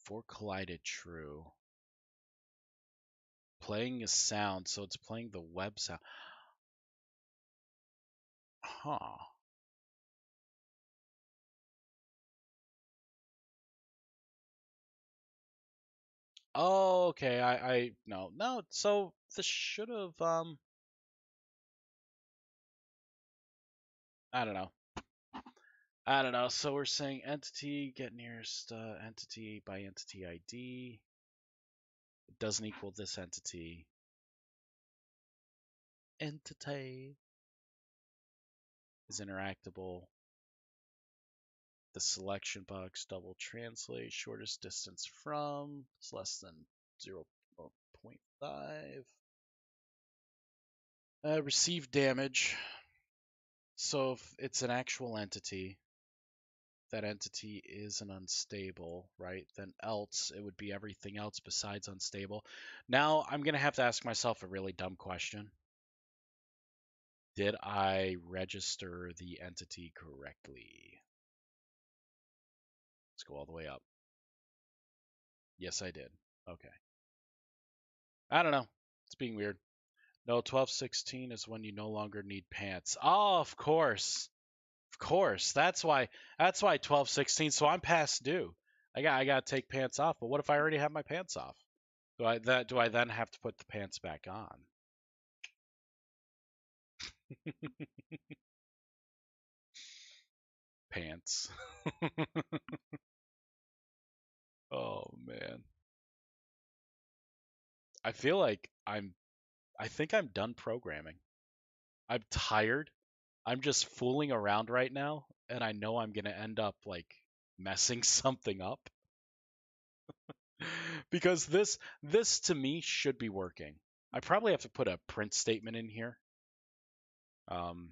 For collided true. Playing a sound, so it's playing the web sound. Huh. Oh, okay. No. So this should have I don't know. So we're saying entity get nearest entity by entity ID. It doesn't equal this entity. Entity is interactable. The selection box double translate. Shortest distance from is less than 0.5. Receive damage. So if it's an actual entity, that entity is an unstable, right? Then else it would be everything else besides unstable. Now I'm going to have to ask myself a really dumb question. Did I register the entity correctly? Let's go all the way up. Yes, I did. Okay. I don't know. It's being weird. No, 12:16 is when you no longer need pants. Oh, of course. Of course. That's why 12:16, so I'm past due. I got to take pants off, but what if I already have my pants off? Do I then have to put the pants back on? Pants. Oh man. I feel like I think I'm done programming. I'm tired. I'm just fooling around right now, and I know I'm gonna end up like messing something up because this to me should be working. I probably have to put a print statement in here. Um,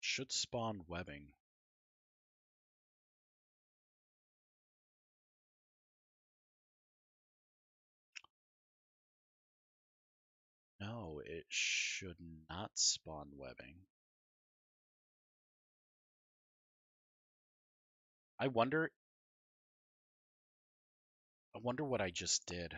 should spawn webbing. No, it should not spawn webbing. I wonder what I just did.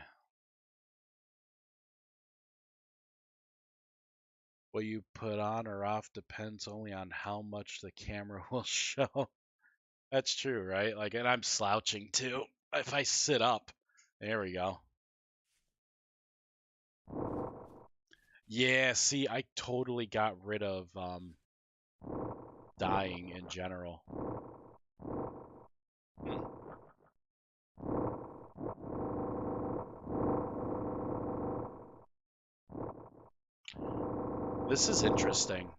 What you put on or off depends only on how much the camera will show. That's true, right? Like, and I'm slouching too. If I sit up, there we go. Yeah, see, I totally got rid of dying in general. Hmm. This is interesting.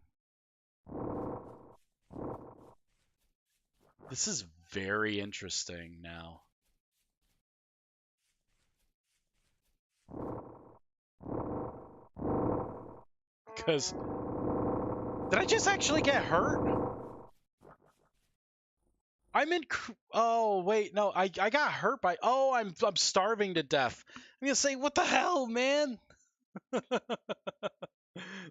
This is very interesting now. Because did I just actually get hurt? I'm in. Oh wait, no, I got hurt by. Oh, I'm starving to death. I'm gonna say, what the hell, man?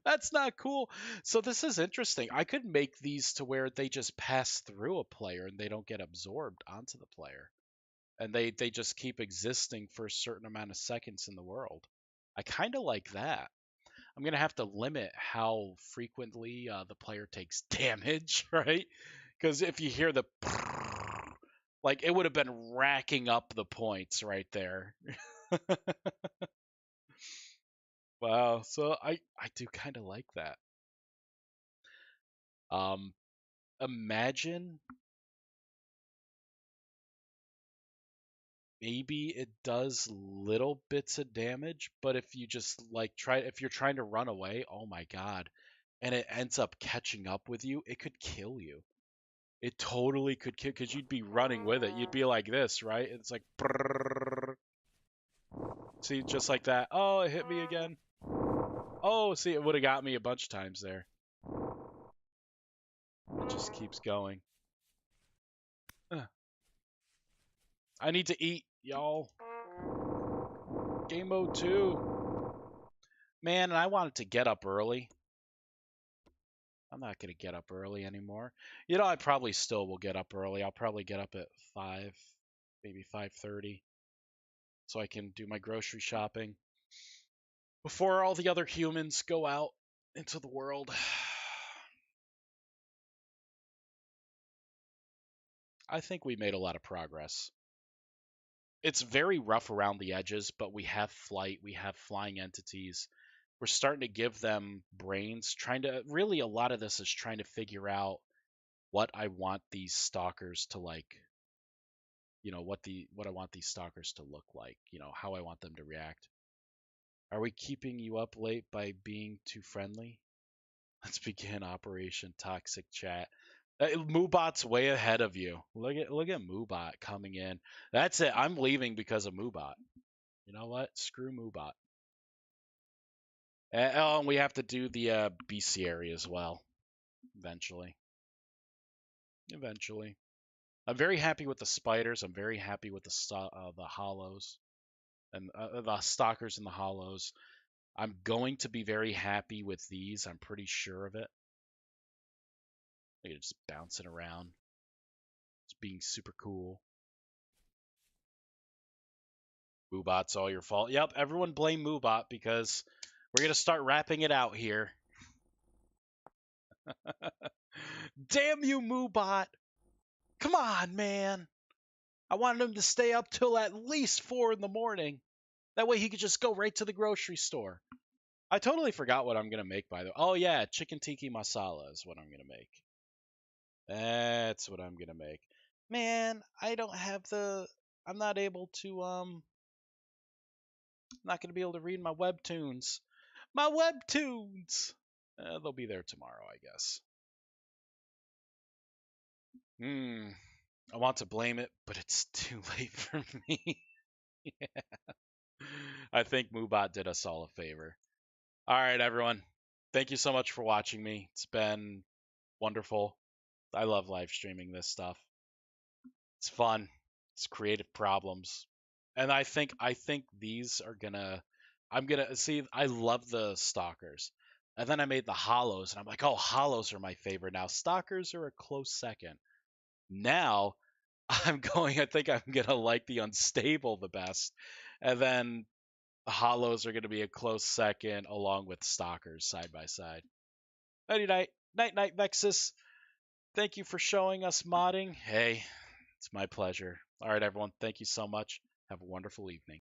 That's not cool. So this is interesting. I could make these to where they just pass through a player and they don't get absorbed onto the player, and they just keep existing for a certain amount of seconds in the world. I kind of like that. I'm gonna have to limit how frequently the player takes damage, right? Because if you hear the like, it would have been racking up the points right there. Wow. So I do kind of like that. Um, Imagine maybe it does little bits of damage, but if you just like if you're trying to run away, oh my God, and it ends up catching up with you, it could kill you. It totally could kill because you'd be running with it. You'd be like this, right? It's like, brrrr. See, just like that. Oh, it hit me again. Oh, see, it would have got me a bunch of times there. It just keeps going. I need to eat, y'all. Game mode 2. Man, and I wanted to get up early. I'm not going to get up early anymore. You know, I probably still will get up early. I'll probably get up at 5, maybe 5:30, so I can do my grocery shopping before all the other humans go out into the world. I think we made a lot of progress. It's very rough around the edges, but we have flight, we have flying entities. We're starting to give them brains, trying to really, a lot of this is trying to figure out what I want these stalkers to like, what I want these stalkers to look like, how I want them to react. Are we keeping you up late by being too friendly? Let's begin Operation Toxic Chat. Moobot's way ahead of you. Look at Moobot coming in. That's it. I'm leaving because of Moobot. You know what? Screw Moobot. And we have to do the bestiary as well. Eventually. Eventually. I'm very happy with the spiders. I'm very happy with the hollows and the stalkers and the hollows. I'm going to be very happy with these. I'm pretty sure of it. They're just bouncing around. It's being super cool. Moobot's all your fault. Yep, everyone blame Moobot because we're gonna start wrapping it out here. Damn you, Moobot! Come on, man! I wanted him to stay up till at least 4 in the morning. That way he could just go right to the grocery store. I totally forgot what I'm gonna make, by the way. Oh yeah, chicken tiki masala is what I'm gonna make. That's what I'm gonna make. Man, I don't have the. I'm not able to. I'm not gonna be able to read my webtoons. My webtoons. They'll be there tomorrow, I guess. Hmm. I want to blame it, but it's too late for me. I think Moobot did us all a favor. All right, everyone. Thank you so much for watching me. It's been wonderful. I love live streaming this stuff. It's fun. It's creative problems. And I think these are gonna I'm gonna see I love the stalkers. And then I made the hollows and I'm like, oh, hollows are my favorite now. Stalkers are a close second. Now I think I'm gonna like the unstable the best. And then the hollows are gonna be a close second along with stalkers side by side. Nighty night. Night night Vexus. Thank you for showing us modding. Hey, it's my pleasure. All right, everyone. Thank you so much. Have a wonderful evening.